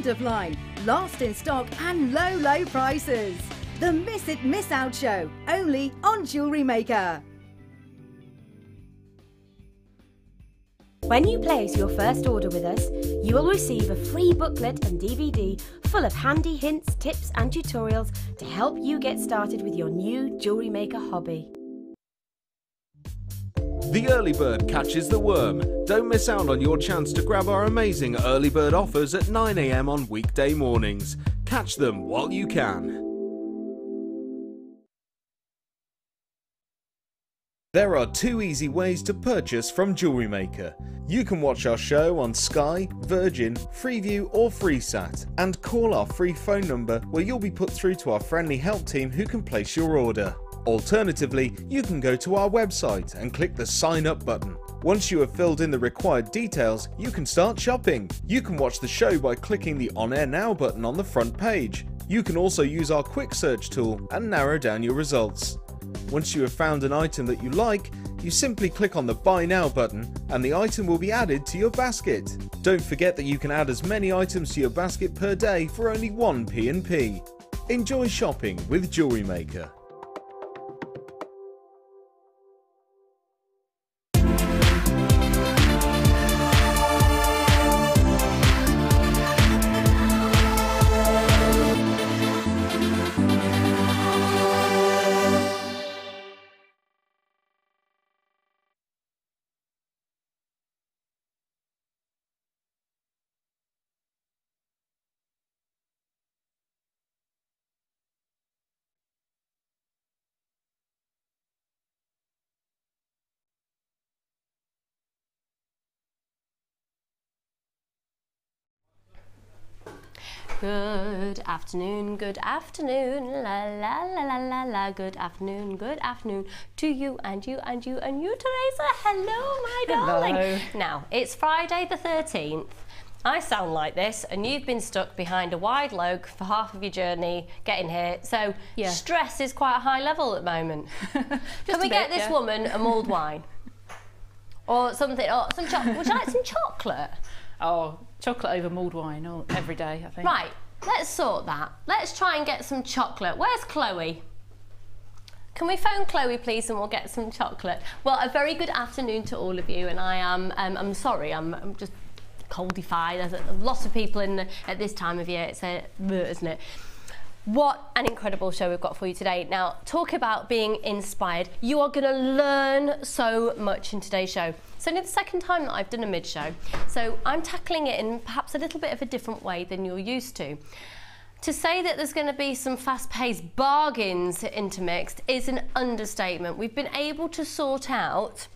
of line, last in stock and low prices. The Miss It Miss Out show, only on Jewellery Maker. When you place your first order with us, you will receive a free booklet and DVD full of handy hints, tips and tutorials to help you get started with your new jewellery maker hobby. The early bird catches the worm. Don't miss out on your chance to grab our amazing early bird offers at 9 AM on weekday mornings. Catch them while you can. There are 2 easy ways to purchase from Jewellery Maker. You can watch our show on Sky, Virgin, Freeview or FreeSat and call our free phone number where you'll be put through to our friendly help team who can place your order. Alternatively, you can go to our website and click the sign up button. Once you have filled in the required details, you can start shopping. You can watch the show by clicking the On Air Now button on the front page. You can also use our quick search tool and narrow down your results. Once you have found an item that you like, you simply click on the Buy Now button and the item will be added to your basket. Don't forget that you can add as many items to your basket per day for only 1 P&P. Enjoy shopping with Jewellery Maker. Good afternoon, la la la la la la, good afternoon to you and you and you and you, Teresa. Hello, my darling. Hello. Now, it's Friday the 13th. I sound like this and you've been stuck behind a wide log for half of your journey getting here, so Yeah. stress is quite a high level at the moment. Can we get this woman a mulled wine? Or something, or some chocolate? Would you like some chocolate? Oh, chocolate over mulled wine every day, I think. Right, let's sort that. Let's try and get some chocolate. Where's Chloe? Can we phone Chloe, please, and we'll get some chocolate? Well, a very good afternoon to all of you, and I am, I'm sorry, I'm just coldified. There's lots of people at this time of year. It's isn't it? What an incredible show we've got for you today. Now, talk about being inspired. You are going to learn so much in today's show. It's only the second time that I've done a mid-show, so I'm tackling it in perhaps a little bit of a different way than you're used to. To say that there's going to be some fast-paced bargains intermixed is an understatement. We've been able to sort out,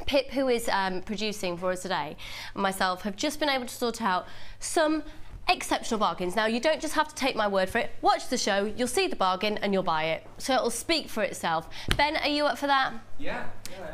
Pip, who is producing for us today, and myself have just been able to sort out some exceptional bargains. Now, you don't just have to take my word for it. Watch the show, you'll see the bargain and you'll buy it. So it'll speak for itself. Ben, are you up for that? Yeah.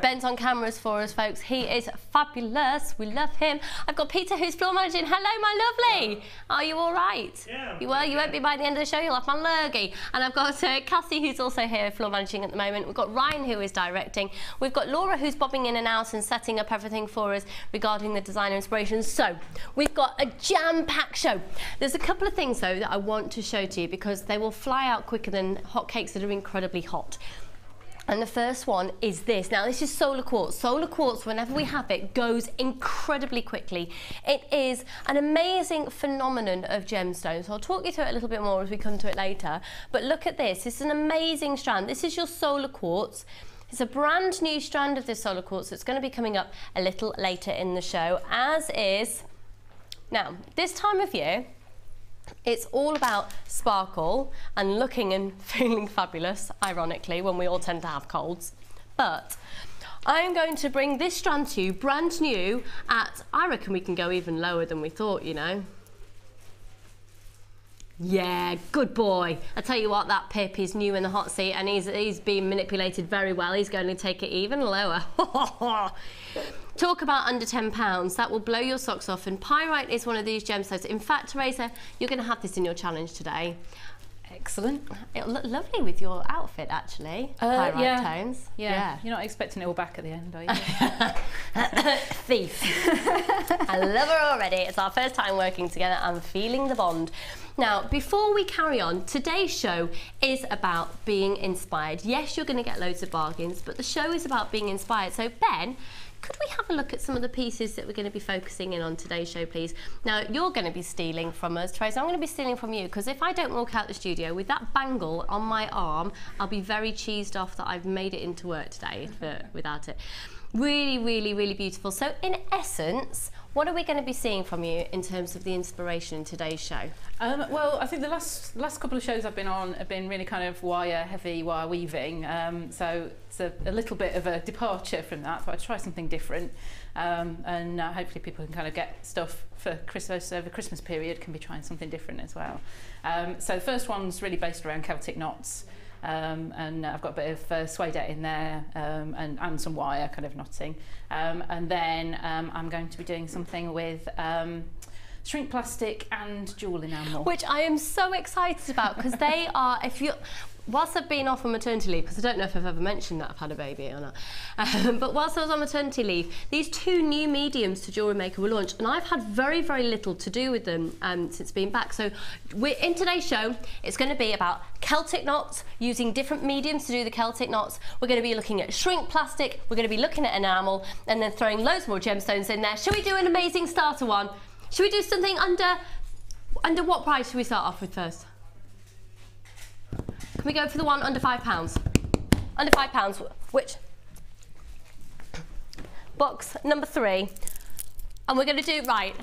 Ben's on cameras for us, folks. He is fabulous. We love him. I've got Peter, who's floor managing. Hello, my lovely. Are you all right? Yeah. You will. You won't be by the end of the show. You'll have my lurgy. And I've got Cassie, who's also here, floor managing at the moment. We've got Ryan, who is directing. We've got Laura, who's bobbing in and out and setting up everything for us regarding the designer inspiration. So we've got a jam-packed show. There's a couple of things, though, that I want to show to you because they will fly out quicker than hotcakes that are incredibly hot. And the first one is this. Now, this is solar quartz. Solar quartz, whenever we have it, goes incredibly quickly. It is an amazing phenomenon of gemstones. So I'll talk you through it a little bit more as we come to it later. But look at this. This is an amazing strand. This is your solar quartz. It's a brand new strand of this solar quartz that's going to be coming up a little later in the show, as is... Now, this time of year, it's all about sparkle and looking and feeling fabulous, ironically, when we all tend to have colds. But I'm going to bring this strand to you, brand new, at, I reckon we can go even lower than we thought, you know. Yeah, good boy. I tell you what, that Pip is new in the hot seat and he's being manipulated very well. He's going to take it even lower. Talk about under £10, that will blow your socks off, and pyrite is one of these gemstones. In fact, Teresa, you're going to have this in your challenge today. Excellent. It'll look lovely with your outfit, actually. Pyrite tones. Yeah. You're not expecting it all back at the end, are you? Thief. I love her already. It's our first time working together. I'm feeling the bond. Now, before we carry on, today's show is about being inspired. Yes, you're going to get loads of bargains, but the show is about being inspired. So, Ben, could we have a look at some of the pieces that we're going to be focusing in on today's show, please? Now, you're going to be stealing from us, Teresa. I'm going to be stealing from you, because if I don't walk out the studio with that bangle on my arm, I'll be very cheesed off that I've made it into work today without it. Really, really, really beautiful. So, in essence, what are we going to be seeing from you in terms of the inspiration in today's show? Well, I think the last couple of shows I've been on have been really kind of heavy wire weaving. So it's a little bit of a departure from that. So I try something different, and hopefully people can kind of get stuff for Christmas over the Christmas period. Can be trying something different as well. So the first one's really based around Celtic knots. And I've got a bit of suede in there, and some wire kind of knotting, and then I'm going to be doing something with shrink plastic and jewel enamel, which I am so excited about, because they are, whilst I've been off on maternity leave, because I don't know if I've ever mentioned that I've had a baby or not, but whilst I was on maternity leave, these two new mediums to Jewellery Maker were launched, and I've had very, very little to do with them since being back. So in today's show, it's going to be about Celtic knots, using different mediums to do the Celtic knots. We're going to be looking at shrink plastic, we're going to be looking at enamel, and then throwing loads more gemstones in there. Should we do an amazing starter one? Should we do something under what price should we start off with first? Can we go for the one under £5? Under £5, which? Box number 3. And we're going to do, right,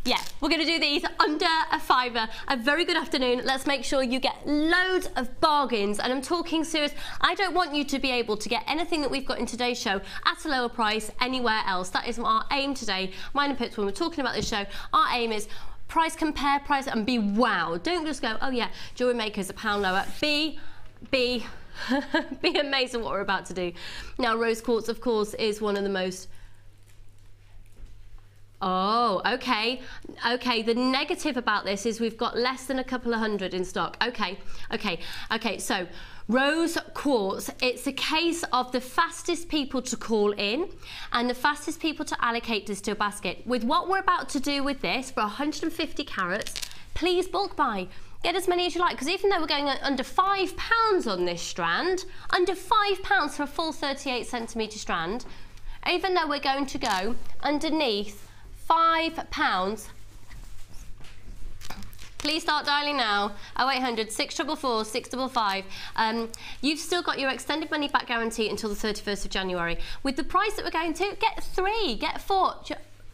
yeah, we're going to do these under a £5. A very good afternoon. Let's make sure you get loads of bargains. And I'm talking serious. I don't want you to be able to get anything that we've got in today's show at a lower price anywhere else. That is our aim today. Mine and Pips, when we're talking about this show, our aim is price compare, price, and be wowed. Don't just go, oh yeah, Jewellery Maker's £1 lower. Be amazed at what we're about to do. Now, rose quartz, of course, is one of the most... Oh, okay. Okay, the negative about this is we've got less than a couple of hundred in stock. Okay, so rose quartz, it's a case of the fastest people to call in and the fastest people to allocate this to a basket. With what we're about to do with this, for 150 carats, please bulk buy. Get as many as you like, because even though we're going under £5 on this strand, under £5 for a full 38 centimetre strand, even though we're going to go underneath £5, please start dialing now, 0800 644 655. You've still got your extended money back guarantee until the 31st of January. With the price that we're going to, get 3, get 4.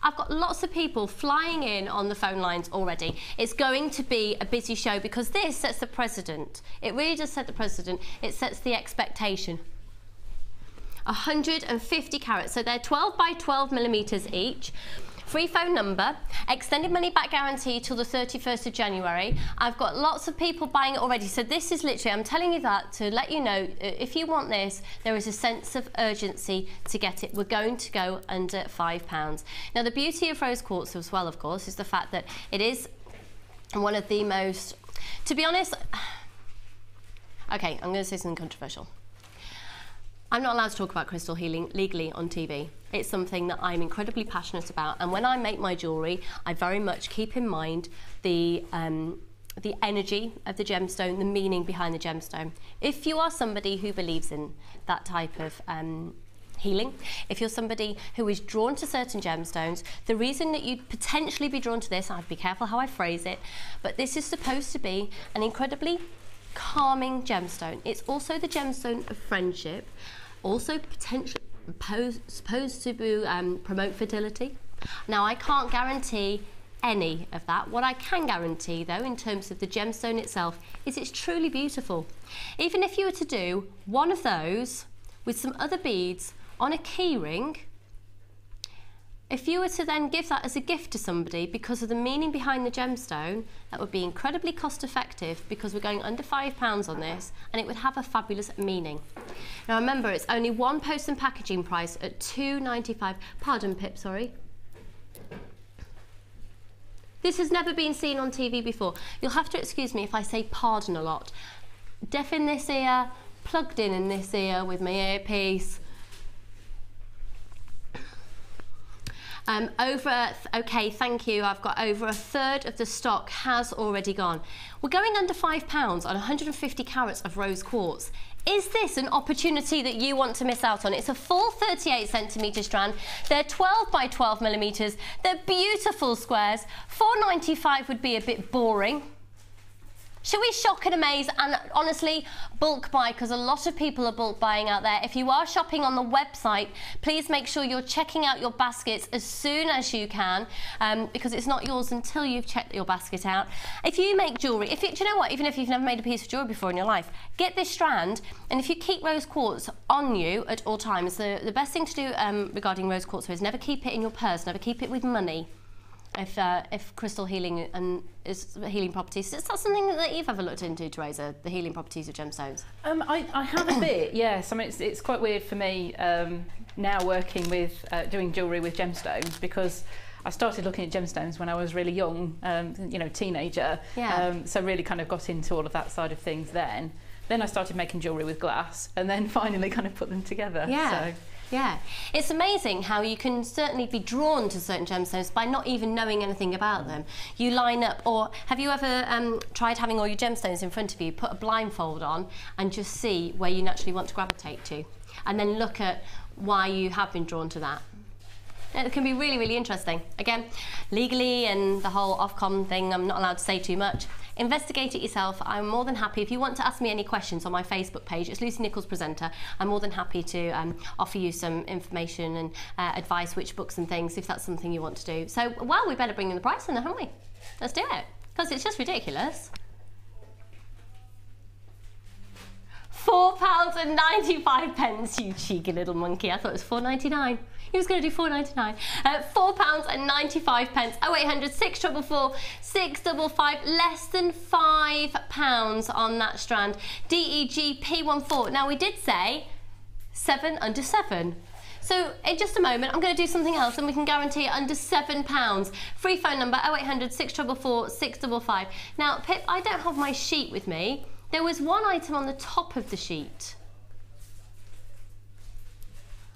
I've got lots of people flying in on the phone lines already. It's going to be a busy show, because this sets the precedent. It really does set the precedent. It sets the expectation. 150 carats, so they're 12 by 12 millimetres each. Free phone number, extended money back guarantee till the 31st of January. I've got lots of people buying it already. So this is literally, I'm telling you that to let you know, if you want this, there is a sense of urgency to get it. We're going to go under £5. Now, the beauty of rose quartz as well, of course, is the fact that it is one of the most, to be honest, okay, I'm going to say something controversial. I'm not allowed to talk about crystal healing legally on TV. It's something that I'm incredibly passionate about, and when I make my jewellery, I very much keep in mind the energy of the gemstone, the meaning behind the gemstone. If you are somebody who believes in that type of healing, if you're somebody who is drawn to certain gemstones, the reason that you'd potentially be drawn to this, I'd be careful how I phrase it, but this is supposed to be an incredibly calming gemstone. It's also the gemstone of friendship, also potentially supposed to promote fertility. Now, I can't guarantee any of that. What I can guarantee, though, in terms of the gemstone itself, is it's truly beautiful. Even if you were to do one of those with some other beads on a key ring, if you were to then give that as a gift to somebody because of the meaning behind the gemstone, that would be incredibly cost effective, because we're going under £5 on this, and it would have a fabulous meaning. Now remember, it's only one post and packaging price at £2.95. Pardon, Pip, sorry. This has never been seen on TV before. You'll have to excuse me if I say pardon a lot. Deaf in this ear, plugged in this ear with my earpiece. Okay, thank you. I've got over a third of the stock has already gone. We're going under £5 on 150 carats of rose quartz. Is this an opportunity that you want to miss out on? It's a full 38 centimetre strand. They're 12 by 12 millimetres. They're beautiful squares. £4.95 would be a bit boring. Shall we shock and amaze and honestly bulk buy, because a lot of people are bulk buying out there. If you are shopping on the website, please make sure you're checking out your baskets as soon as you can, because it's not yours until you've checked your basket out. If you make jewellery, do you know what, even if you've never made a piece of jewellery before in your life, get this strand, and if you keep rose quartz on you at all times, the best thing to do regarding rose quartz is never keep it in your purse, never keep it with money. If crystal healing and is healing properties, is that something that you've ever looked into, Teresa, the healing properties of gemstones? I have a bit, yes. I mean, it's quite weird for me now working with doing jewellery with gemstones, because I started looking at gemstones when I was really young, you know, teenager. Yeah. So really kind of got into all of that side of things then. Then I started making jewellery with glass, and then finally kind of put them together. Yeah. So. Yeah, it's amazing how you can certainly be drawn to certain gemstones by not even knowing anything about them. You line up, or have you ever tried having all your gemstones in front of you, put a blindfold on and just see where you naturally want to gravitate to, and then look at why you have been drawn to that? It can be really, really interesting. Again, legally and the whole Ofcom thing, I'm not allowed to say too much. Investigate it yourself. I'm more than happy. If you want to ask me any questions on my Facebook page, it's Lucy Nichols Presenter. I'm more than happy to offer you some information and advice, which books and things, if that's something you want to do. So, well, we better bring in the price then, haven't we? Let's do it, because it's just ridiculous. £4.95, you cheeky little monkey. I thought it was £4.99. He was going to do £4.99. £4.95. 0800 644 655. Less than £5 on that strand. DEG P14. Now we did say 7 under 7. So in just a moment, I'm going to do something else and we can guarantee it under £7. Free phone number 0800 644 655. Now, Pip, I don't have my sheet with me. There was one item on the top of the sheet.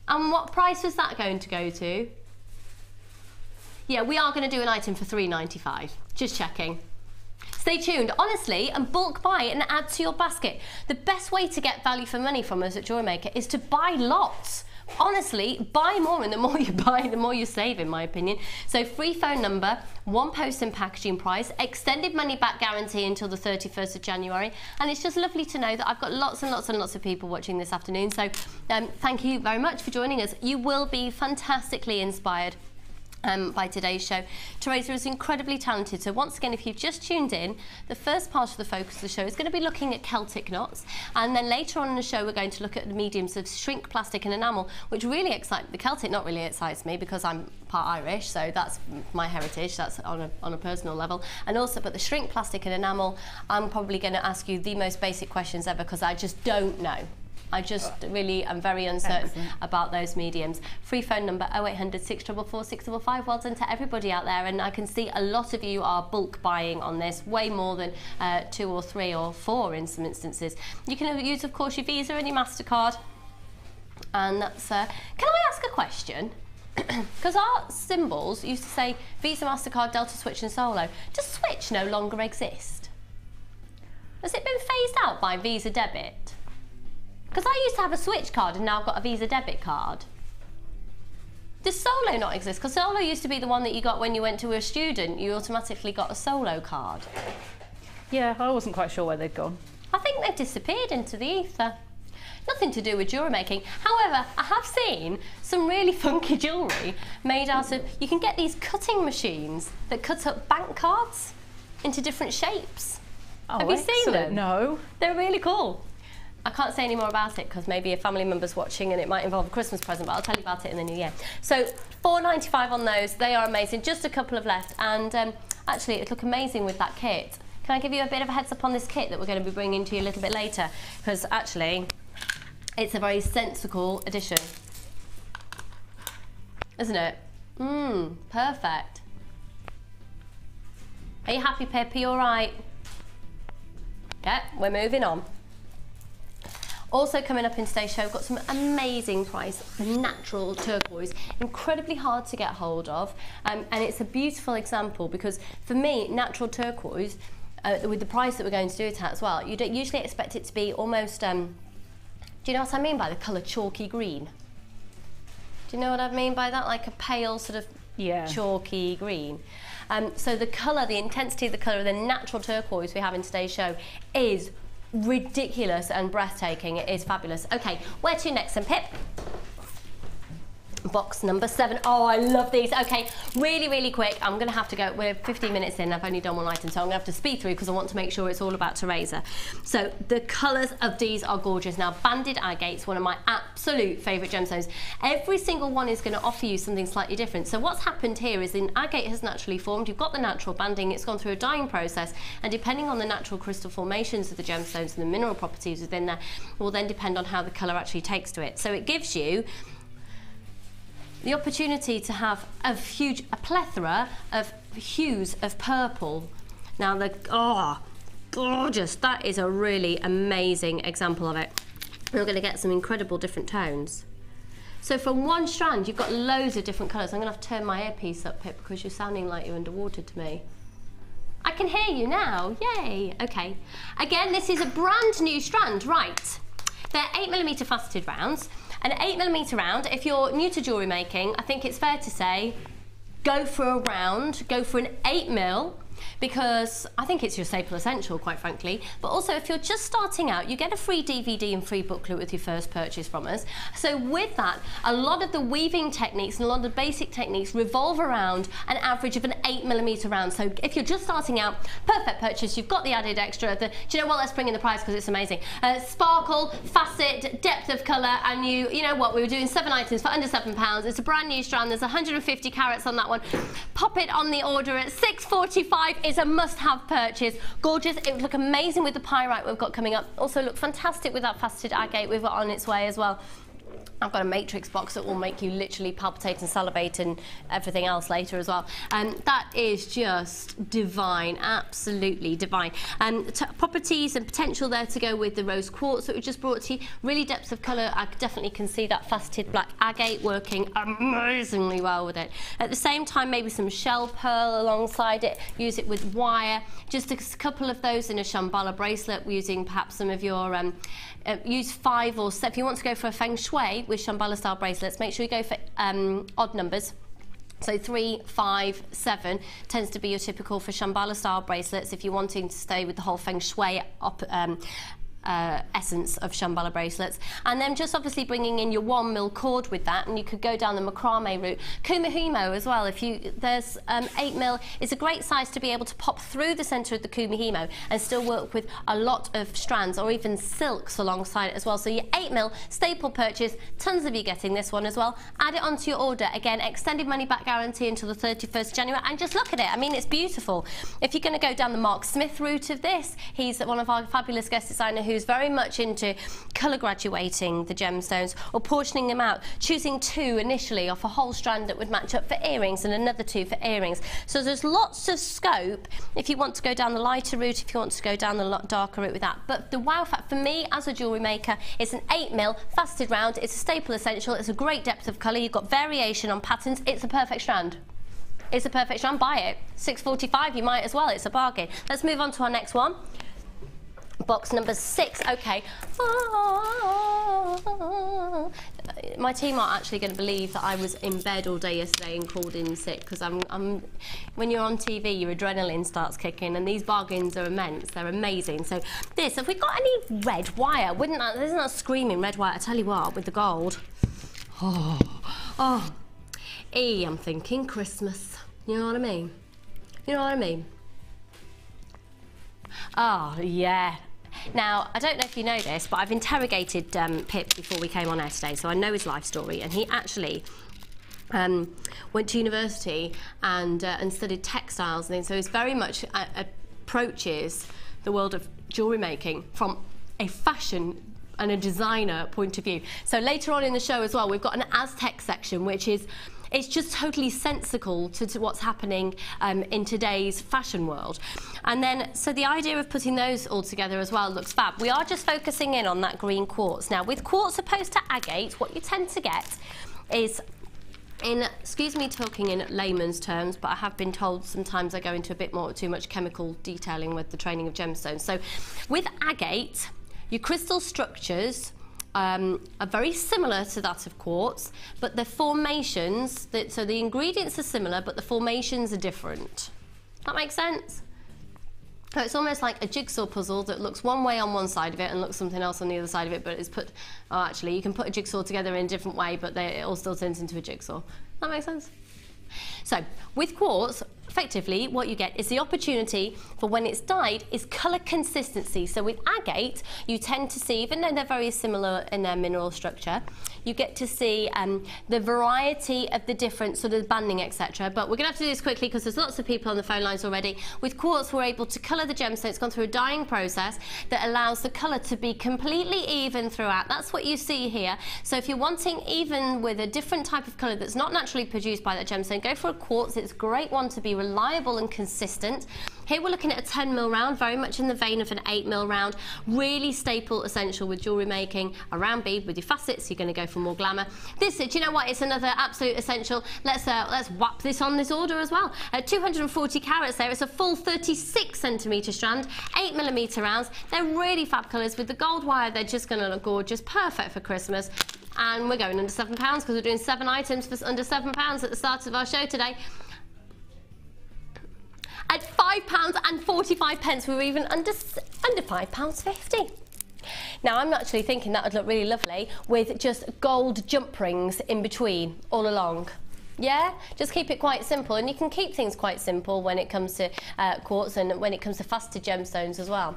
And what price was that going to go to? Yeah, we are going to do an item for £3.95. Just checking. Stay tuned, honestly, and bulk buy and add to your basket. The best way to get value for money from us at Jewellery Maker is to buy lots. Honestly, buy more, and the more you buy, the more you save, in my opinion. So free phone number, 1 post and packaging price, extended money back guarantee until the 31st of January. And it's just lovely to know that I've got lots and lots and lots of people watching this afternoon. So thank you very much for joining us. You will be fantastically inspired by today's show. Teresa is incredibly talented, so once again, if you've just tuned in, the first part of the focus of the show is going to be looking at Celtic knots, and then later on in the show we're going to look at the mediums of shrink plastic and enamel, which really excite the Celtic knot really excites me because I'm part Irish, so that's my heritage, that's on a personal level, and also, but the shrink plastic and enamel, I'm probably going to ask you the most basic questions ever because I just don't know. I just really am very uncertain about those mediums. Free phone number 0800 644 655. Well done to everybody out there, and I can see a lot of you are bulk buying on this, way more than 2 or 3 or 4 in some instances. You can use, of course, your Visa and your MasterCard, and that's. Can I ask a question? Because our symbols used to say Visa, MasterCard, Delta Switch, and Solo. Does Switch no longer exist? Has it been phased out by Visa debit? Because I used to have a Switch card and now I've got a Visa debit card. Does Solo not exist? Because Solo used to be the one that you got when you went to a student. You automatically got a Solo card. Yeah, I wasn't quite sure where they'd gone. I think they've disappeared into the ether. Nothing to do with jewellery making. However, I have seen some really funky jewellery made out of... You can get these cutting machines that cut up bank cards into different shapes. Oh, have you seen them? No. They're really cool. I can't say any more about it because maybe a family member's watching and it might involve a Christmas present, but I'll tell you about it in the new year. So £4.95 on those. They are amazing. Just a couple of left, and actually it'd look amazing with that kit. Can I give you a bit of a heads up on this kit that we're going to be bringing to you a little bit later? Because actually it's a very sensical addition, isn't it? Perfect. Are you happy, Pip? Are you all right? Yeah, we're moving on. Also coming up in today's show, we've got some amazing price for natural turquoise, incredibly hard to get hold of, and it's a beautiful example because for me, natural turquoise, with the price that we're going to do it at as well, you don't usually expect it to be almost, do you know what I mean by the colour chalky green? Do you know what I mean by that? Like a pale sort of chalky green. So the colour, the intensity of the colour of the natural turquoise we have in today's show is ridiculous and breathtaking. It is fabulous. Okay, where to next then, Pip? Box number 7. Oh, I love these. Okay, really quick. I'm going to have to go. We're 15 minutes in. I've only done one item, so I'm going to have to speed through because I want to make sure it's all about Teresa. So the colours of these are gorgeous. Now, banded agate's one of my absolute favourite gemstones. Every single one is going to offer you something slightly different. So what's happened here is the agate has naturally formed. You've got the natural banding. It's gone through a dyeing process, and depending on the natural crystal formations of the gemstones and the mineral properties within there, will then depend on how the colour actually takes to it. So it gives you the opportunity to have a plethora of hues of purple. Now gorgeous, that is a really amazing example of it. You're going to get some incredible different tones. So from one strand, you've got loads of different colours. I'm going to have to turn my earpiece up, Pip, because you're sounding like you're underwater to me. I can hear you now, yay. Okay, again, this is a brand new strand, right. They're 8mm faceted rounds. An 8mm round, if you're new to jewellery making, I think it's fair to say, go for a round, go for an 8mm, because I think it's your staple essential, quite frankly. But also, if you're just starting out, you get a free DVD and free booklet with your first purchase from us. So with that, a lot of the weaving techniques and a lot of the basic techniques revolve around an average of an 8mm round. So if you're just starting out, perfect purchase. You've got the added extra. Do you know what? Let's bring in the price because it's amazing. Sparkle, facet, depth of colour, and you know what? We were doing 7 items for under £7. It's a brand new strand. There's 150 carats on that one. Pop it on the order at £6.45. Is a must-have purchase. Gorgeous. It would look amazing with the pyrite we've got coming up. Also look fantastic with that faceted agate we've got on its way as well. I've got a matrix box that will make you literally palpitate and salivate and everything else later as well. That is just divine, absolutely divine. Properties and potential there to go with the rose quartz that we just brought to you. Really depth of colour. I definitely can see that faceted black agate working amazingly well with it. At the same time, maybe some shell pearl alongside it. Use it with wire. Just a couple of those in a Shambhala bracelet, using perhaps some of your use 5 or 7. If you want to go for a feng shui with Shambhala style bracelets, make sure you go for odd numbers. So 3, 5, 7 tends to be your typical for Shambhala style bracelets if you're wanting to stay with the whole feng shui essence of Shambhala bracelets. And then just obviously bringing in your 1mm cord with that, and you could go down the macrame route. Kumihimo as well, there's 8mm is a great size to be able to pop through the centre of the kumihimo and still work with a lot of strands or even silks alongside it as well. So your 8mm staple purchase, tons of you getting this one as well. Add it onto your order. Again, extended money back guarantee until the 31st January, and just look at it. I mean, it's beautiful. If you're going to go down the Mark Smith route of this, he's one of our fabulous guest designers who's very much into colour graduating the gemstones or portioning them out, choosing 2 initially off a whole strand that would match up for earrings and another 2 for earrings. So there's lots of scope if you want to go down the lighter route, if you want to go down the darker route with that. But the wow fact for me as a jewellery maker, it's an 8mm faceted round. It's a staple essential. It's a great depth of colour. You've got variation on patterns. It's a perfect strand. It's a perfect strand. Buy it. £6.45. You might as well. It's a bargain. Let's move on to our next one. Box number 6. Okay. My team aren't actually going to believe that I was in bed all day yesterday and called in sick, because when you're on TV, your adrenaline starts kicking, and these bargains are immense. They're amazing. So this, have we got any red wire? Isn't that screaming red wire? I tell you what, with the gold. I'm thinking Christmas. You know what I mean? You know what I mean? Oh, yeah. Now, I don't know if you know this, but I've interrogated Pip before we came on air today, so I know his life story, and he actually went to university and studied textiles and things, so he's very much approaches the world of jewellery making from a fashion and a designer point of view. So later on in the show as well, we've got an Aztec section, which is it's just totally sensical to what's happening in today's fashion world. And then, so the idea of putting those all together as well looks fab. We are just focusing in on that green quartz. Now, with quartz opposed to agate, what you tend to get is, excuse me talking in layman's terms, but I have been told sometimes I go into a bit more too much chemical detailing with the training of gemstones. So with agate, your crystal structures are very similar to that of quartz, but the formations, so the ingredients are similar, but the formations are different. That makes sense? So it's almost like a jigsaw puzzle that looks one way on one side of it and looks something else on the other side of it, but it's put, oh, actually, you can put a jigsaw together in a different way, but it all still turns into a jigsaw. That makes sense? So, with quartz, effectively, what you get is the opportunity for when it's dyed is colour consistency. So with agate, you tend to see, even though they're very similar in their mineral structure, you get to see the variety of the different sort of banding, etc. But we're going to have to do this quickly because there's lots of people on the phone lines already. With quartz, we're able to colour the gemstone. It's gone through a dyeing process that allows the colour to be completely even throughout. That's what you see here. So if you're wanting even with a different type of colour that's not naturally produced by that gemstone, go for a quartz. It's a great one to be reliable and consistent. Here we're looking at a 10mm round, very much in the vein of an 8mm round. Really staple essential with jewellery making. A round bead with your facets, you're going to go for more glamour. This, do you know what? It's another absolute essential. Let's whap this on this order as well. At 240 carats there, it's a full 36cm strand, 8mm rounds. They're really fab colours. With the gold wire, they're just going to look gorgeous, perfect for Christmas. And we're going under £7 because we're doing 7 items for under £7 at the start of our show today. At £5.45, we were even under £5.50. Now, I'm actually thinking that would look really lovely with just gold jump rings in between, all along. Yeah, just keep it quite simple, and you can keep things quite simple when it comes to quartz and when it comes to faceted gemstones as well.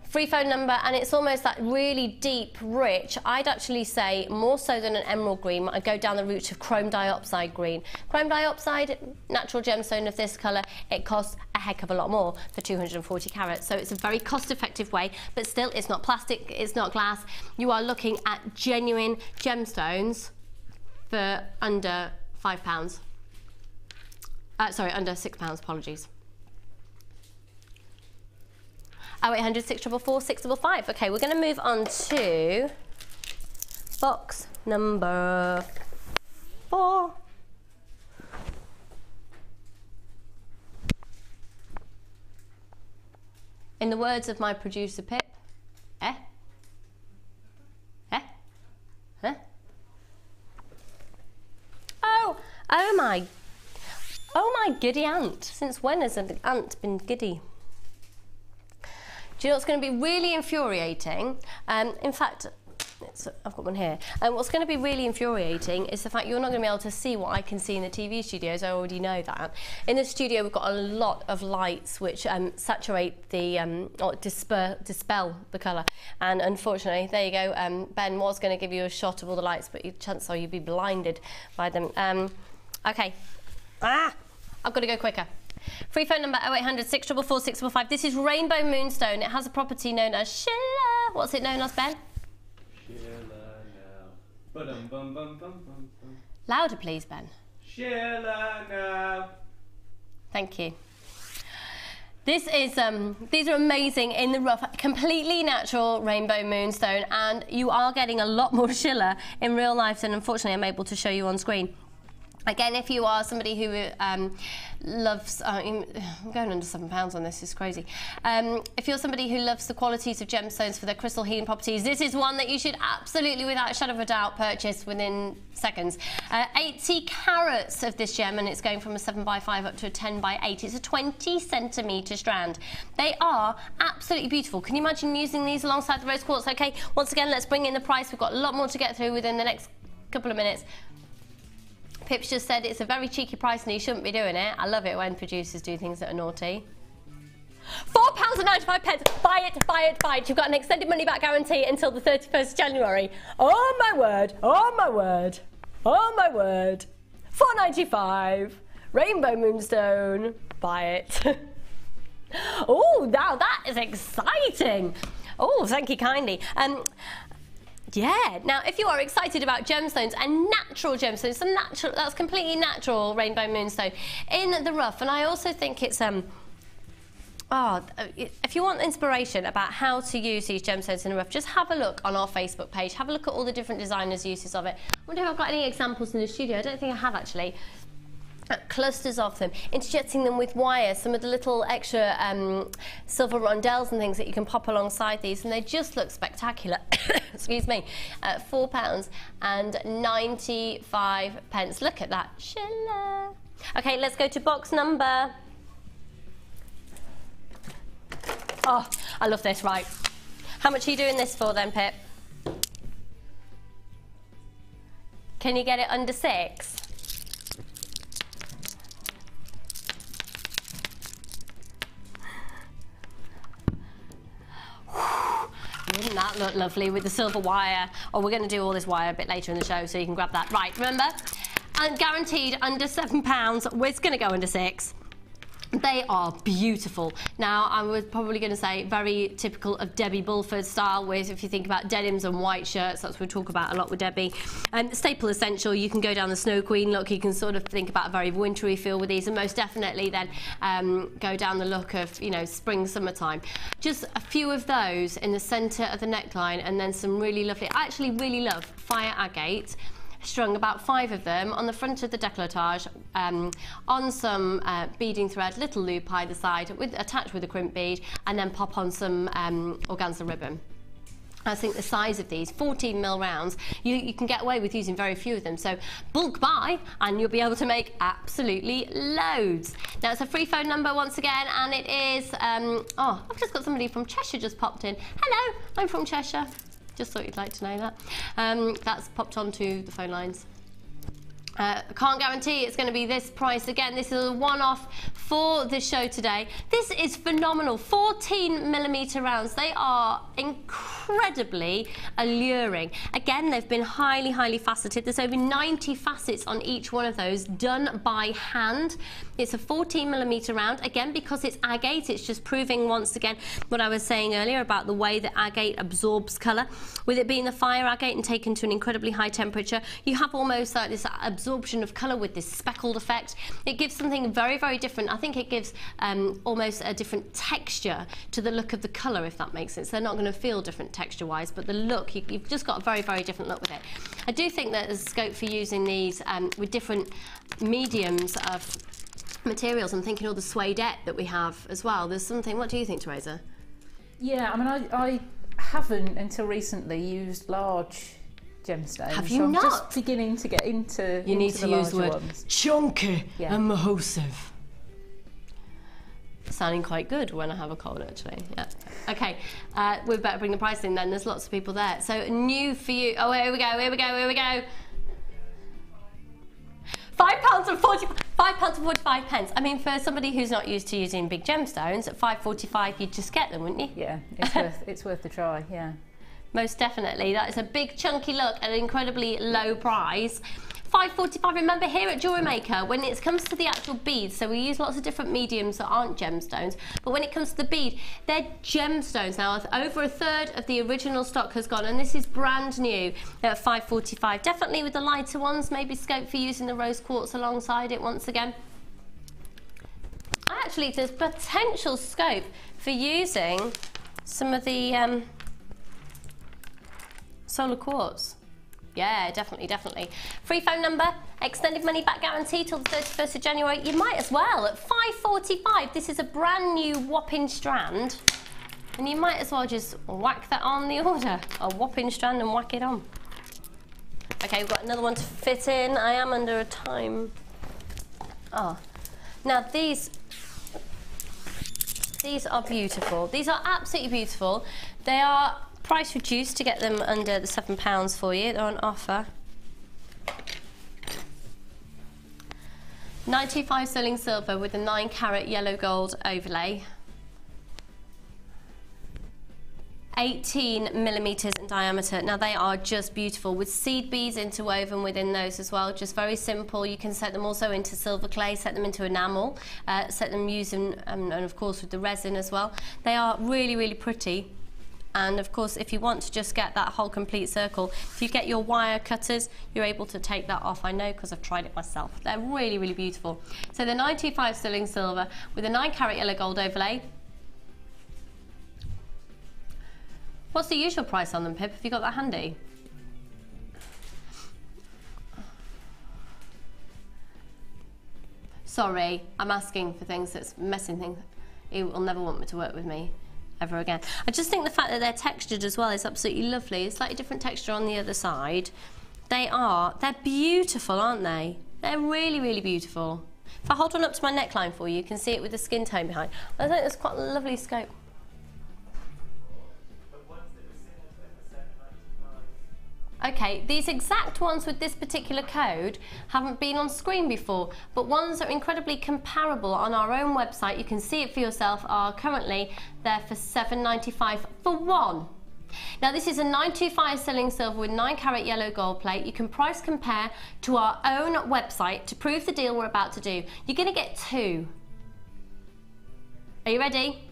Free phone number, and it's almost that really deep, rich, I'd actually say more so than an emerald green, I'd go down the route of chrome diopside green. Chrome diopside, natural gemstone of this colour, it costs a heck of a lot more for 240 carats. So it's a very cost-effective way, but still it's not plastic, it's not glass. You are looking at genuine gemstones for under £5. Sorry, under £6, apologies. 0800 644 655. Okay, we're going to move on to box number 4. In the words of my producer Pip, Oh my giddy aunt. Since when has an ant been giddy? Do you know what's going to be really infuriating? In fact, I've got one here. What's going to be really infuriating is the fact you're not going to be able to see what I can see in the TV studios. I already know that. In the studio, we've got a lot of lights which saturate the, or dispel the colour. And unfortunately, there you go. Ben was going to give you a shot of all the lights, but chances are you'd be blinded by them. Okay. I've got to go quicker. Free phone number 0800 644 655. This is Rainbow Moonstone. It has a property known as Sheila. What's it known as, Ben? Sheila now. Ba-dum-bum-bum-bum-bum. Louder, please, Ben. Sheila now. Thank you. This is, these are amazing in the rough, completely natural rainbow moonstone, and you are getting a lot more Sheila in real life than unfortunately I'm able to show you on screen. Again, if you are somebody who loves, I'm going under £7 on this, it's crazy. If you're somebody who loves the qualities of gemstones for their crystal healing properties, this is one that you should absolutely, without a shadow of a doubt, purchase within seconds. 80 carats of this gem, and it's going from a 7x5 up to a 10x8. It's a 20cm strand. They are absolutely beautiful. Can you imagine using these alongside the rose quartz? Okay, once again, let's bring in the price. We've got a lot more to get through within the next couple of minutes. Pip's just said it's a very cheeky price and you shouldn't be doing it. I love it when producers do things that are naughty. £4.95. Buy it, buy it, buy it. You've got an extended money back guarantee until the 31st of January. Oh my word, oh my word, oh my word. £4.95. Rainbow Moonstone. Buy it. Oh, now that is exciting. Oh, thank you kindly. Yeah, now if you are excited about gemstones and natural gemstones, that's completely natural rainbow moonstone in the rough, and I also think it's if you want inspiration about how to use these gemstones in the rough, just have a look on our Facebook page, have a look at all the different designers' uses of it. I wonder if I've got any examples in the studio. I don't think I have actually. Clusters of them, interjecting them with wire, some of the little extra silver rondelles and things that you can pop alongside these, and they just look spectacular. Excuse me. £4.95. Look at that. Schiller. Okay, let's go to box number. Oh, I love this, right. How much are you doing this for then, Pip? Can you get it under 6? Wouldn't that look lovely with the silver wire? Oh, we're going to do all this wire a bit later in the show, so you can grab that. Right, remember, and guaranteed under £7. We're going to go under 6. They are beautiful. Now, I was probably going to say very typical of Debbie Bulford style, with, if you think about denims and white shirts, that's what we talk about a lot with Debbie. And staple essential, you can go down the Snow Queen look, you can sort of think about a very wintry feel with these, and most definitely then go down the look of, you know, spring, summertime. Just a few of those in the centre of the neckline, and then some really lovely, I actually really love fire agate. Strung about 5 of them on the front of the décolletage, on some beading thread, little loop either side, attached with a crimp bead, and then pop on some organza ribbon. I think the size of these, 14mm rounds, you can get away with using very few of them. So bulk buy and you'll be able to make absolutely loads. Now it's a free phone number once again, and it is, oh, I've just got somebody from Cheshire just popped in. Hello, I'm from Cheshire. Just thought you'd like to know that. That's popped onto the phone lines. Can't guarantee it's going to be this price. Again, this is a one-off for the show today. This is phenomenal. 14mm rounds. They are incredibly alluring. Again, they've been highly, highly faceted. There's over 90 facets on each one of those, done by hand. It's a 14mm round. Again, because it's agate, it's just proving once again what I was saying earlier about the way that agate absorbs colour. With it being the fire agate and taken to an incredibly high temperature, you have almost like this absorption of colour with this speckled effect. It gives something very, very different. I think it gives almost a different texture to the look of the colour, if that makes sense. They're not going to feel different texture-wise, but the look, you've just got a very, very different look with it. I do think that there's scope for using these with different mediums of materials. I'm thinking all the suedette that we have as well. There's something, what do you think, Teresa? Yeah, I mean, I haven't until recently used large gemstones. Have you so not? I'm just beginning to get into You need to use the word ones. chunky Yeah. and mahosive. Sounding quite good when I have a cold, actually. Yeah. Okay, we better bring the price in then. There's lots of people there. So new for you. Oh, here we go. Here we go. Here we go. £5.45. I mean, for somebody who's not used to using big gemstones, at $5.45 you'd just get them, wouldn't you? Yeah, it's worth the try. Yeah. Most definitely. That is a big chunky look at an incredibly low price. $5.45. Remember, here at Jewellery Maker, when it comes to the actual beads, so we use lots of different mediums that aren't gemstones, but when it comes to the bead, they're gemstones. Now, over a third of the original stock has gone, and this is brand new at $5.45. Definitely with the lighter ones, maybe scope for using the rose quartz alongside it once again. Actually, there's potential scope for using some of the solar quartz. Yeah, definitely, definitely. Free phone number, extended money back guarantee till the 31st of January. You might as well at $5.45. This is a brand new whopping strand, and you might as well just whack that on the order. A whopping strand and whack it on. Okay, we've got another one to fit in. I am under a time. Oh, now these are beautiful. These are absolutely beautiful. They are price reduced to get them under the £7 for you. They're on offer. 925 sterling silver with a 9-carat yellow gold overlay. 18mm in diameter. Now they are just beautiful with seed beads interwoven within those as well. Just very simple. You can set them also into silver clay, set them into enamel, set them using and of course with the resin as well. They are really, really pretty And of course, if you want to just get that whole complete circle, if you get your wire cutters, you're able to take that off. I know because I've tried it myself. They're really, really beautiful. So the 925 sterling silver with a 9-carat yellow gold overlay. What's the usual price on them, Pip? Have you got that handy? Sorry, I'm asking for things that's messing things. He will never want me to work with me ever again. I just think the fact that they're textured as well is absolutely lovely. It's slightly different texture on the other side. They're beautiful, aren't they? They're really, really beautiful. If I hold one up to my neckline for you, you can see it with the skin tone behind. I think there's quite a lovely scope. Okay, these exact ones with this particular code haven't been on screen before, but ones that are incredibly comparable on our own website, you can see it for yourself, are currently there for $7.95 for one. Now this is a 925 sterling silver with 9-carat yellow gold plate. You can price compare to our own website to prove the deal we're about to do. You're going to get two. Are you ready?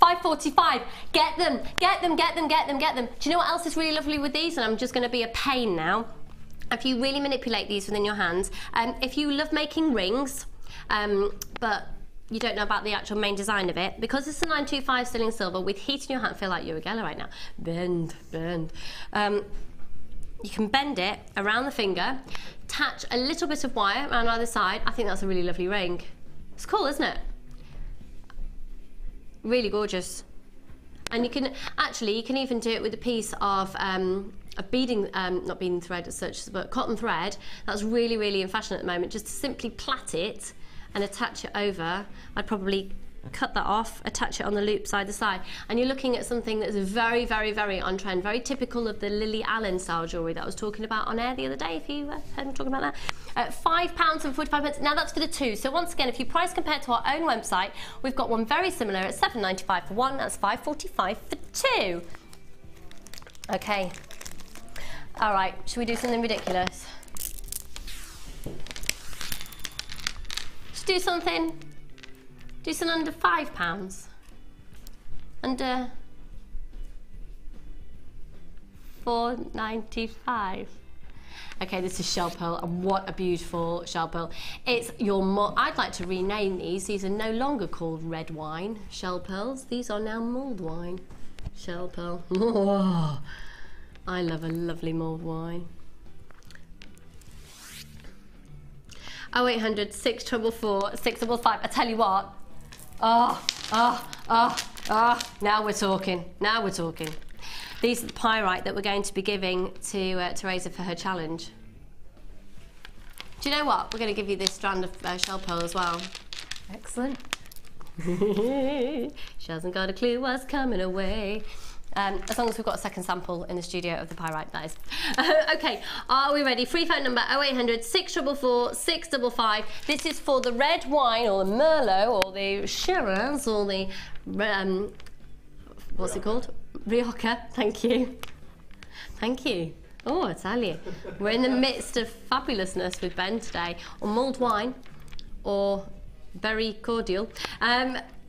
$5.45. Get them, get them, get them, get them, get them. Do you know what else is really lovely with these? And I'm just going to be a pain now. If you really manipulate these within your hands, if you love making rings, but you don't know about the actual main design of it, because it's a 925 sterling silver with heat in your hand, feel like you're a Geller right now. Bend, bend. You can bend it around the finger, attach a little bit of wire around either side. I think that's a really lovely ring. It's cool, isn't it? Really gorgeous. And you can actually, you can even do it with a piece of a beading, not beading thread as such, but cotton thread. That's really, really in fashion at the moment. Just to simply plait it and attach it over. I'd probably cut that off, attach it on the loop side to side, and you're looking at something that's very, very, very on trend, very typical of the Lily Allen style jewellery that I was talking about on air the other day, if you heard me talking about that. £5.45. Now that's for the two. So once again, if you price compare to our own website, we've got one very similar at $7.95 for one, that's $5.45 for two. Okay. All right, should we do something ridiculous? Should do something under £5. Under $4.95. Okay, this is shell pearl, and what a beautiful shell pearl. It's your I'd like to rename these. These are no longer called red wine shell pearls. These are now mulled wine shell pearl. Oh, I love a lovely mulled wine. 0800 644 655. I tell you what. Now we're talking. Now we're talking. These are the pyrite that we're going to be giving to Teresa for her challenge. Do you know what? We're going to give you this strand of shell pearl as well. Excellent. She hasn't got a clue what's coming away. As long as we've got a second sample in the studio of the pyrite, that is. Okay, are we ready? Free phone number 0800 644 655. This is for the red wine, or the Merlot, or the Shiraz, or the what's it called? Rioja. Thank you. Thank you. Oh, Italian. We're in the midst of fabulousness with Ben today. Or mulled wine, or very cordial.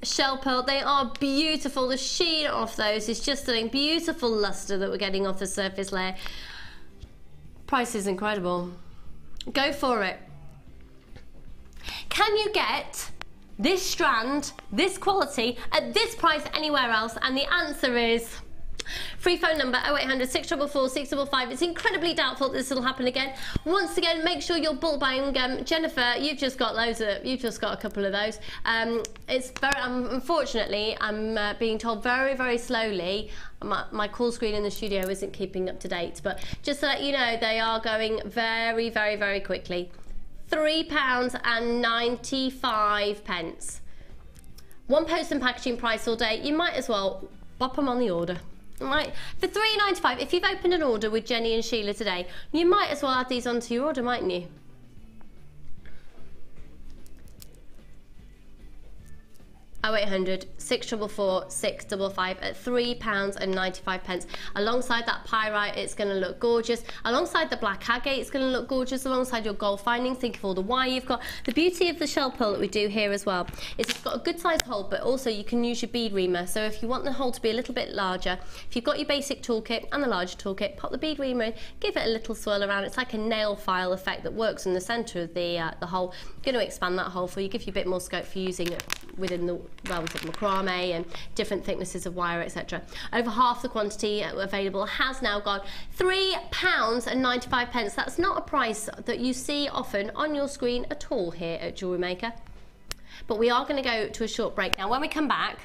Shell pearl, they are beautiful. The sheen off those is just stunning. Beautiful luster that we're getting off the surface layer. Price is incredible. Go for it. Can you get this strand, this quality, at this price anywhere else? And the answer is free phone number 0800 644 655. It's incredibly doubtful that this will happen again. Once again, make sure you're bulk buying. Jennifer, you've just got you've just got a couple of those. It's very unfortunately, I'm being told very, very slowly. My call screen in the studio isn't keeping up to date, but just to let you know, they are going very, very, very quickly. £3.95. One post and packaging price all day. You might as well bop them on the order. Right, for £3.95, if you've opened an order with Jenny and Sheila today, you might as well add these onto your order, mightn't you? 0800 644 655 at £3.95. Alongside that pyrite, it's going to look gorgeous. Alongside the black agate, it's going to look gorgeous. Alongside your gold findings, think of all the wire you've got. The beauty of the shell pearl that we do here as well is it's got a good sized hole, but also you can use your bead reamer. So if you want the hole to be a little bit larger, if you've got your basic toolkit and the larger toolkit, pop the bead reamer in, give it a little swirl around. It's like a nail file effect that works in the centre of the hole. Going to expand that hole for you, give you a bit more scope for using it within the realms of macrame and different thicknesses of wire, etc. Over half the quantity available has now gone £3.95. That's not a price that you see often on your screen at all here at Jewellery Maker. But we are going to go to a short break now. When we come back,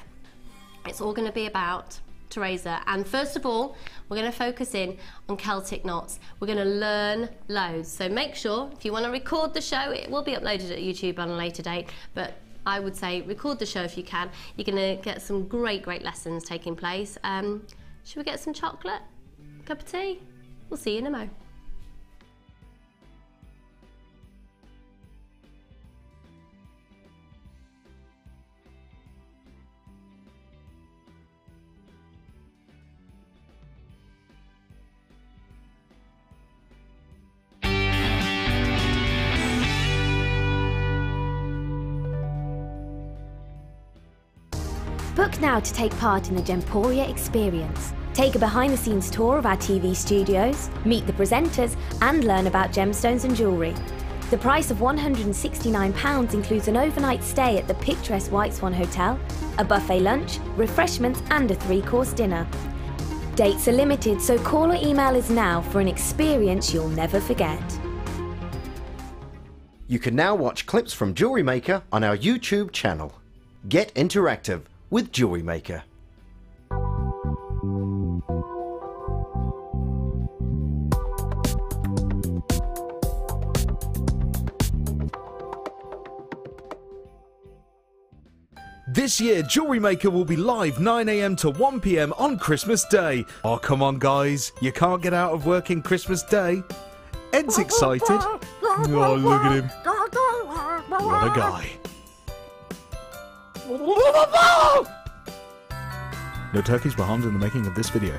it's all going to be about Teresa, and first of all we're going to focus in on Celtic knots. We're going to learn loads, so make sure if you want to record the show, it will be uploaded at YouTube on a later date, but I would say record the show if you can. You're going to get some great lessons taking place. Should we get some chocolate? Cup of tea? We'll see you in a mo. Book now to take part in the Gemporia experience. Take a behind-the-scenes tour of our TV studios, meet the presenters, and learn about gemstones and jewellery. The price of £169 includes an overnight stay at the picturesque White Swan Hotel, a buffet lunch, refreshments, and a 3-course dinner. Dates are limited, so call or email us now for an experience you'll never forget. You can now watch clips from Jewellery Maker on our YouTube channel. Get interactive with Jewellery Maker. This year, Jewellery Maker will be live 9 AM to 1 PM on Christmas Day. Oh, come on, guys. You can't get out of work in Christmas Day. Ed's excited. Oh, look at him. What a guy. No turkeys were harmed in the making of this video.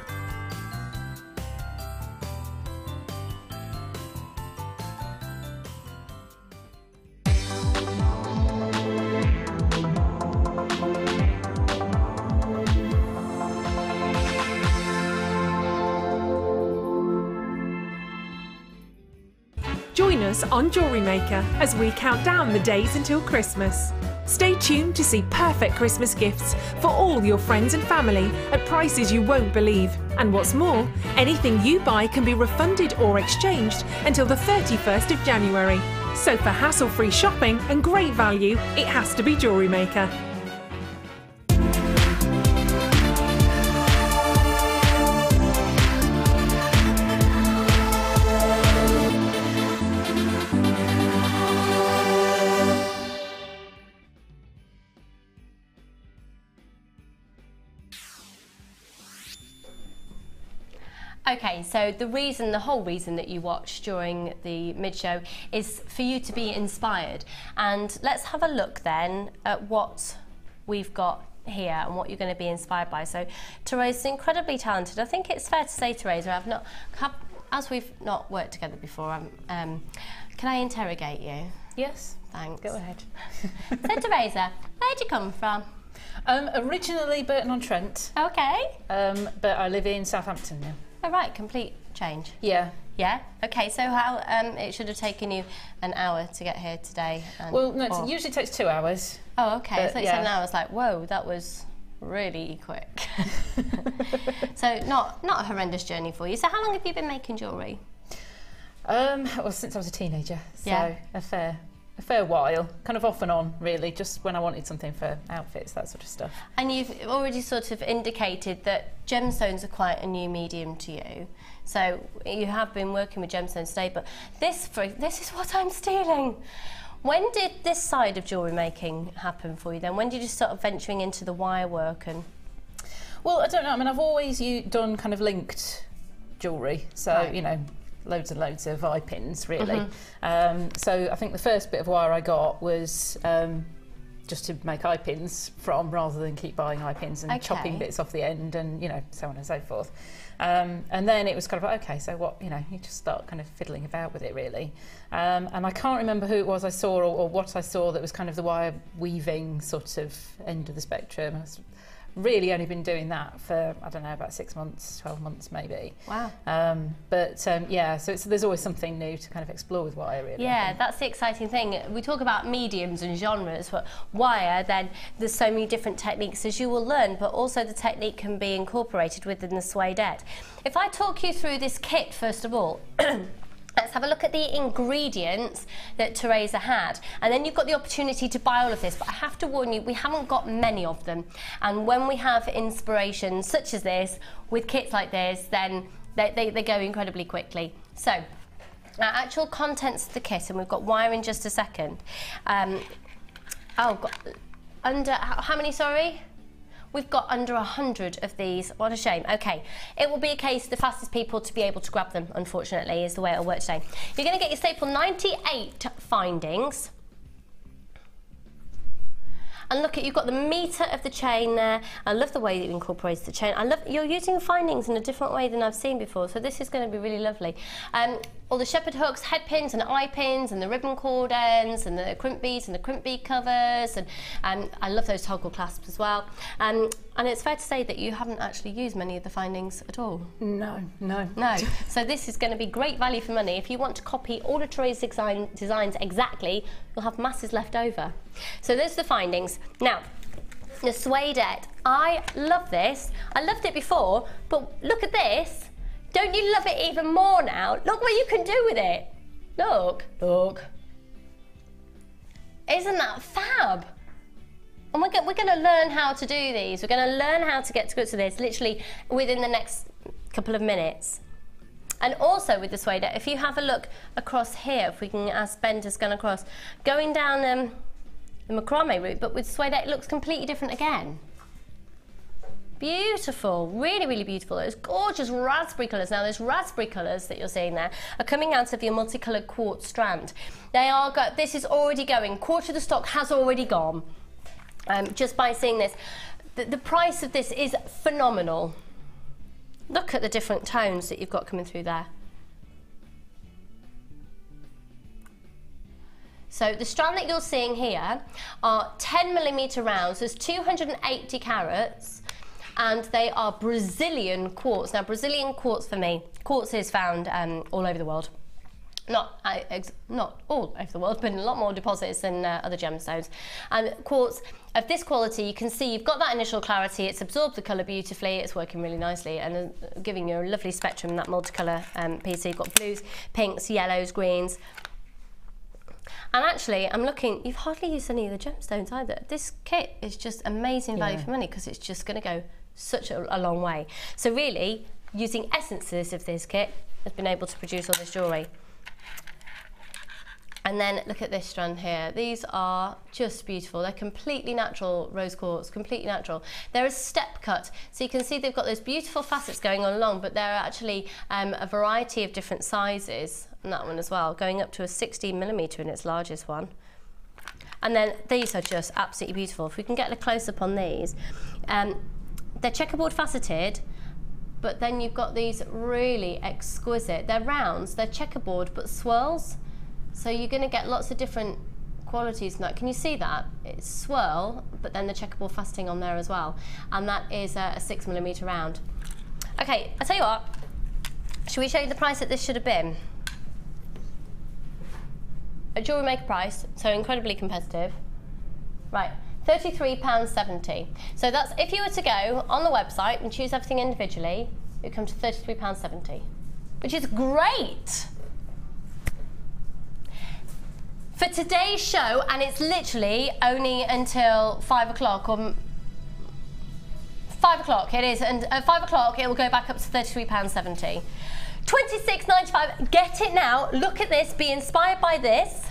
Join us on Jewellery Maker as we count down the days until Christmas. Stay tuned to see perfect Christmas gifts for all your friends and family at prices you won't believe. And what's more, anything you buy can be refunded or exchanged until the 31st of January. So for hassle-free shopping and great value, it has to be Jewellery Maker. Okay, so the whole reason that you watch during the mid-show is for you to be inspired. And let's have a look then at what we've got here and what you're going to be inspired by. So Teresa's incredibly talented. I think it's fair to say, Teresa, as we've not worked together before, can I interrogate you? Yes. Thanks. Go ahead. So Teresa, where'd you come from? Originally Burton-on-Trent. Okay. But I live in Southampton now. Oh, right, complete change. Yeah. Yeah? Okay, so how, it should have taken you an hour to get here today? Well, no, it usually takes 2 hours. Oh, okay, But, so it's 7 hours, like, whoa, that was really quick. So not a horrendous journey for you. So how long have you been making jewellery? Well, since I was a teenager, so Yeah. a fair while, kind of off and on, really, just when I wanted something for outfits, that sort of stuff. And you've already sort of indicated that gemstones are quite a new medium to you. So you have been working with gemstones today, but this is what I'm stealing. When did this side of jewellery making happen for you then? When did you start venturing into the wire work? And Well, I don't know, I mean, I've always done kind of linked jewellery, so, Right. you know, loads and loads of eye pins, really. So I think the first bit of wire I got was just to make eye pins from, rather than keep buying eye pins and chopping bits off the end, and you know, so on and so forth. And then it was kind of like, okay, so what, you know, you just start kind of fiddling about with it really. And I can't remember who it was I saw, or what I saw that was kind of the wire weaving sort of end of the spectrum. I was really only been doing that for, I don't know, about 6 months, 12 months maybe. Wow. Yeah, so there's always something new to kind of explore with wire really. Yeah, that's the exciting thing. We talk about mediums and genres, but wire, then there's so many different techniques as you will learn, but also the technique can be incorporated within the suedette. If I talk you through this kit first of all, let's have a look at the ingredients that Teresa had. And then you've got the opportunity to buy all of this, but I have to warn you, we haven't got many of them. And when we have inspiration such as this, with kits like this, then they go incredibly quickly. So, our actual contents of the kit, and we've got wire in just a second. Under, how many, sorry? We've got under 100 of these. What a shame. Okay, it will be a case the fastest people to be able to grab them, unfortunately, is the way it'll work today. You're going to get your staple 98 findings. And look, you've got the metre of the chain there. I love the way that you incorporate the chain. I love you're using findings in a different way than I've seen before, so this is going to be really lovely. All the shepherd hooks, head pins and eye pins, and the ribbon cord ends, and the crimp beads and the crimp bead covers, and I love those toggle clasps as well. And it's fair to say that you haven't actually used many of the findings at all. No. So this is going to be great value for money. If you want to copy all of Teresa's designs exactly, you'll have masses left over. So there's the findings. Now, the suedette. I love this. I loved it before, but look at this. Don't you love it even more now? Look what you can do with it. Look. Isn't that fab? And we're going to learn how to do these. We're going to learn how to get to grips with this literally within the next couple of minutes. And also with the suedette, if you have a look across here, if we can ask Ben to scan across, going down the macrame route, but with suedette it looks completely different again. Beautiful, really, really beautiful. Those gorgeous raspberry colours. Now, those raspberry colours that you're seeing there are coming out of your multicoloured quartz strand. They are, this is already going. Quarter of the stock has already gone. Just by seeing this. The price of this is phenomenal. Look at the different tones that you've got coming through there. So the strand that you're seeing here are 10mm rounds. There's 280 carats. And they are Brazilian quartz. Now, Brazilian quartz for me, quartz is found all over the world. Not all over the world, but in a lot more deposits than other gemstones. And quartz of this quality, you can see you've got that initial clarity, it's absorbed the colour beautifully, it's working really nicely, and giving you a lovely spectrum, that multicolour piece. So you've got blues, pinks, yellows, greens. And actually, I'm looking, you've hardly used any of the gemstones either. This kit is just amazing value for money, because it's just going to go such a long way. So really, using essences of this kit has been able to produce all this jewellery. And then look at this strand here. These are just beautiful. They're completely natural rose quartz, completely natural. They're a step cut, so you can see they've got those beautiful facets going on along, but they're actually a variety of different sizes, and that one as well, going up to a 16mm in its largest one. And then these are just absolutely beautiful. If we can get a close-up on these, they're checkerboard faceted, but then you've got these really exquisite, they're rounds, they're checkerboard but swirls, so you're going to get lots of different qualities in that. Can you see that? It's swirl, but then the checkerboard faceting on there as well, and that is a 6mm round. Okay, I'll tell you what, should we show you the price that this should have been? A Jewellery Maker price, so incredibly competitive. Right. £33.70. So that's, if you were to go on the website and choose everything individually, it would come to £33.70, which is great. For today's show, and it's literally only until 5 o'clock, or 5 o'clock it is, and at 5 o'clock it will go back up to £33.70. £26.95, get it now, look at this, be inspired by this.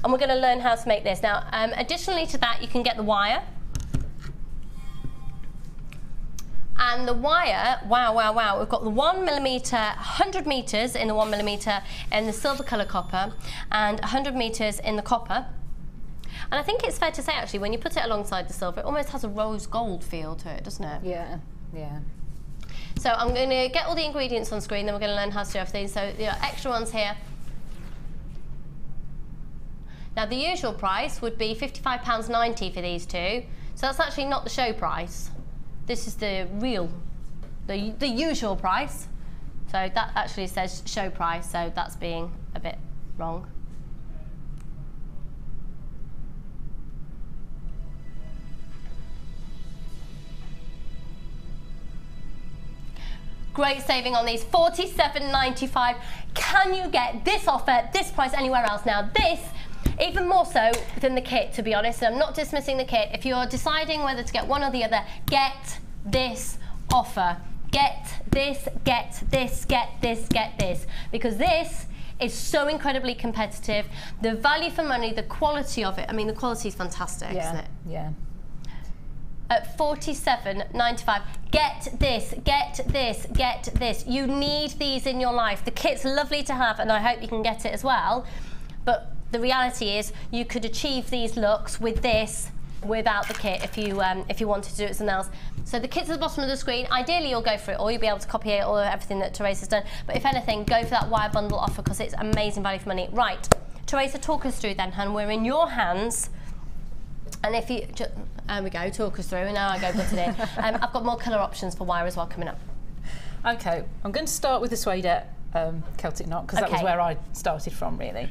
And we're going to learn how to make this. Now, additionally to that, you can get the wire. And the wire, wow, we've got the 1mm, 100 metres in the 1mm in the silver colour copper, and 100 metres in the copper. And I think it's fair to say, actually, when you put it alongside the silver, it almost has a rose gold feel to it, doesn't it? Yeah, yeah. So I'm going to get all the ingredients on screen, then we're going to learn how to do everything. So there are extra ones here. Now the usual price would be £55.90 for these two. So that's actually not the show price. This is the real, the usual price. So that actually says show price, so that's being a bit wrong. Great saving on these, £47.95. Can you get this offer, this price anywhere else? Now this, even more so than the kit, to be honest, and I'm not dismissing the kit. If you're deciding whether to get one or the other, get this offer. Get this, get this, get this, get this. Because this is so incredibly competitive. The value for money, the quality of it, I mean, the quality is fantastic, isn't it? Yeah. At £47.95. Get this, get this, get this. You need these in your life. The kit's lovely to have, and I hope you can get it as well. But the reality is, you could achieve these looks with this without the kit if you wanted to do it something else. So the kit's at the bottom of the screen. Ideally, you'll go for it, or you'll be able to copy it, or everything that Teresa's done. But if anything, go for that wire bundle offer because it's amazing value for money. Right, Teresa, talk us through then, hun. We're in your hands. And if you, there we go, talk us through, and now I go put it in. I've got more colour options for wire as well coming up. Okay, I'm going to start with the suede Celtic knot, because that was where I started from, really.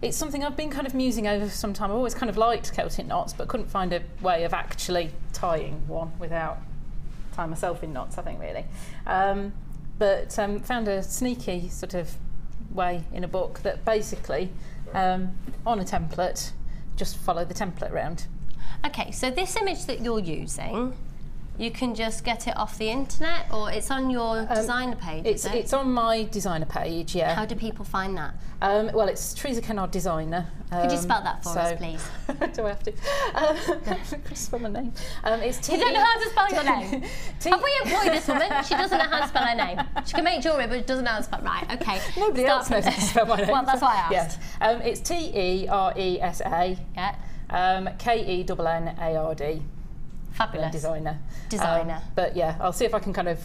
It's something I've been kind of musing over for some time. I've always kind of liked Celtic knots, but couldn't find a way of actually tying one without tying myself in knots, I think, really. But found a sneaky sort of way in a book that basically, on a template, just follow the template around. Okay, so this image that you're using, you can just get it off the internet, or it's on your designer page, It's on my designer page, yeah. How do people find that? Well, it's Teresa Kennard Designer. Could you spell that for us, please? Do I have to? Could you spell my name? It's T. You don't know how to spell your name. Have we employed this woman? She doesn't know how to spell her name. She can make jewellery, but doesn't know how to spell. Right, okay. Nobody else knows how to spell my name. Well, that's why I asked. Yes. It's Teresa. Yeah. Kennard. Fabulous. Designer. But yeah, I'll see if I can kind of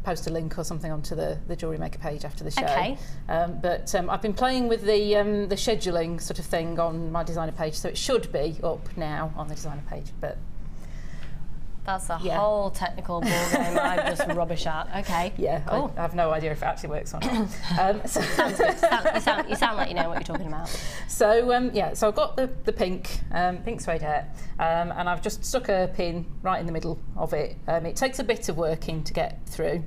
post a link or something onto the Jewellery Maker page after the show. Okay. But I've been playing with the scheduling sort of thing on my designer page, so it should be up now on the designer page. But that's a whole technical ball game I'm just rubbish at. Okay. Yeah, cool. I have no idea if it actually works or not. Sounds good. You sound like you know what you're talking about. So yeah, so I've got the pink suede hair, and I've just stuck a pin right in the middle of it. It takes a bit of working to get through,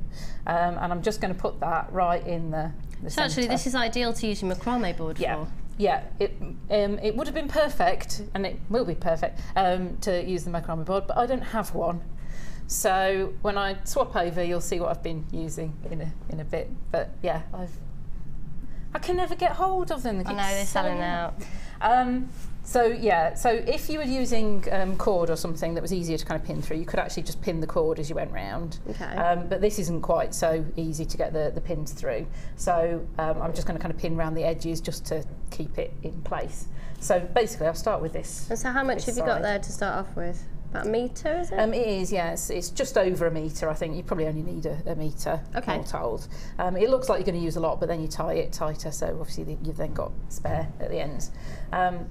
and I'm just going to put that right in the So actually, this is ideal to use your macrame board for. Yeah, it would have been perfect, and it will be perfect, to use the macrame board, but I don't have one. So when I swap over, you'll see what I've been using in a bit. But yeah, I can never get hold of them. I know, they're selling out. So yeah, so if you were using cord or something that was easier to kind of pin through, you could actually just pin the cord as you went round. Okay. But this isn't quite so easy to get the pins through. So I'm just going to kind of pin around the edges just to keep it in place. So basically I'll start with this. And so how much have you got there to start off with? About a metre, is it? It is, yes. It's just over a metre, I think. You probably only need a metre, all told. It looks like you're going to use a lot, but then you tie it tighter, so obviously you've then got spare at the ends.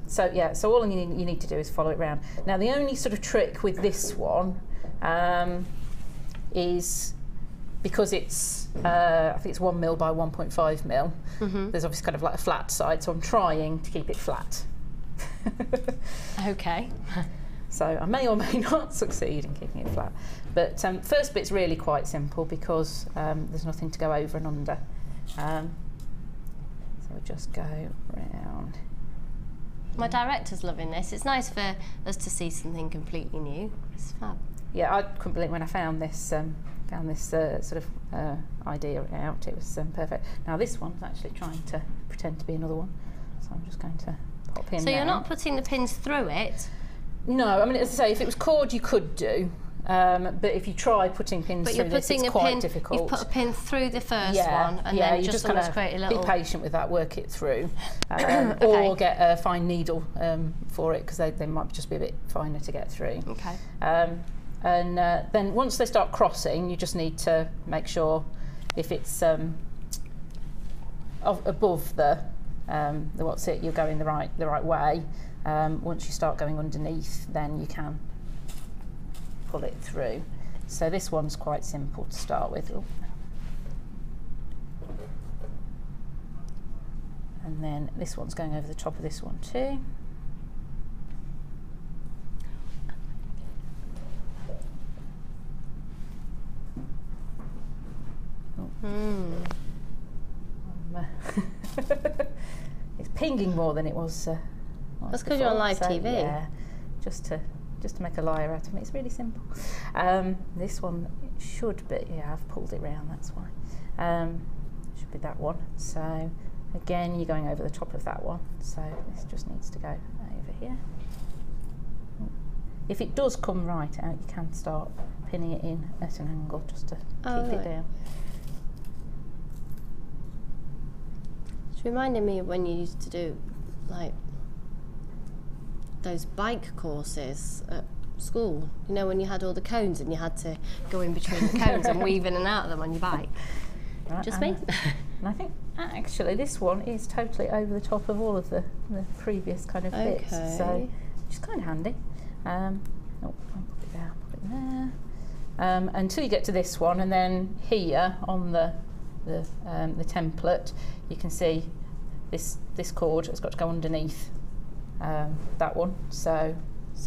So yeah, so all you need to do is follow it round. Now the only sort of trick with this one is because it's, I think it's 1 mil by 1.5 mil, there's obviously kind of like a flat side, so I'm trying to keep it flat. Okay. So I may or may not succeed in keeping it flat. But first bit's really quite simple because there's nothing to go over and under. So we'll just go round. My director's loving this. It's nice for us to see something completely new. It's fab. Yeah, I couldn't believe when I found this sort of idea out. It was perfect. Now this one's actually trying to pretend to be another one. So I'm just going to pop in. So you're not putting the pins through it? No, I mean, as I say, if it was cord, you could do, but if you try putting pins through this, it's quite difficult. You've put a pin through the first one, and yeah, then you just kind almost of create a little... be patient with that, work it through, Okay. or get a fine needle for it, because they might just be a bit finer to get through. Okay. And then once they start crossing, you just need to make sure if it's above the what's it, you're going the right way. Once you start going underneath, then you can pull it through. So this one's quite simple to start with. Ooh. And then this one's going over the top of this one too. It's pinging more than it was. That's because you're on live TV. Yeah, just to make a liar out of me. It's really simple. This one should be. Yeah, I've pulled it round. That's why. Should be that one. So again, you're going over the top of that one. So this just needs to go over here. If it does come right out, you can start pinning it in at an angle just to keep it down. It's reminding me of when you used to do like those bike courses at school. You know, when you had all the cones and you had to go in between the cones and weave in and out of them on your bike. Right, Just me? And I think actually this one is totally over the top of all of the previous kind of bits, so which is kind of handy. I'll put it there, put it there. Until you get to this one, and then here on the template, you can see this cord has got to go underneath that one. So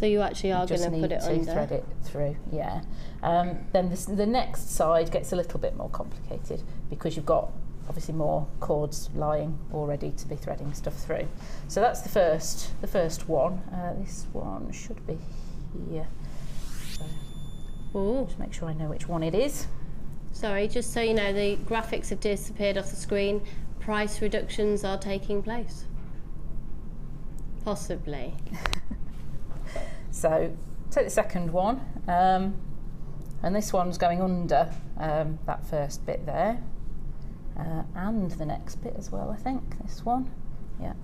you actually are going to put it under. Thread it through, yeah. Then the next side gets a little bit more complicated because you've got obviously more cords lying all ready to be threading stuff through. So that's the first one. This one should be here. So just make sure I know which one it is. Sorry, just so you know, the graphics have disappeared off the screen. Price reductions are taking place. Possibly. So take the second one, and this one's going under that first bit there, and the next bit as well, I think, this one. Yeah.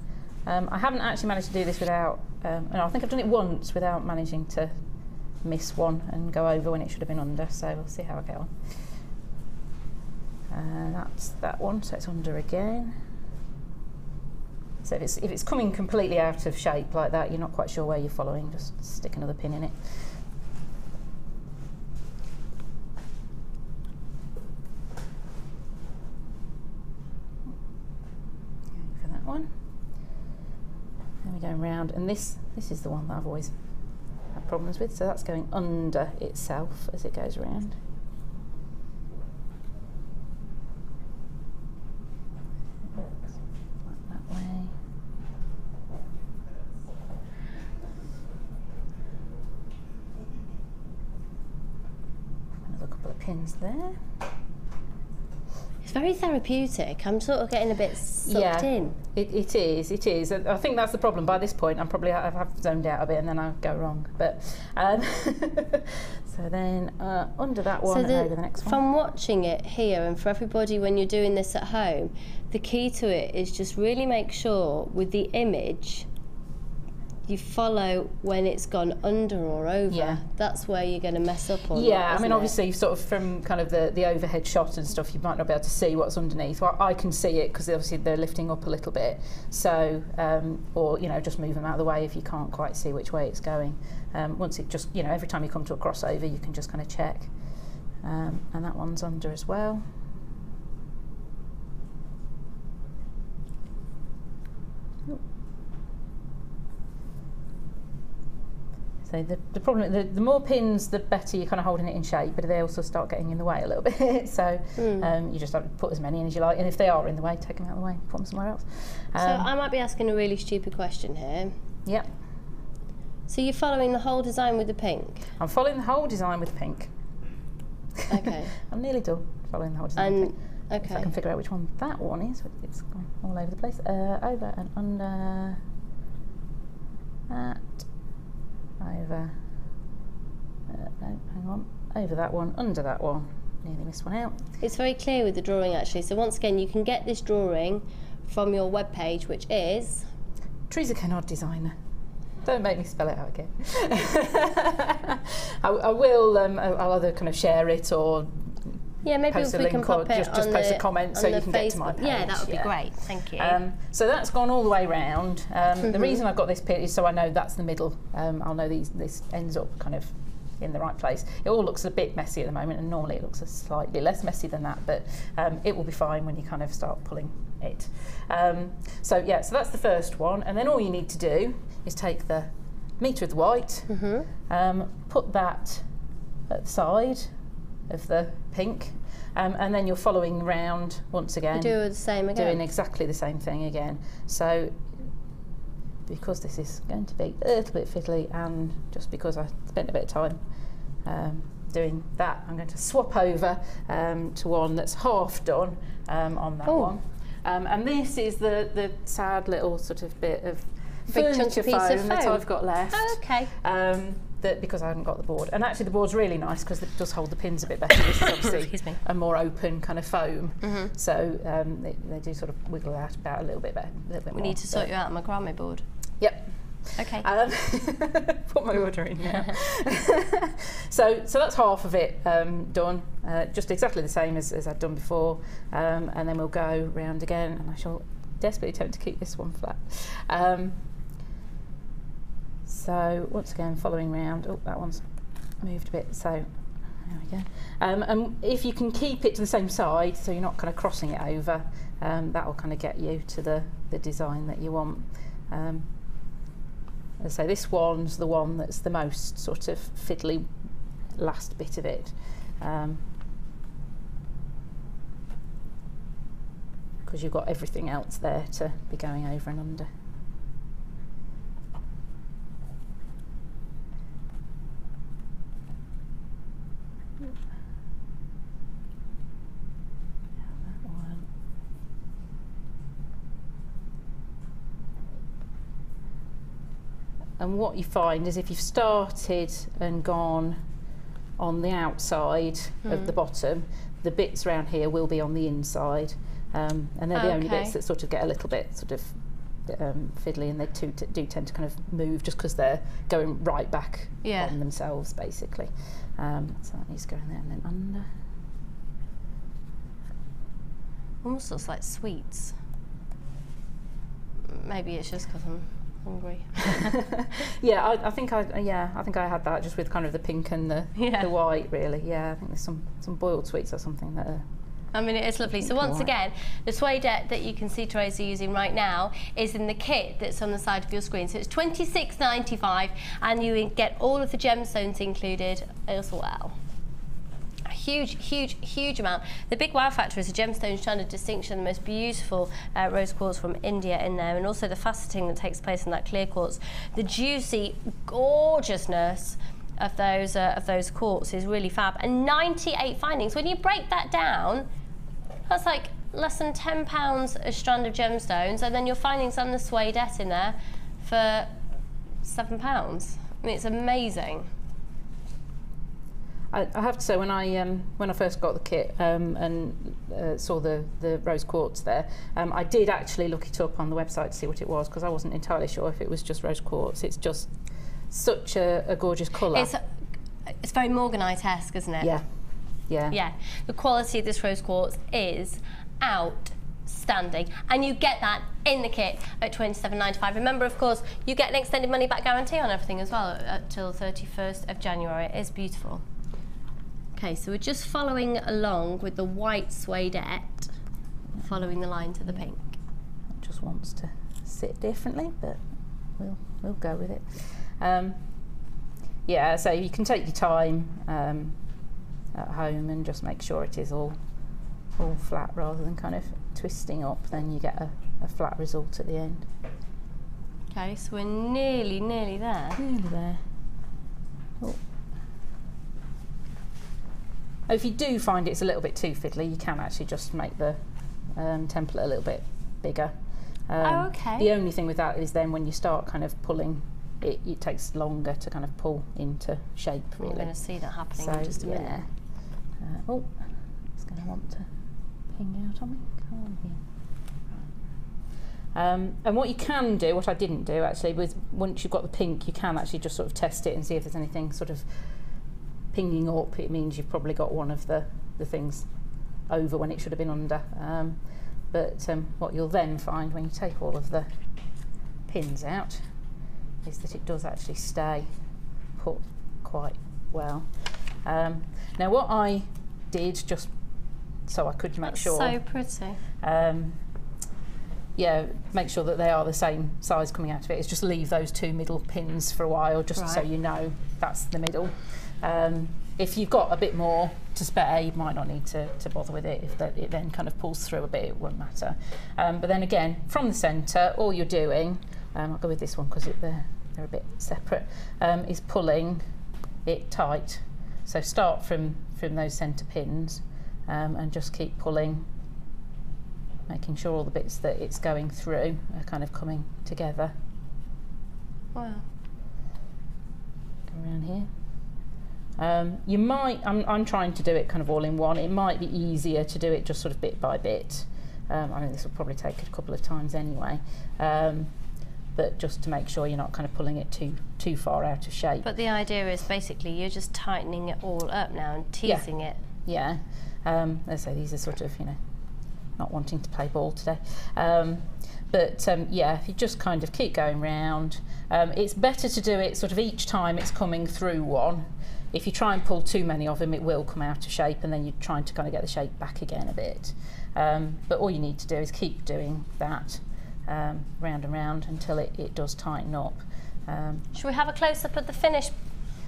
I haven't actually managed to do this without, no, I think I've done it once without managing to miss one and go over when it should have been under, so we'll see how I get on. That's that one, so it's under again. So if it's coming completely out of shape like that, you're not quite sure where you're following, just stick another pin in it. For that one. Then we're going round, and this is the one that I've always had problems with, so that's going under itself as it goes around. Pins there. It's very therapeutic. I'm sort of getting a bit sucked in. It is. I think that's the problem. By this point, I've zoned out a bit and then I go wrong. But so then under that one and over the next one. From watching it here, and for everybody when you're doing this at home, the key to it is just really make sure with the image you follow when it's gone under or over. Yeah. That's where you're going to mess up on. Yeah, I mean, obviously, sort of from kind of the overhead shot and stuff, you might not be able to see what's underneath. Well, I can see it because obviously they're lifting up a little bit. So, or you know, just move them out of the way if you can't quite see which way it's going. Once it just, you know, every time you come to a crossover, you can just kind of check. And that one's under as well. So the problem, the more pins, the better you're kind of holding it in shape, but they also start getting in the way a little bit. So you just have to put as many in as you like, and if they are in the way, take them out of the way, put them somewhere else. So I might be asking a really stupid question here. Yep. So you're following the whole design with the pink? I'm following the whole design with pink. Okay. I'm nearly done following the whole design with pink. Okay. If I can figure out which one that one is, it's gone all over the place. Over and under that. Over, no, hang on, over that one, under that one. Nearly missed one out. It's very clear with the drawing actually. So once again, you can get this drawing from your webpage, which is Teresa Designer. Don't make me spell it out again. I will. I'll either kind of share it or maybe post if a we can link or pop it just on post the, a comment so you can get to my page. Yeah, that would be great. Thank you. So that's gone all the way round. The reason I've got this pit is so I know that's the middle. I'll know this ends up kind of in the right place. It all looks a bit messy at the moment, and normally it looks slightly less messy than that, but it will be fine when you kind of start pulling it. So that's the first one, and then all you need to do is take the meter of the white, put that at the side of the pink, and then you're following round once again. Do the same again. Doing exactly the same thing again. So because this is going to be a little bit fiddly, and just because I spent a bit of time doing that, I'm going to swap over to one that's half done on that one. And this is the sad little sort of bit of furniture foam that I've got left. Oh, okay. That because I haven't got the board, and actually the board's really nice because it does hold the pins a bit better. This is obviously a more open kind of foam, so they do sort of wiggle out about a little bit better. We need to sort you out on my macrame board. Yep. Okay. Put my order in now. So that's half of it done, just exactly the same as I've done before, and then we'll go round again, and I shall desperately attempt to keep this one flat. So once again, following round. Oh, that one's moved a bit. So there we go. And if you can keep it to the same side, so you're not kind of crossing it over, that will kind of get you to the design that you want. So this one's the one that's the most sort of fiddly last bit of it, because you've got everything else there to be going over and under. And what you find is if you've started and gone on the outside of the bottom, the bits around here will be on the inside, and they're the only bits that sort of get a little bit sort of fiddly, and they do tend to kind of move just because they're going right back on themselves, basically. So that needs to go in there and then under. Almost looks like sweets. Maybe it's just because I'm hungry. Yeah, I think I had that just with kind of the pink and the white, really. Yeah, I think there's some boiled sweets or something that are. I mean, it's lovely. So once again, the suedette that you can see Teresa using right now is in the kit that's on the side of your screen. So it's $26.95, and you get all of the gemstones included as well. A huge amount. The big wow factor is the gemstone shine of distinction, the most beautiful rose quartz from India in there, and also the faceting that takes place in that clear quartz. The juicy gorgeousness of those quartz is really fab, and 98 findings. When you break that down, that's like less than £10 a strand of gemstones, and then your findings on the suedette in there for £7. I mean, it's amazing. I have to say, when I first got the kit and saw the rose quartz there, I did actually look it up on the website to see what it was, because I wasn't entirely sure if it was just rose quartz. It's just such a gorgeous colour. It's very Morganite-esque, isn't it? Yeah. The quality of this rose quartz is outstanding, and you get that in the kit at $27.95. Remember, of course, you get an extended money-back guarantee on everything as well till 31st of January. It is beautiful. Okay, so we're just following along with the white suedette, following the line to the pink. It just wants to sit differently, but we'll go with it. Yeah, so you can take your time at home and just make sure it is all flat rather than kind of twisting up. Then you get a flat result at the end. Okay, so we're nearly there. Nearly there. Oh. If you do find it's a little bit too fiddly, you can actually just make the template a little bit bigger. Okay. The only thing with that is then when you start kind of pulling it takes longer to kind of pull into shape, really. We're going to see that happening in just a minute. Oh, it's going to want to ping out on me. Come on here. And what you can do, what I didn't do actually, was once you've got the pink, you can actually just sort of test it and see if there's anything sort of pinging up. It means you've probably got one of the things over when it should have been under. But what you'll then find when you take all of the pins out is that it does actually stay put quite well. Now what I did, just so I could make sure. So pretty. Yeah, make sure that they are the same size coming out of it, is just leave those two middle pins for a while, just so you know that's the middle. If you've got a bit more to spare, you might not need to bother with it. If it then kind of pulls through a bit, it won't matter. But then again, from the centre, all you're doing, I'll go with this one because they're a bit separate, is pulling it tight. So start from those centre pins and just keep pulling, making sure all the bits that it's going through are kind of coming together. Wow. Go around here. You might, I'm trying to do it kind of all in one. It might be easier to do it just sort of bit by bit. I mean, this will probably take a couple of times anyway. But just to make sure you're not kind of pulling it too far out of shape. But the idea is basically you're just tightening it all up now and teasing it. Yeah. Let's say these are sort of, you know, not wanting to play ball today. Yeah, if you just kind of keep going round, it's better to do it sort of each time it's coming through one. If you try and pull too many of them, it will come out of shape, and then you're trying to kind of get the shape back again a bit. But all you need to do is keep doing that round and round until it does tighten up. Should we have a close-up of the finished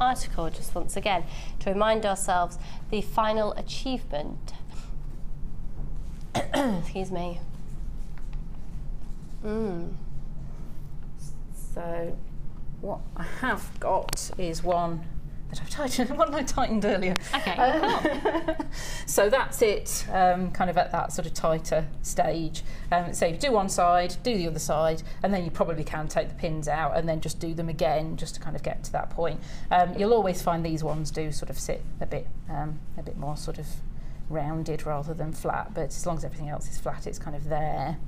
article just once again to remind ourselves the final achievement? Excuse me. So what I have got is one that I've tightened, one I tightened earlier. Okay, So that's it, kind of at that sort of tighter stage. So you do one side, do the other side, and then you probably can take the pins out and then just do them again just to kind of get to that point. You'll always find these ones do sort of sit a bit more sort of rounded rather than flat, but as long as everything else is flat, it's kind of there.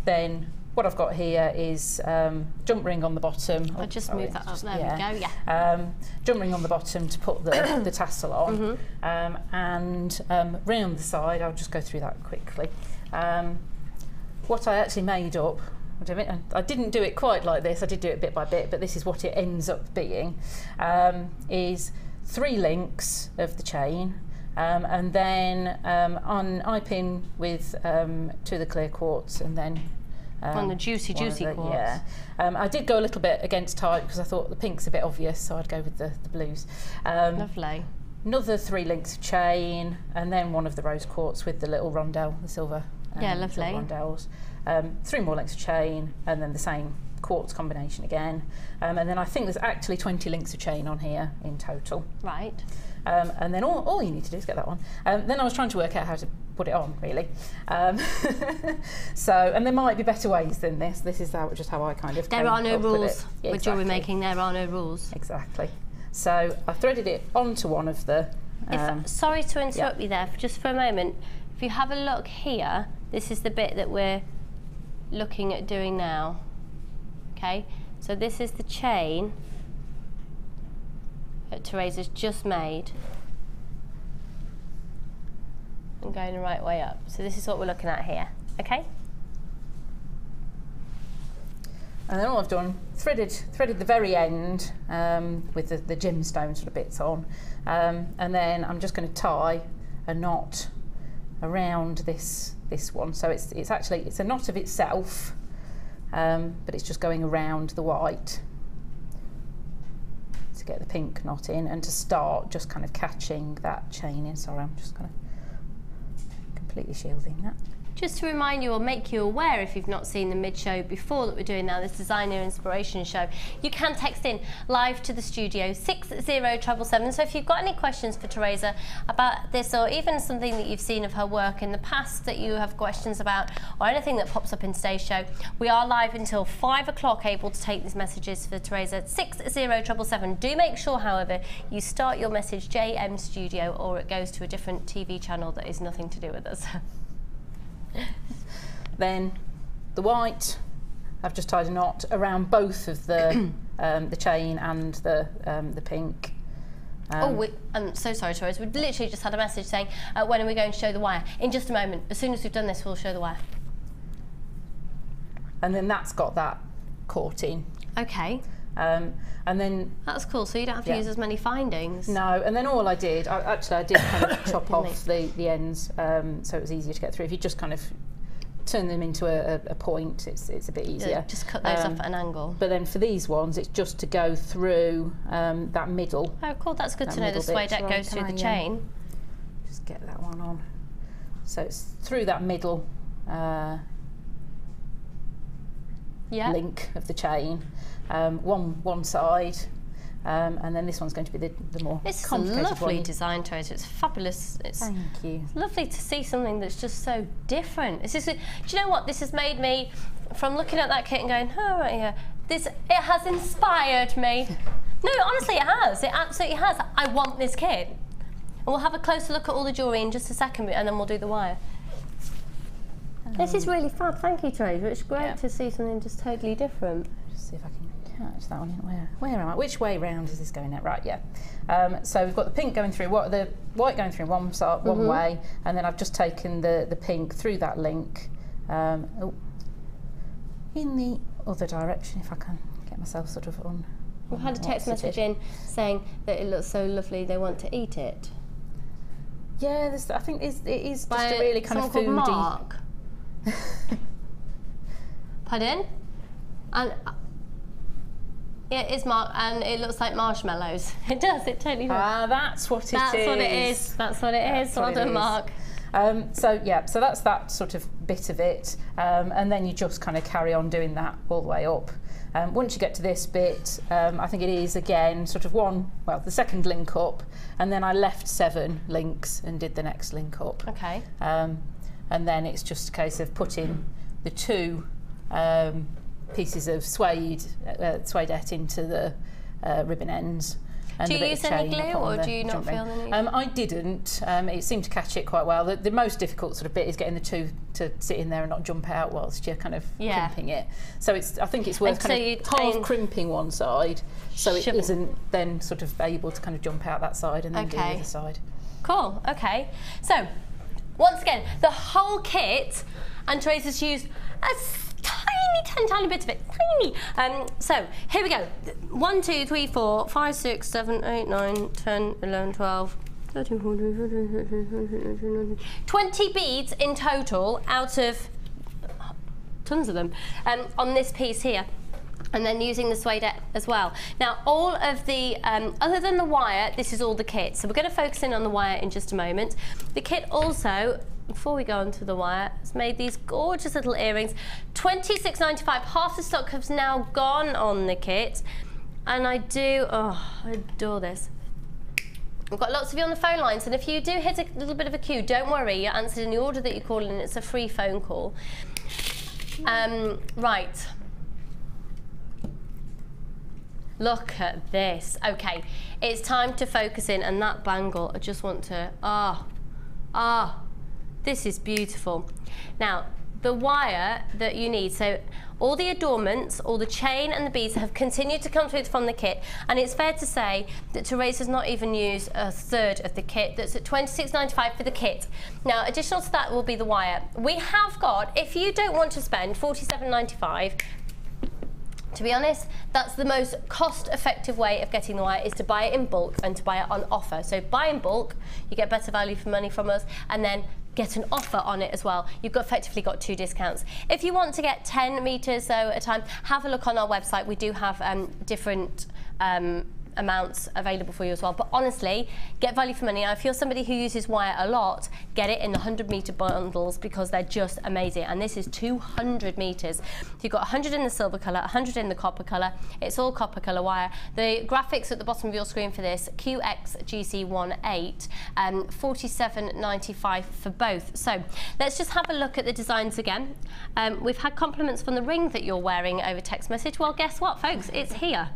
Then what I've got here is jump ring on the bottom. I'll just move that up. There we go. Yeah. Jump ring on the bottom to put the tassel on, and round the side. I'll just go through that quickly. What I actually made up, I didn't do it quite like this. I did do it bit by bit, but this is what it ends up being. Is 3 links of the chain. And then on eye-pin with 2 of the clear quartz, and then on the juicy quartz. Yeah, I did go a little bit against type because I thought the pink's a bit obvious, so I'd go with the blues. Lovely. Another 3 links of chain, and then 1 of the rose quartz with the little rondelle, the silver. Lovely. Silver rondelles. 3 more links of chain, and then the same quartz combination again. And then I think there's actually 20 links of chain on here in total. Right. And then all you need to do is get that one. Then I was trying to work out how to put it on, really. So, and there might be better ways than this. This is just how I kind of There are no rules with with jewellery making. There are no rules. Exactly. So I threaded it onto one of the. Sorry to interrupt you there, just for a moment. If you have a look here, this is the bit that we're looking at doing now. Okay, so this is the chain that Teresa's just made and going the right way up. So this is what we're looking at here, okay? And then all I've done, threaded the very end with the gemstone sort of bits on, and then I'm just going to tie a knot around this one. So it's actually a knot of itself, but it's just going around the white to get the pink knot in, and to start just kind of catching that chain in. Sorry, I'm just kind of completely shielding that. Just to remind you or make you aware, if you've not seen the mid-show before that we're doing now, this Designer Inspiration show, you can text in live to the studio 60777. So if you've got any questions for Teresa about this, or even something that you've seen of her work in the past that you have questions about, or anything that pops up in today's show, we are live until 5 o'clock, able to take these messages for Teresa. 60777. Do make sure, however, you start your message JM Studio, or it goes to a different TV channel that is nothing to do with us. Then the white, I've just tied a knot around both of the chain and the pink. I'm so sorry, Teresa. We've literally just had a message saying, when are we going to show the wire? In just a moment. As soon as we've done this, we'll show the wire. And then that's got that caught in. Okay. And then that's cool, so you don't have to use as many findings. No, and then all I did, I did kind of chop off the ends, so it was easier to get through. If you just kind of turn them into a point, it's a bit easier. Yeah, just cut those off at an angle. But then for these ones, it's just to go through that middle. Oh, cool, that's good to know the suede goes through the chain. Just get that one on. So it's through that middle link of the chain. One side, and then this one's going to be the more complicated one. It's a lovely design, Teresa. It's fabulous. Thank you. It's lovely to see something that's just so different. It's just, do you know what? This has made me, from looking at that kit and going, oh, right here, it has inspired me. No, honestly, it has. It absolutely has. I want this kit. And we'll have a closer look at all the jewellery in just a second, and then we'll do the wire. This is really fab. Thank you, Teresa. It's great to see something just totally different. Just see if I can catch that one. Where am I? Which way round is this going at? Right, yeah. So we've got the pink going through, the white going through one way, and then I've just taken the pink through that link in the other direction, if I can get myself sort of on. We've had a text message in saying that it looks so lovely they want to eat it. Yeah, I think it is just a really kind of foodie. Mark. Pardon? And yeah, it is Mark, and it looks like marshmallows. It does. It totally does. Ah, that's what it is. That's what it is. That's what it is. Well done, Mark. So yeah, so that's that sort of bit of it, and then you just kind of carry on doing that all the way up. Once you get to this bit, I think it is again sort of the second link up, and then I left 7 links and did the next link up. Okay. And then it's just a case of putting the 2 pieces of suedette into the ribbon ends. And do you use any glue, or do you not feel the need? I didn't. It seemed to catch it quite well. The most difficult sort of bit is getting the 2 to sit in there and not jump out whilst you're kind of crimping it. So I think it's worth kind of half crimping one side, so it isn't then sort of able to kind of jump out that side and then do the other side. Cool. Okay. So once again, the whole kit, and Teresa's used a tiny bit of it, tiny. So here we go. 1, 2, 3, 4, 5, 6, 7, 8, 9, 10, 11, 12, 13, 14, 15, 20 beads in total out of tons of them on this piece here. And then using the suede as well. Now, all of the, other than the wire, this is all the kit. So we're going to focus in on the wire in just a moment. The kit also, before we go on to the wire, has made these gorgeous little earrings. $26.95. Half the stock has now gone on the kit. And I adore this. We've got lots of you on the phone lines, and if you do hit a little bit of a queue, don't worry, you're answered in the order that you call in. It's a free phone call. Right. Look at this. Okay, it's time to focus in, and that bangle, I just want to, this is beautiful. Now, the wire that you need, so all the adornments, all the chain and the beads have continued to come through from the kit, and it's fair to say that Teresa's not even used a third of the kit. That's at $26.95 for the kit. Now, additional to that will be the wire. We have got, if you don't want to spend $47.95, to be honest, that's the most cost-effective way of getting the wire, is to buy it in bulk and to buy it on offer. So buy in bulk, you get better value for money from us, and then get an offer on it as well. You've effectively got 2 discounts. If you want to get 10 meters though at a time, have a look on our website. We do have different amounts available for you as well. But honestly, get value for money. If you're somebody who uses wire a lot, get it in the 100-meter bundles because they're just amazing. And this is 200 meters. So you've got 100 in the silver color, 100 in the copper color. It's all copper color wire. The graphics at the bottom of your screen for this, QXGC18, $47.95 for both. So let's just have a look at the designs again. We've had compliments from the ring that you're wearing over text message. Well, guess what, folks? It's here.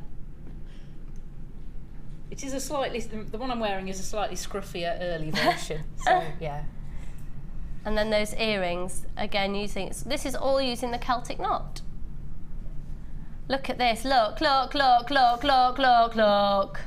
It is a slightly, the one I'm wearing is a slightly scruffier early version, so yeah. And then those earrings, again, this is all using the Celtic knot. Look at this, look, look, look, look, look, look, look.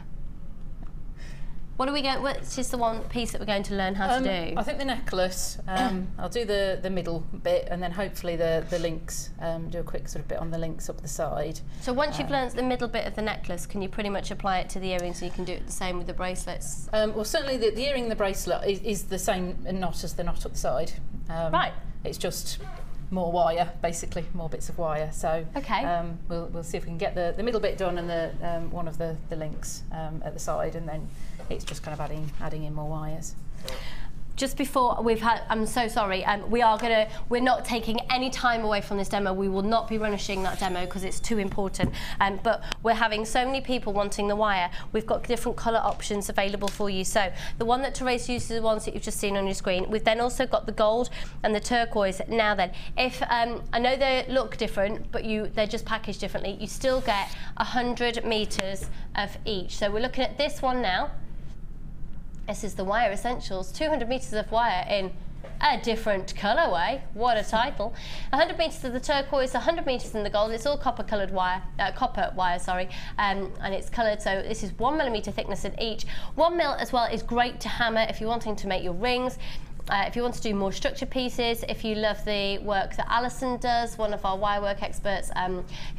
What are we going, which is the one piece that we're going to learn how to do? I think the necklace, I'll do the middle bit and then hopefully the links, do a quick sort of bit on the links up the side. So once you've learnt the middle bit of the necklace, can you pretty much apply it to the earrings, and you can do it the same with the bracelets? Well, certainly the earring and the bracelet is the same knot as the knot up the side. Right. It's just more wire, basically, more bits of wire. So okay. We'll see if we can get the middle bit done and the one of the links at the side, and then it's just kind of adding in more wires. Just before we've had, I'm so sorry, we're not taking any time away from this demo. We will not be rushing that demo because it's too important. But we're having so many people wanting the wire. We've got different colour options available for you. So the one that Teresa uses, the ones that you've just seen on your screen. We've then also got the gold and the turquoise. Now then, if I know they look different, but they're just packaged differently, you still get 100 meters of each. So we're looking at this one now. This is the Wire Essentials, 200 meters of wire in a different colorway. What a title. 100 meters of the turquoise, 100 meters in the gold. It's all copper colored wire, copper wire, sorry, and it's colored. So this is 1 millimeter thickness in each. 1 mil as well is great to hammer if you're wanting to make your rings. If you want to do more structured pieces, if you love the work that Alison does, one of our wire work experts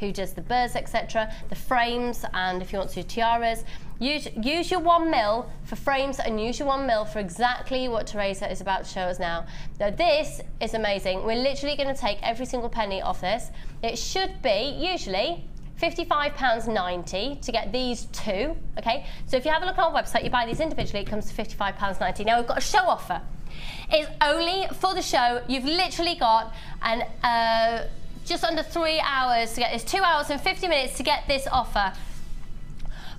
who does the burrs, etc., the frames, and if you want to do tiaras, use your 1 mil for frames and use your 1 mil for exactly what Teresa is about to show us now. Now this is amazing. We're literally going to take every single penny off this. It should be usually £55.90 to get these two, okay? So if you have a look on our website, you buy these individually, it comes to £55.90. Now we've got a show offer. It's only for the show. You've literally got just under 3 hours to get this, 2 hours and 50 minutes to get this offer.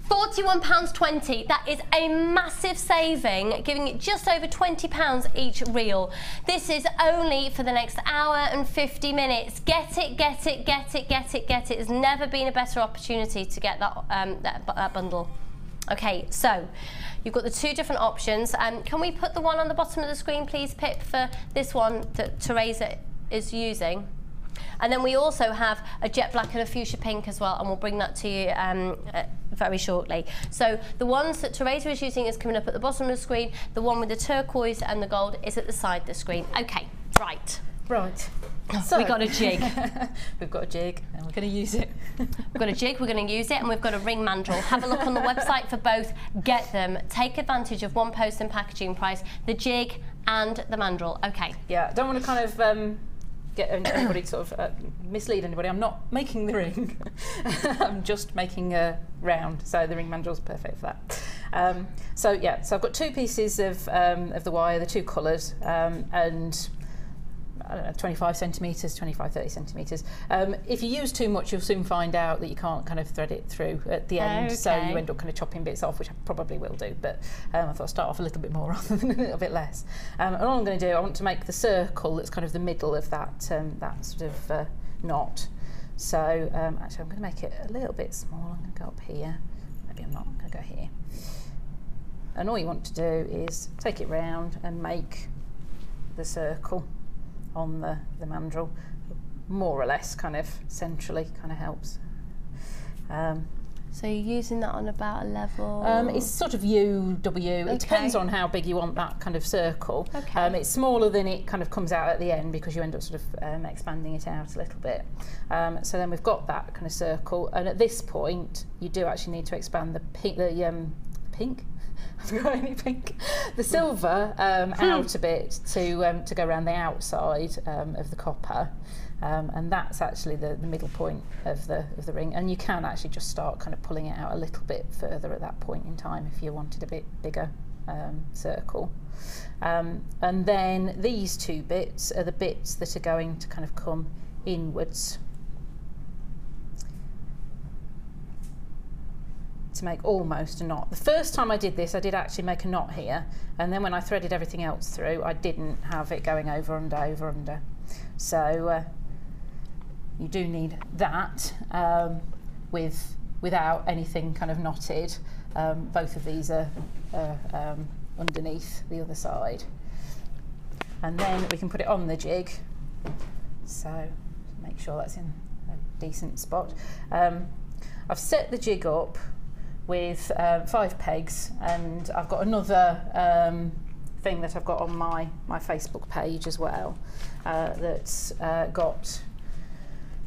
£41.20, that is a massive saving, giving it just over £20 each reel. This is only for the next hour and 50 minutes. Get it, get it, get it, get it, get it. There's never been a better opportunity to get that bundle. Okay, so you've got the two different options. Can we put the one on the bottom of the screen, please, Pip, for this one that Teresa is using? And then we also have a jet black and a fuchsia pink as well, and we'll bring that to you very shortly. So the ones that Teresa is using is coming up at the bottom of the screen. The one with the turquoise and the gold is at the side of the screen. Okay, right. Right. So, we got a jig. We've got a jig and we're going to use it. We've got a jig, we're going to use it, and we've got a ring mandrel. Have a look on the website for both. Get them. Take advantage of one post and packaging price, the and the mandrel. Okay. Yeah, I don't want to kind of get anybody sort of mislead anybody. I'm not making the ring. I'm just making a round, so the ring mandrel's perfect for that. So yeah, so I've got two pieces of the wire, the two colours, and I don't know, 25 centimetres, 25, 30 centimetres. If you use too much, you'll soon find out that you can't kind of thread it through at the end, okay. So you end up kind of chopping bits off, which I probably will do, but I thought I'd start off a little bit more rather than a little bit less. And all I'm going to do, I want to make the circle that's kind of the middle of that, that sort of knot. So actually I'm going to make it a little bit smaller. I'm going to go up here. Maybe I'm not. I'm going to go here. And all you want to do is take it round and make the circle on the mandrel, more or less kind of centrally, kind of helps. So you're using that on about a level? It's sort of UW. Okay. It depends on how big you want that kind of circle. Okay. It's smaller than it kind of comes out at the end because you end up sort of expanding it out a little bit. So then we've got that kind of circle, and at this point you do actually need to expand the pink. I've got any pink. The silver out a bit to go around the outside of the copper, and that's actually the middle point of the ring. And you can actually just start kind of pulling it out a little bit further at that point in time if you wanted a bit bigger circle. And then these two bits are the bits that are going to kind of come inwards to make almost a knot. The first time I did this, I did actually make a knot here, and then when I threaded everything else through, I didn't have it going over, under. So you do need that without anything kind of knotted. Both of these are underneath the other side. And then we can put it on the jig. So make sure that's in a decent spot. I've set the jig up with 5 pegs, and I've got another thing that I've got on my Facebook page as well that's got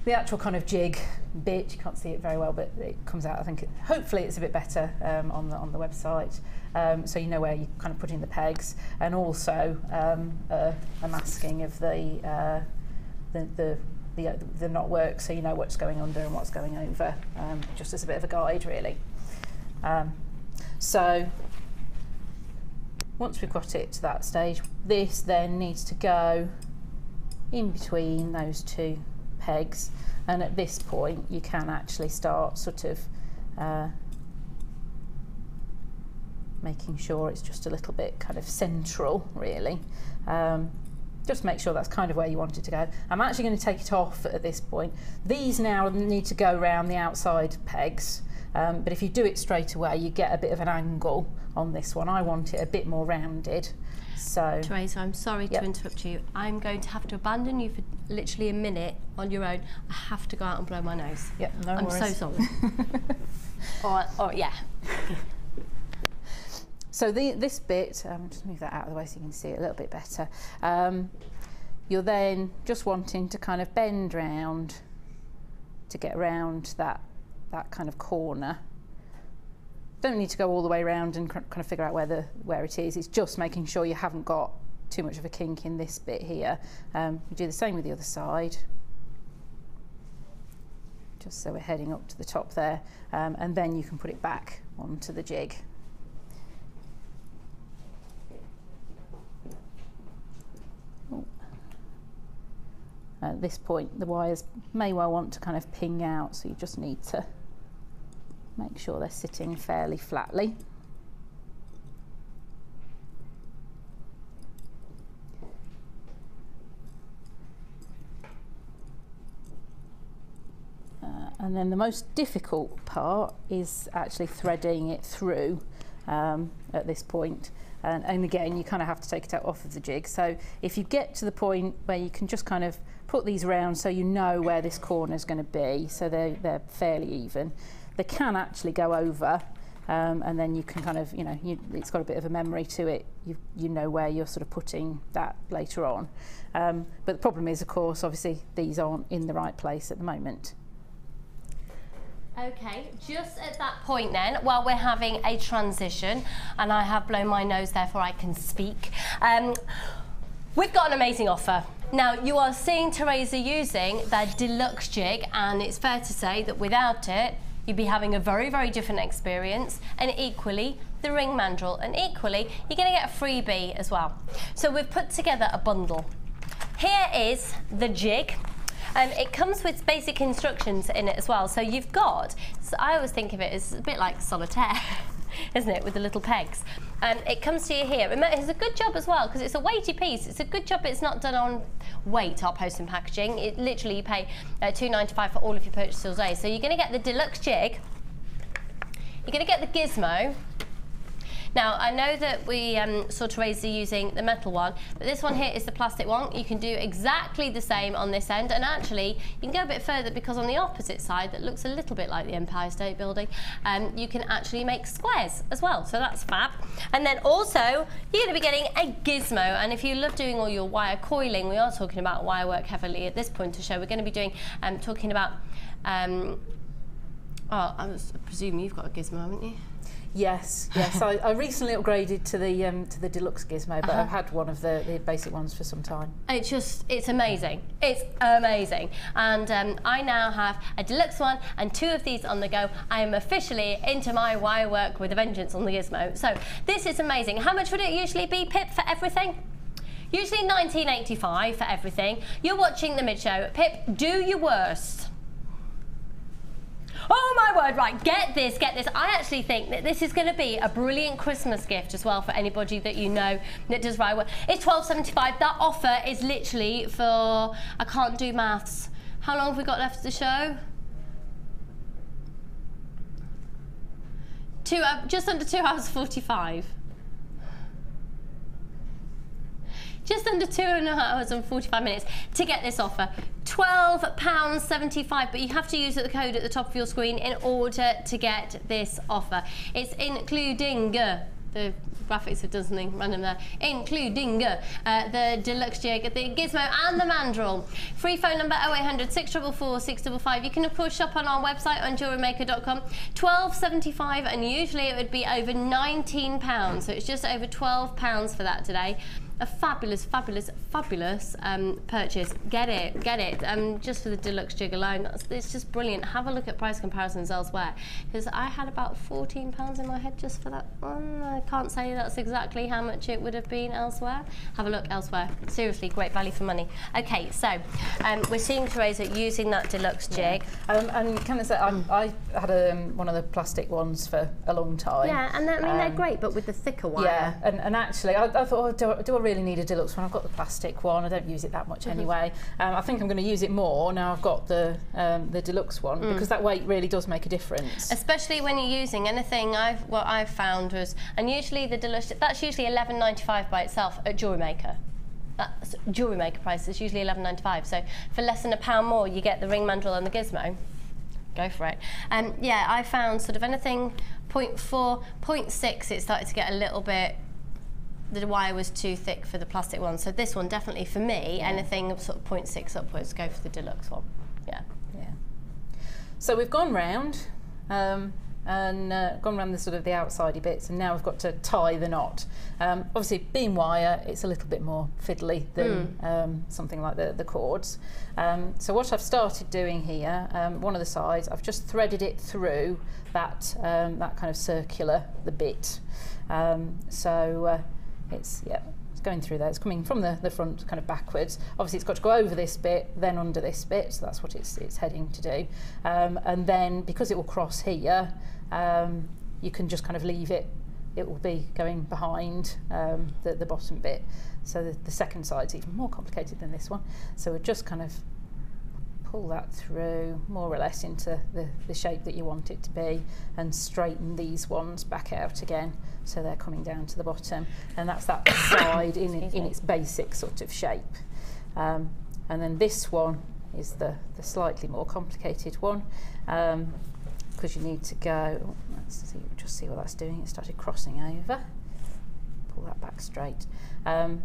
the actual kind of jig bit. You can't see it very well, but it comes out, I think, hopefully it's a bit better on the website, so you know where you kind of put in the pegs, and also a masking of the knotwork, so you know what's going under and what's going over, just as a bit of a guide, really. So once we've got it to that stage, this then needs to go in between those 2 pegs, and at this point you can actually start sort of making sure it's just a little bit kind of central, really. Just make sure that's kind of where you want it to go. I'm actually going to take it off at this point. These now need to go around the outside pegs, but if you do it straight away, you get a bit of an angle on this one. I want it a bit more rounded. So, Teresa, I'm sorry to interrupt you. I'm going to have to abandon you for literally a minute on your own. I have to go out and blow my nose. Yep, no worries. I'm so sorry. or yeah. So this bit, just move that out of the way so you can see it a little bit better. You're then just wanting to kind of bend round to get around that kind of corner. Don't need to go all the way around and kind of figure out where it is. It's just making sure you haven't got too much of a kink in this bit here. You do the same with the other side, just so we're heading up to the top there, and then you can put it back onto the jig. At this point, the wires may well want to kind of ping out, so you just need to make sure they're sitting fairly flatly. And then the most difficult part is actually threading it through at this point. And again, you kind of have to take it out off of the jig. So if you get to the point where you can just kind of put these around so you know where this corner is going to be, so they're fairly even. They can actually go over, and then you can kind of, you know, it's got a bit of a memory to it. You know where you're sort of putting that later on. But the problem is, of course, obviously these aren't in the right place at the moment. Okay, just at that point then, while we're having a transition, and I have blown my nose, therefore I can speak, we've got an amazing offer. Now, you are seeing Teresa using their deluxe jig, and it's fair to say that without it, you'd be having a very, very different experience, and equally, the ring mandrel, and equally, you're going to get a freebie as well. So we've put together a bundle. Here is the jig. It comes with basic instructions in it as well. So you've got, so I always think of it as a bit like solitaire, isn't it, with the little pegs. It comes to you here. It's a good job as well, because it's a weighty piece. It's a good job it's not done on weight, our post and packaging. It literally, you pay $2.95 for all of your purchases all day. So you're going to get the deluxe jig. You're going to get the gizmo. Now, I know that we saw Teresa using the metal one, but this one here is the plastic one. You can do exactly the same on this end, and actually, you can go a bit further, because on the opposite side, that looks a little bit like the Empire State Building, you can actually make squares as well, so that's fab. And then also, you're going to be getting a gizmo, and if you love doing all your wire coiling, we are talking about wire work heavily at this point to show. We're going to be doing, talking about, I presume you've got a gizmo, haven't you? Yes, yes. I recently upgraded to the deluxe gizmo, but I've had one of the basic ones for some time. It's amazing. It's amazing. And I now have a deluxe one and 2 of these on the go. I am officially into my wire work with a vengeance on the gizmo. So this is amazing. How much would it usually be, Pip, for everything? Usually $19.85 for everything. You're watching the mid-show. Pip, do your worst. Oh my word, right, get this. I actually think that this is going to be a brilliant Christmas gift as well for anybody that you know that does wire work. It's $12.75. That offer is literally for, I can't do maths. How long have we got left of the show? Just under 2 hours 45. Just under 2 hours and 45 minutes to get this offer. £12.75, but you have to use the code at the top of your screen in order to get this offer. It's including the graphics have done something random there, including the deluxe jig, the gizmo and the mandrel. Free phone number 0800 644 655. You can of course shop on our website on jewellerymaker.com. £12.75, and usually it would be over £19, so it's just over £12 for that today. A fabulous, fabulous, fabulous purchase. Get it. Just for the deluxe jig alone, it's just brilliant. Have a look at price comparisons elsewhere, because I had about £14 in my head just for that one. I can't say that's exactly how much it would have been elsewhere. Have a look elsewhere. Seriously, great value for money. Okay, so we're seeing Teresa using that deluxe jig. And can I say, I had one of the plastic ones for a long time. Yeah, and I mean they're great, but with the thicker wire. Yeah, and actually I thought, oh, do I really need a deluxe one? I've got the plastic one. I don't use it that much anyway. I think I'm going to use it more now I've got the deluxe one, because that weight really does make a difference. Especially when you're using anything. What I've found was, and usually the deluxe, that's usually $11.95 by itself at Jewellery Maker. That's Jewellery Maker price is usually $11.95. So for less than £1 more, you get the ring mandrel and the gizmo. Go for it. Yeah, I found sort of anything 0.4, 0.6, it started to get a little bit. The wire was too thick for the plastic one, so this one definitely for me, anything sort of 0.6 upwards, go for the deluxe one. Yeah. So we've gone round and gone around the sort of the outsidey bits, and now we've got to tie the knot. Obviously, being wire, it's a little bit more fiddly than something like the cords. So what I've started doing here, one of the sides, I've just threaded it through that that kind of circular bit. It's going through there. It's coming from the front kind of backwards. Obviously it's got to go over this bit, then under this bit, so that's what it's heading to do. And then because it will cross here, you can just kind of leave it. It will be going behind the bottom bit. So the second side's even more complicated than this one. So we'll just kind of pull that through more or less into the shape that you want it to be, and straighten these ones back out again so they're coming down to the bottom, and that's that side in its basic sort of shape. And then this one is the slightly more complicated one, because you need to go, let's just see what that's doing. It started crossing over. Pull that back straight. So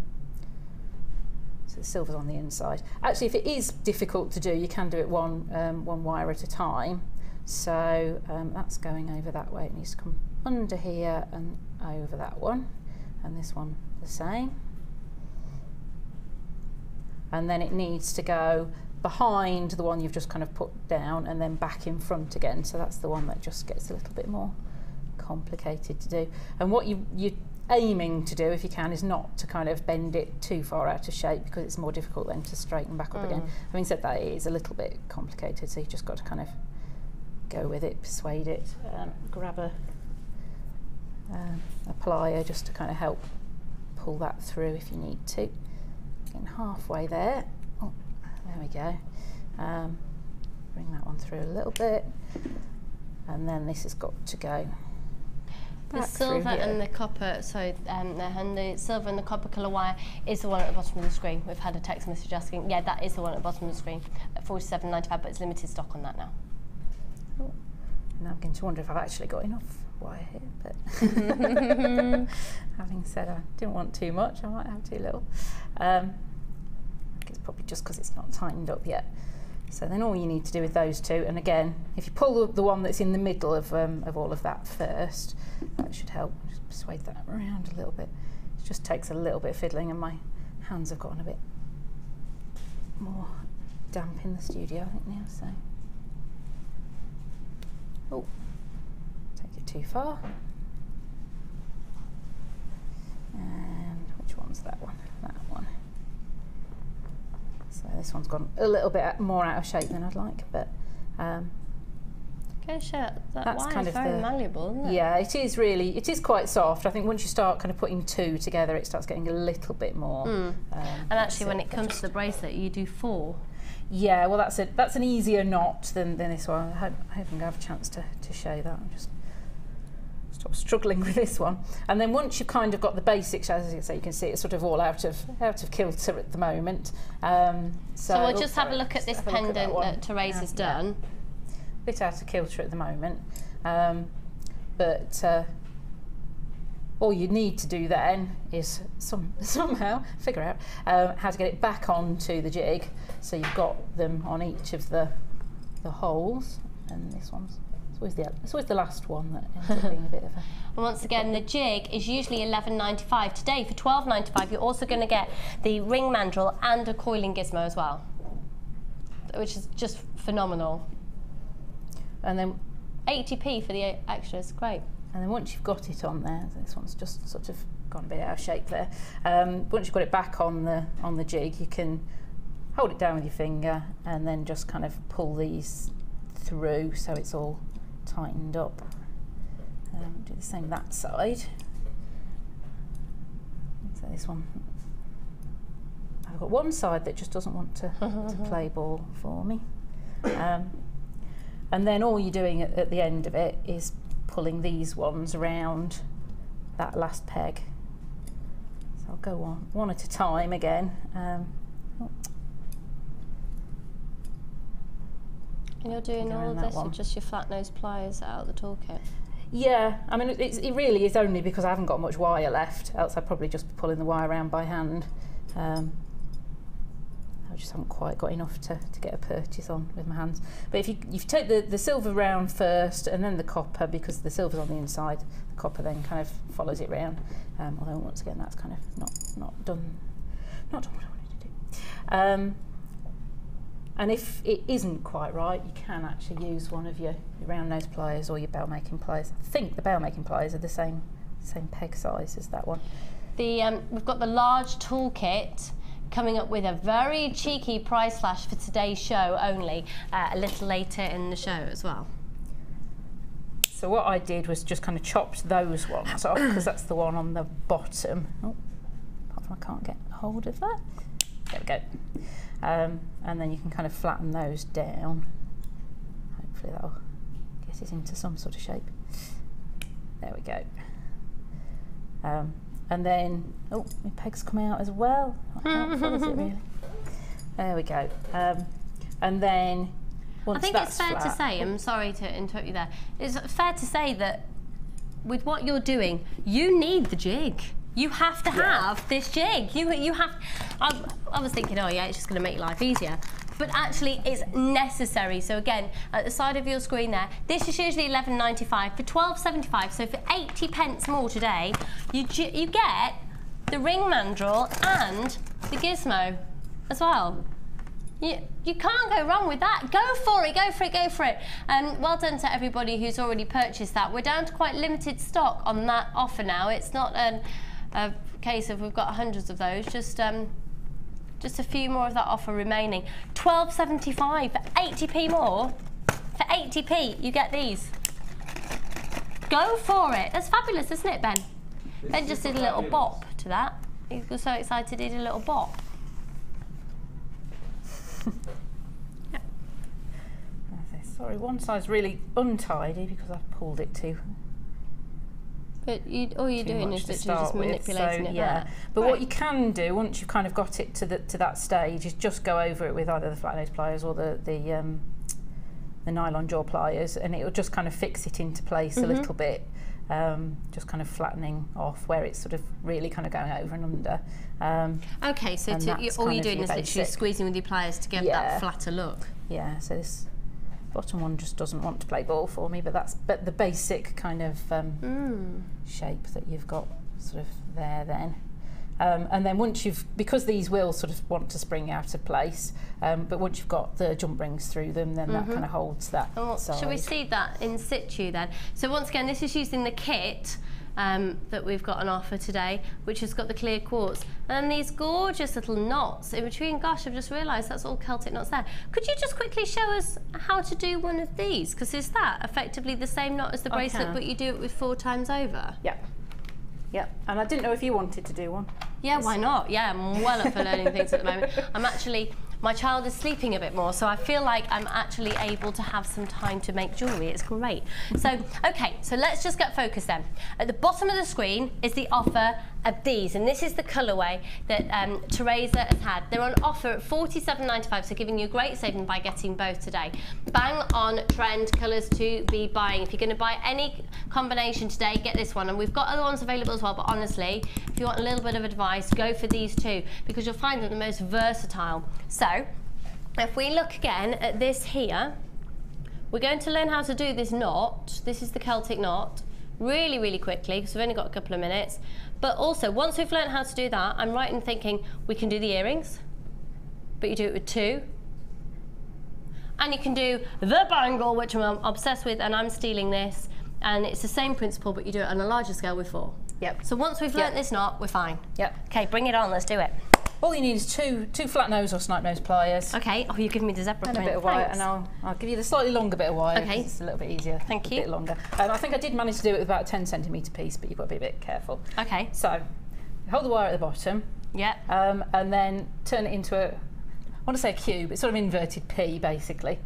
the silver's on the inside. Actually, if it is difficult to do, you can do it one wire at a time. So that's going over that way. It needs to come under here and over that one, and this one the same. And then it needs to go behind the one you've just kind of put down, and then back in front again. So that's the one that just gets a little bit more complicated to do. And what you're aiming to do, if you can, is not to kind of bend it too far out of shape, because it's more difficult then to straighten back up again. Having said that, it is a little bit complicated, so you've just got to kind of go with it, persuade it, grab a plier just to kind of help pull that through if you need to. Getting halfway there. Oh, there we go. Bring that one through a little bit, and then this has got to go. The silver and the copper, the silver and the copper colour wire is the one at the bottom of the screen. We've had a text message asking, yeah, that is the one at the bottom of the screen at $47.95, but it's limited stock on that now. Oh. Now I'm beginning to wonder if I've actually got enough wire here, but having said I didn't want too much, I might have too little. It's probably just because it's not tightened up yet. So then all you need to do with those two, and again, if you pull the one that's in the middle of all of that first, that should help. Just persuade that around a little bit. It just takes a little bit of fiddling, and my hands have gotten a bit more damp in the studio, I think now. So, oh, take it too far. And which one's that one? That one. So this one's gone a little bit more out of shape than I'd like, but Gosh, that that's wire kind is of very malleable, isn't it? Yeah, it is really. It is quite soft. I think once you start kind of putting two together, it starts getting a little bit more. And actually, when it comes to the bracelet, you do 4. Yeah, well, that's an easier knot than this one. I hope I'm going to have a chance to show that. I'm just stop struggling with this one. And then once you've kind of got the basics, as you say, you can see it's sort of all out of kilter at the moment. So we'll just have a look at this pendant that Teresa's done. Bit out of kilter at the moment, but all you need to do then is somehow figure out how to get it back onto the jig, so you've got them on each of the holes, and this one's it's always the last one that ends up being a bit of a... And once again, the jig is usually $11.95. Today, for $12.95, you're also going to get the ring mandrel and a coiling gizmo as well, which is just phenomenal. And then 80p for the extras, great. And then once you've got it on there, this one's just sort of gone a bit out of shape there. Once you've got it back on the jig, you can hold it down with your finger and then just kind of pull these through so it's all tightened up. Do the same that side. So this one, I've got one side that just doesn't want to play ball for me. And then all you're doing at the end of it is pulling these ones around that last peg. So I'll go on one at a time again. And you're doing all of this with just your flat nose pliers out of the toolkit? Yeah, I mean it really is only because I haven't got much wire left, else I'd probably just be pulling the wire around by hand. I just haven't quite got enough to get a purchase on with my hands. But if you take the silver round first and then the copper, because the silver's on the inside, the copper then kind of follows it round. Although once again that's kind of not done what I wanted to do. And if it isn't quite right, you can actually use one of your round nose pliers or your bell making pliers. I think the bell making pliers are the same peg size as that one. We've got the large toolkit coming up with a very cheeky price flash for today's show only, a little later in the show as well. So what I did was just kind of chopped those ones off, because that's the one on the bottom. Oh, apart from I can't get hold of that. There we go. And then you can kind of flatten those down. Hopefully that'll get it into some sort of shape. There we go. And then, oh, my pegs come out as well. Not helpful, is it really? There we go. And then once I think it's fair to say, I'm sorry to interrupt you there, it's fair to say that with what you're doing, you need the jig. You have to have this jig. You have. I was thinking, oh yeah, it's just going to make life easier, but actually it's necessary. So again, at the side of your screen there, this is usually $11.95 for $12.75. So for 80 pence more today, you get the ring mandrel and the gizmo as well. You can't go wrong with that. Go for it, go for it, go for it. Well done to everybody who's already purchased that. We're down to quite limited stock on that offer now. It's not a case of we've got hundreds of those, just a few more of that offer remaining. $12.75 for 80p more. For 80p, you get these. Go for it. That's fabulous, isn't it, Ben? Ben just did a little bop to that. He was so excited he did a little bop. Yeah. Sorry, one side's really untidy because I've pulled it too. But all you're doing is literally just manipulating it there. But what you can do once you've kind of got it to that stage is just go over it with either the flat nose pliers or the nylon jaw pliers, and it'll just kind of fix it into place a little bit. just kind of flattening off where it's sort of really kind of going over and under. Okay, so all you're doing is literally squeezing with your pliers to get that flatter look. Yeah, so this bottom one just doesn't want to play ball for me, but that's the basic kind of shape that you've got sort of there then. And then once because these will sort of want to spring out of place, but once you've got the jump rings through them, then that kind of holds that side. Shall we see that in situ then? So once again, this is using the kit that we've got on offer today, which has got the clear quartz. And these gorgeous little knots in between. Gosh, I've just realised that's all Celtic knots there. Could you just quickly show us how to do one of these? Because is that effectively the same knot as the bracelet, but you do it with 4 times over? Yeah. Yeah, and I didn't know if you wanted to do one. Yeah, why not? Yeah, I'm well up for learning things at the moment. My child is sleeping a bit more, so I feel like I'm actually able to have some time to make jewellery. It's great. So, okay, so let's just get focused then. At the bottom of the screen is the offer of these, and this is the colourway that Teresa has had. They're on offer at $47.95, so giving you a great saving by getting both today. Bang on trend colours to be buying. If you're going to buy any combination today, get this one. And we've got other ones available as well, but honestly, if you want a little bit of advice, go for these two, because you'll find them the most versatile. So, if we look again at this here, we're going to learn how to do this knot. This is the Celtic knot, really, really quickly, because we've only got a couple of minutes. But also, once we've learned how to do that, I'm right in thinking we can do the earrings, but you do it with 2. And you can do the bangle, which I'm obsessed with, and I'm stealing this. And it's the same principle, but you do it on a larger scale with 4. Yep. So once we've learnt this knot, we're fine. Yep. Okay, bring it on, let's do it. All you need is two flat nose or snipe nose pliers. Okay, oh, you're giving me the zebra and print. a bit of wire, and I'll give you the slightly longer bit of wire. Okay. It's a little bit easier. Thank you. A bit longer. I think I did manage to do it with about a 10 centimetre piece, but you've got to be a bit careful. Okay. So, hold the wire at the bottom. Yeah. And then turn it into I want to say a cube. It's sort of inverted P, basically.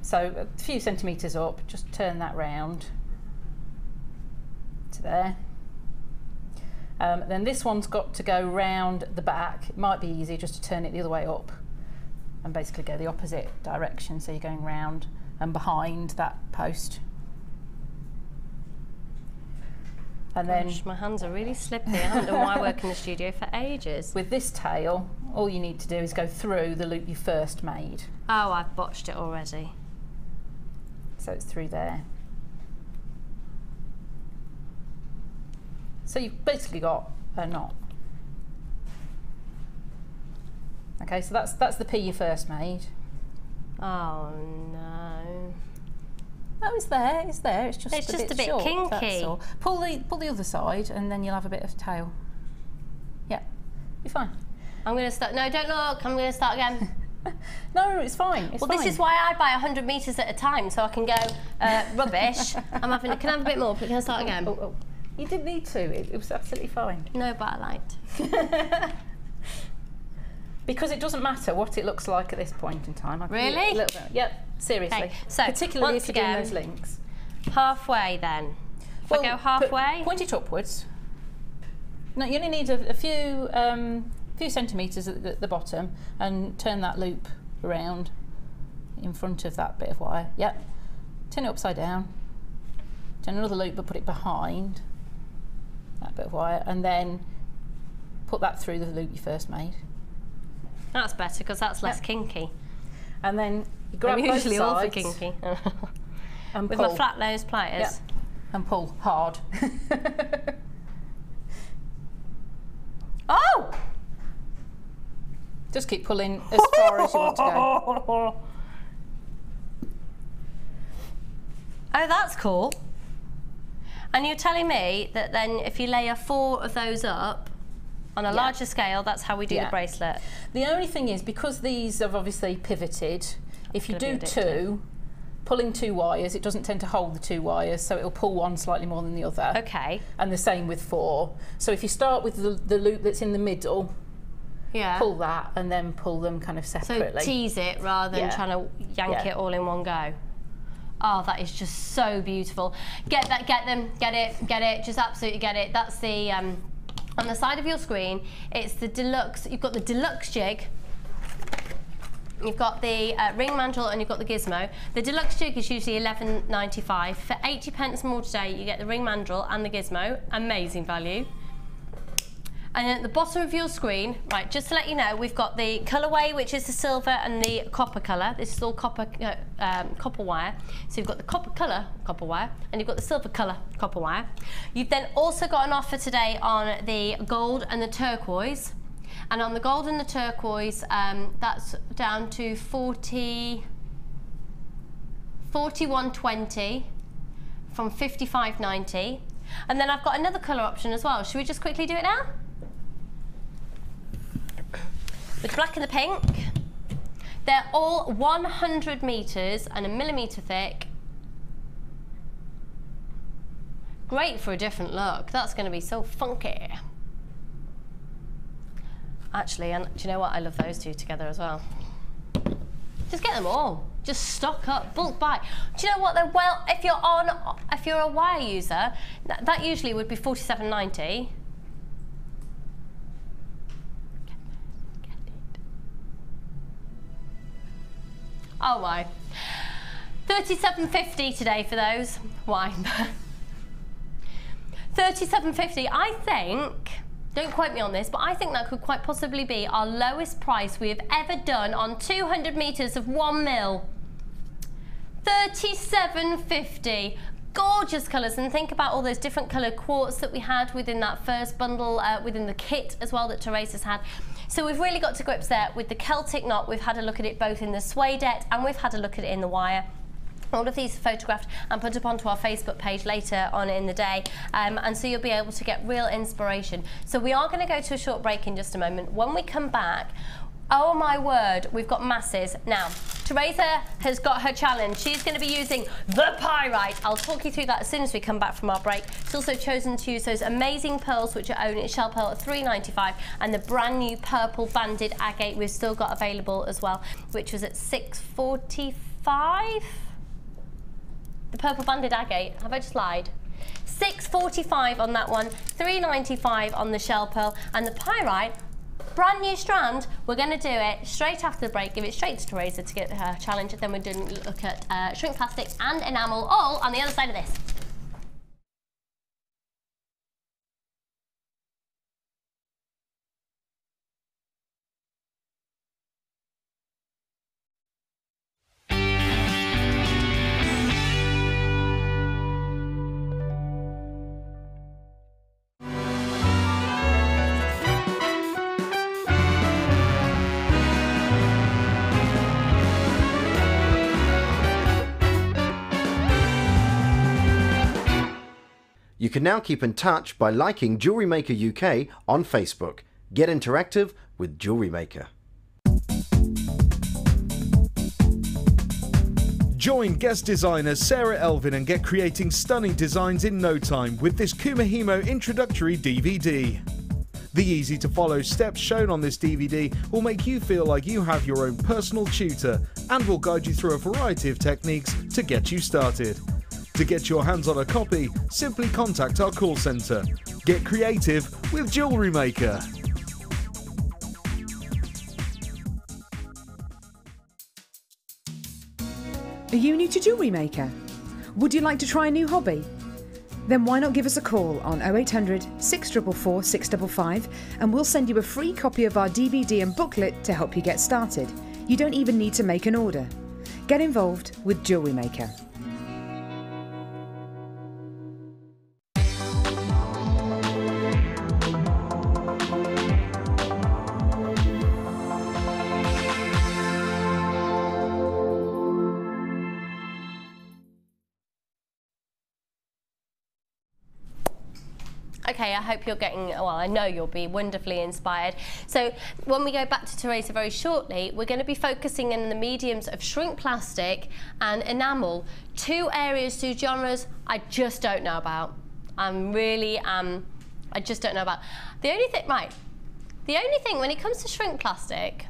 So a few centimetres up, just turn that round to there. Then this one's got to go round the back. It might be easier just to turn it the other way up and basically go the opposite direction, so you're going round and behind that post. And then my hands are really slippy. I haven't done wire work in the studio for ages. With this tail, all you need to do is go through the loop you first made. Oh, I've botched it already. So it's through there. So you've basically got a knot. Okay, so that's the P you first made. Oh no. No, it's there. It's there. It's just a bit short, kinky. That's all. Pull the other side, and then you'll have a bit of tail. Yeah, you're fine. I'm going to start. No, don't look. I'm going to start again. No, it's fine. It's well, fine. This is why I buy 100 metres at a time, so I can go rubbish. Can I have a bit more? Can I start again? Oh. You didn't need to. It was absolutely fine. No, but I liked. Because it doesn't matter what it looks like at this point in time. Really? A little bit. Yep. Seriously. Okay. So particularly once if you're again, doing those links. Halfway then. If I go halfway. Point it upwards. No, you only need a few centimetres at the bottom, and turn that loop around in front of that bit of wire. Yep. Turn it upside down. Turn another loop, but put it behind that bit of wire, and then put that through the loop you first made. That's better, because that's less kinky. And then you grab both usually all for sides kinky. and with pull. my flat nose pliers. Yep. And pull hard. Oh! Just keep pulling as far as you want to go. Oh, that's cool. And you're telling me that then if you layer 4 of those up on a larger scale, that's how we do the bracelet? The only thing is, because these have obviously pivoted, if you do 2, pulling 2 wires, it doesn't tend to hold the 2 wires, so it'll pull one slightly more than the other. Okay. And the same with 4. So if you start with the loop that's in the middle, pull that and then pull them kind of separately. So tease it rather than trying to yank it all in one go. Oh, that is just so beautiful. Get it, just absolutely get it. That's the, on the side of your screen, it's the deluxe, you've got the deluxe jig, You've got the ring mandrel and you've got the gizmo. The deluxe jig is usually £11.95. For 80 pence more today, you get the ring mandrel and the gizmo. Amazing value. And then at the bottom of your screen, right, just to let you know, we've got the colourway, which is the silver and the copper colour. This is all copper wire. So you've got the copper colour copper wire, and you've got the silver colour copper wire. You've then also got an offer today on the gold and the turquoise. And on the gold and the turquoise, that's down to 41.20 from 55.90. And then I've got another colour option as well. Should we just quickly do it now? With the black and the pink. They're all 100 metres and a millimetre thick. Great for a different look. That's going to be so funky. Actually, and do you know what? I love those two together as well. Just get them all. Just stock up, bulk buy. Do you know what? Well, if you're a wire user, that usually would be £47.90. Oh my. £37.50 today for those. Why? £37.50. I think, don't quote me on this, but I think that could quite possibly be our lowest price we have ever done on 200 metres of 1 mil. £37.50. Gorgeous colours, and think about all those different coloured quartz that we had within that first bundle, within the kit as well that Teresa's had. So we've really got to grips there with the Celtic knot. We've had a look at it both in the suedette and we've had a look at it in the wire. All of these are photographed and put up onto our Facebook page later on in the day, and so you'll be able to get real inspiration. So we are going to go to a short break in just a moment. When we come back, oh my word, we've got masses. Now, Teresa has got her challenge. She's going to be using the pyrite. I'll talk you through that as soon as we come back from our break. She's also chosen to use those amazing pearls, which are owned at shell pearl at £3.95, and the brand new purple banded agate we've still got available as well, which was at £6.45. The purple banded agate, have I just lied? £6.45 on that one, £3.95 on the shell pearl, and the pyrite, brand new strand. We're going to do it straight after the break, give it straight to Teresa to get her challenge, then we're going to look at shrink plastic and enamel, all on the other side of this. You can now keep in touch by liking Jewellery Maker UK on Facebook. Get interactive with Jewellery Maker. Join guest designer Sarah Elvin and get creating stunning designs in no time with this Kumahimo introductory DVD. The easy-to-follow steps shown on this DVD will make you feel like you have your own personal tutor and will guide you through a variety of techniques to get you started. To get your hands on a copy, simply contact our call centre. Get creative with Jewellery Maker. Are you new to Jewellery Maker? Would you like to try a new hobby? Then why not give us a call on 0800 644 655 and we'll send you a free copy of our DVD and booklet to help you get started. You don't even need to make an order. Get involved with Jewellery Maker. Okay, I hope you're getting, well, I know you'll be wonderfully inspired. So when we go back to Teresa very shortly, we're going to be focusing in the mediums of shrink plastic and enamel, two areas, two genres I just don't know about. I just don't know about. The only thing when it comes to shrink plastic,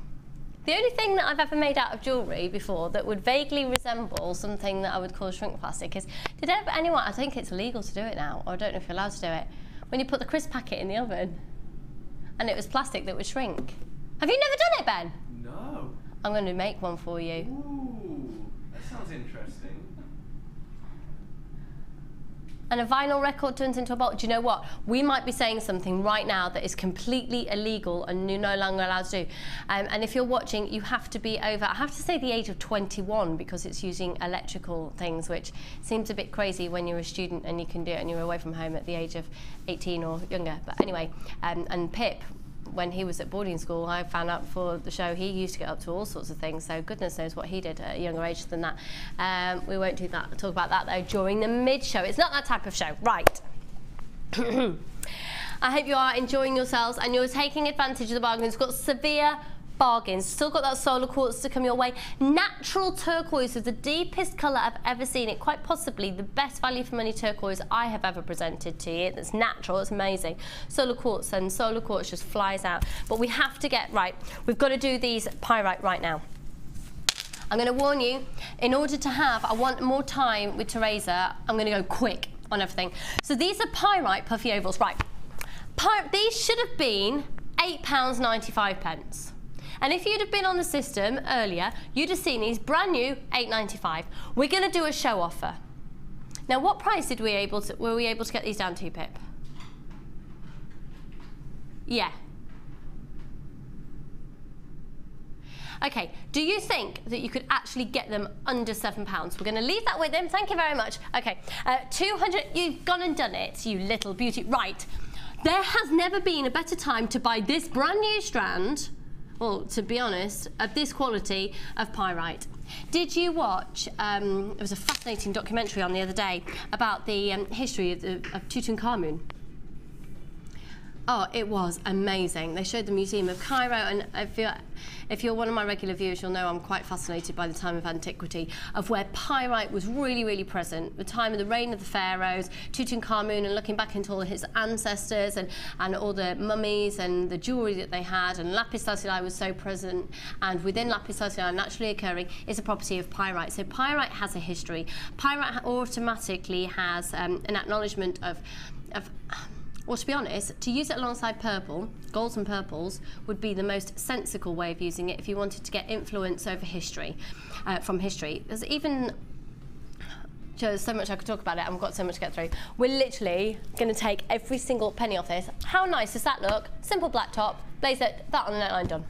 the only thing that I've ever made out of jewellery before that would vaguely resemble something that I would call shrink plastic is, I think it's illegal to do it now, or I don't know if you're allowed to do it, when you put the crisp packet in the oven and it was plastic that would shrink. Have you never done it, Ben? No. I'm going to make one for you. Ooh, that sounds interesting. And a vinyl record turns into a bolt. Do you know what? We might be saying something right now that is completely illegal and you're no longer allowed to do. And if you're watching, you have to be over, I have to say the age of 21 because it's using electrical things, which seems a bit crazy when you're a student and you can do it and you're away from home at the age of 18 or younger. But anyway, and Pip, when he was at boarding school, I found out for the show he used to get up to all sorts of things, so goodness knows what he did at a younger age than that. We won't talk about that though during the mid-show. It's not that type of show. Right. I hope you are enjoying yourselves and you're taking advantage of the bargains. We've got severe bargains. Still got that solar quartz to come your way. Natural turquoise is the deepest colour I've ever seen it. Quite possibly the best value for money turquoise I have ever presented to you. It's natural, it's amazing. Solar quartz, and solar quartz just flies out. But we have to get right. We've got to do these pyrite right now. I'm going to warn you, in order to have, I want more time with Teresa, I'm going to go quick on everything. So these are pyrite puffy ovals. Right. These should have been £8.95. And if you'd have been on the system earlier, you'd have seen these brand new $8.95. We're going to do a show offer. Now, what price were we able to get these down to, Pip? Yeah. Okay, do you think that you could actually get them under £7? We're going to leave that with them. Thank you very much. Okay, 200, you've gone and done it, you little beauty. Right, there has never been a better time to buy this brand new strand, well, to be honest, of this quality of pyrite. Did you watch, there was a fascinating documentary on the other day about the history of Tutankhamun. Oh, it was amazing. They showed the Museum of Cairo, and if you're one of my regular viewers, you'll know I'm quite fascinated by the time of antiquity, of where pyrite was really, really present. The time of the reign of the pharaohs, Tutankhamun, and looking back into all his ancestors and all the mummies and the jewellery that they had, and lapis lazuli was so present, and within lapis lazuli, naturally occurring, is a property of pyrite. So pyrite has a history. Pyrite automatically has an acknowledgement of well, to be honest, to use it alongside purple, golds and purples, would be the most sensical way of using it if you wanted to get influence over history, from history. There's even, there's so much I could talk about it, and we've got so much to get through. We're literally going to take every single penny off this. How nice does that look? Simple black top, blaze it, that on the neckline, done.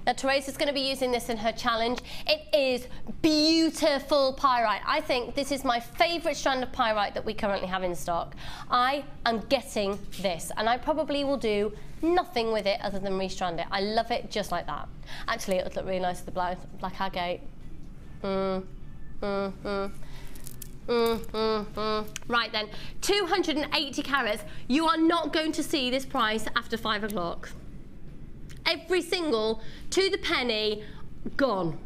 Now, Teresa's going to be using this in her challenge. It is beautiful pyrite. I think this is my favourite strand of pyrite that we currently have in stock. I am getting this, and I probably will do nothing with it other than restrand it. I love it just like that. Actually, it would look really nice with the black agate. Right then, 280 carats. You are not going to see this price after 5 o'clock. Every single, to the penny, gone.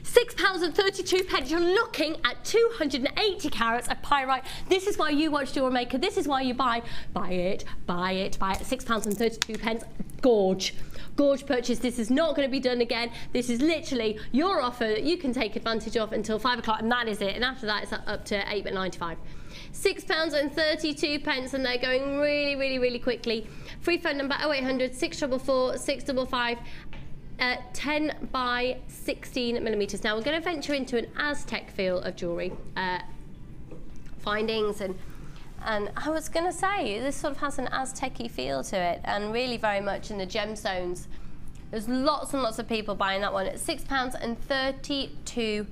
£6.32. You're looking at 280 carats of pyrite. This is why you watch Jewellery Maker. This is why you buy it. £6.32. Gorge. Gorge purchase. This is not going to be done again. This is literally your offer that you can take advantage of until 5 o'clock, and that is it. And after that, it's up to £8.95. £6.32, and they're going really, really, really quickly. Free phone number 0800 644 655. 10 by 16 millimeters. Now we're going to venture into an Aztec feel of jewellery findings, and I was going to say this sort of has an Aztec-y feel to it, and really very much in the gemstones. There's lots and lots of people buying that one at £6.32.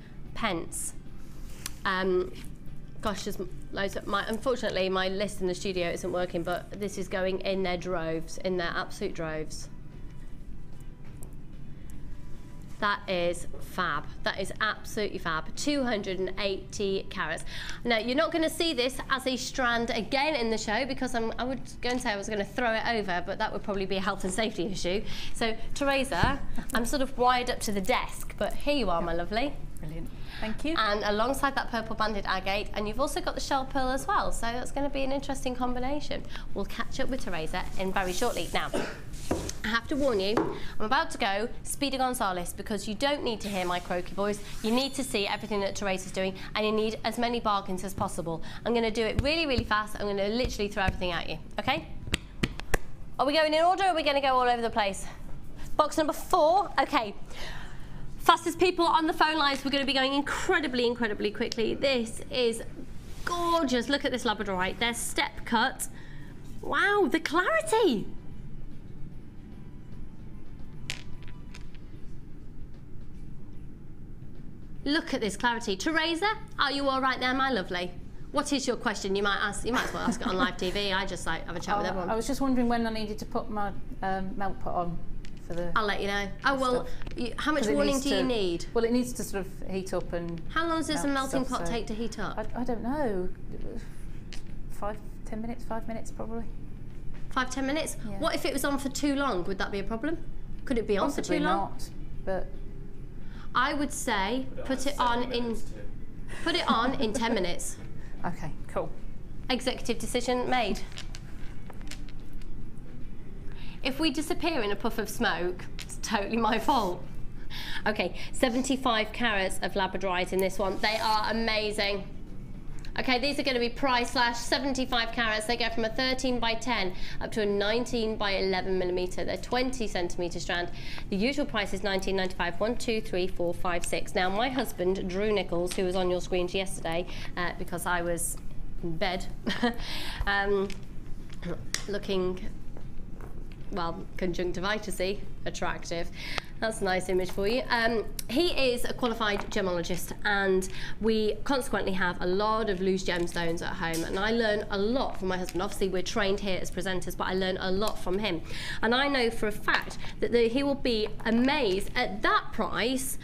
Gosh, there's loads of unfortunately my list in the studio isn't working, but this is going in their droves, in their absolute droves. That is fab. That is absolutely fab. 280 carats. Now, you're not going to see this as a strand again in the show, because I was going to say I was going to throw it over, but that would probably be a health and safety issue. So, Teresa, I'm sort of wired up to the desk, but here you are, my lovely. Brilliant. Thank you. And alongside that purple banded agate, and you've also got the shell pearl as well, so that's going to be an interesting combination. We'll catch up with Teresa in very shortly. Now, I have to warn you, I'm about to go Speedy Gonzales, because you don't need to hear my croaky voice. You need to see everything that Teresa's doing, and you need as many bargains as possible. I'm going to do it really, really fast. I'm going to literally throw everything at you, okay? Are we going in order, or are we going to go all over the place? Box number 4. Okay. Fastest people on the phone lines, we're going to be going incredibly, incredibly quickly. This is gorgeous. Look at this Labradorite. They're step cut. Wow, the clarity. Look at this clarity. Teresa, are you all right there, my lovely? What is your question? You might ask. You might as well ask it on live TV. I just like have a chat with everyone. I was just wondering when I needed to put my melt pot on. I'll let you know. Oh, well, how much warning do you need? Well, it needs to sort of heat up and... How long does a melting pot take to heat up? I don't know. 5 minutes probably. 5-10 minutes? Yeah. What if it was on for too long? Would that be a problem? Could it be on Possibly for too long? Not, but... I would say put it on in 10 minutes. Okay, cool. Executive decision made. If we disappear in a puff of smoke, it's totally my fault. Okay, 75 carats of Labradorite in this one. They are amazing. Okay, these are going to be price slash 75 carats. They go from a 13 by 10 up to a 19 by 11 millimeter. They're 20 centimeter strand. The usual price is $19.95. 1, 2, 3, 4, 5, 6. Now, my husband, Drew Nichols, who was on your screens yesterday because I was in bed, looking, well, conjunctivitis-y, attractive. That's a nice image for you. He is a qualified gemologist, and we consequently have a lot of loose gemstones at home, and I learn a lot from my husband. Obviously, we're trained here as presenters, but I learn a lot from him. And I know for a fact that he will be amazed at that price,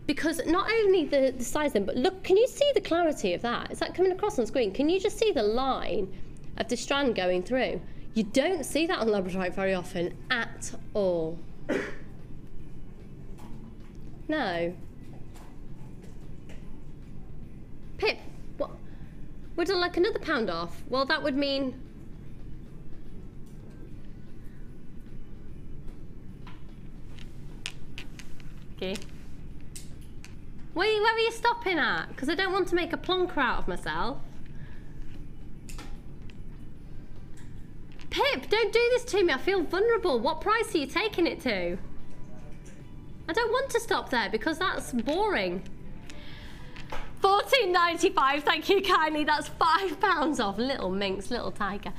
because not only the size of them, but look, can you see the clarity of that? Is that coming across on screen? Can you just see the line of the strand going through? You don't see that on Labradorite very often at all. No. Pip, what? Would I like another pound off? Well, that would mean... Okay. Where are you stopping at? Because I don't want to make a plonker out of myself. Pip, don't do this to me. I feel vulnerable. What price are you taking it to? I don't want to stop there because that's boring. $14.95, thank you kindly. That's £5 off. Little minx, little tiger.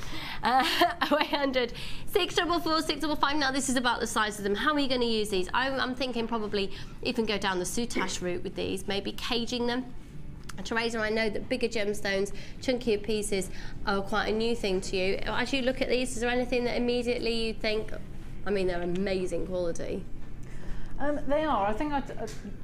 0800 644 655. Now this is about the size of them. How are you going to use these? I'm thinking probably even go down the soutache route with these, maybe caging them. Teresa, I know that bigger gemstones, chunkier pieces are quite a new thing to you. As you look at these, is there anything that immediately you think, I mean, they're amazing quality? They are. I think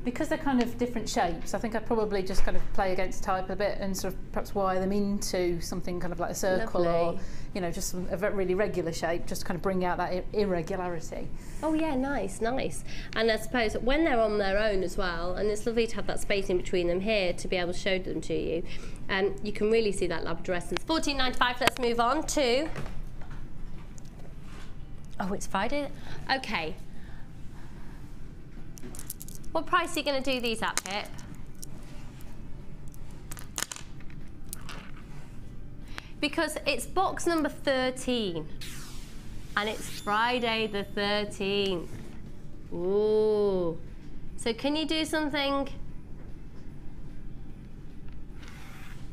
because they're kind of different shapes, I think I'd probably just kind of play against type a bit and sort of perhaps wire them into something kind of like a circle. Lovely. Or, you know, just a really regular shape, just to kind of bring out that irregularity. Oh yeah, nice, nice. And I suppose when they're on their own as well, and it's lovely to have that space in between them here to be able to show them to you, you can really see that labradorescence. $14.95. Let's move on to... Oh, it's Friday? Okay. What price are you going to do these at, Pip? Because it's box number 13 and it's Friday the 13th. Ooh. So can you do something?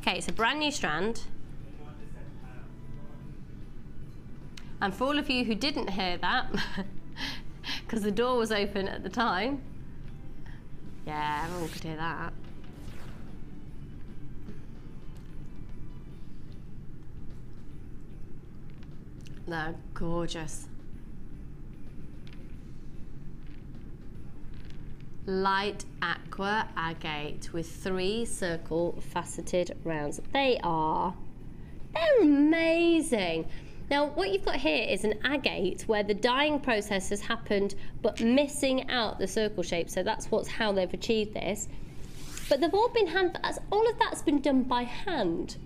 Okay, it's a brand new strand. And for all of you who didn't hear that, because the door was open at the time, yeah, everyone could hear that. They're gorgeous. Light aqua agate with 3 circle faceted rounds. They're amazing. Now, what you've got here is an agate where the dyeing process has happened, but missing out the circle shape. So that's how they've achieved this. But they've all been all of that's been done by hand.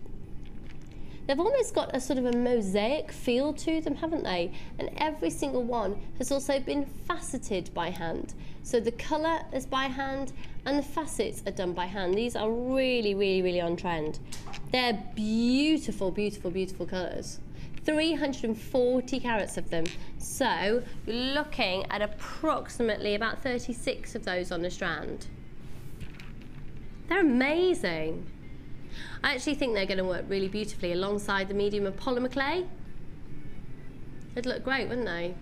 They've almost got a sort of a mosaic feel to them, haven't they? And every single one has also been faceted by hand. So the colour is by hand and the facets are done by hand. These are really, really, really on trend. They're beautiful, beautiful, beautiful colours. 340 carats of them. So you're looking at approximately about 36 of those on a strand. They're amazing. I actually think they're going to work really beautifully alongside the medium of polymer clay. They'd look great, wouldn't they?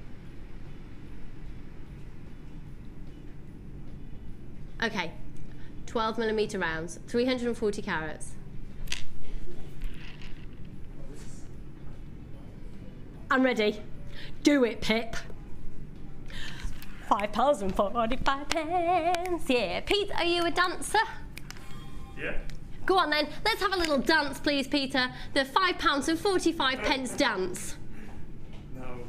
Okay, 12mm rounds, 340 carats. I'm ready. Do it, Pip. £5.45. Yeah, Pete, are you a dancer? Yeah. Go on then, let's have a little dance, please, Peter. The £5.45 dance. No.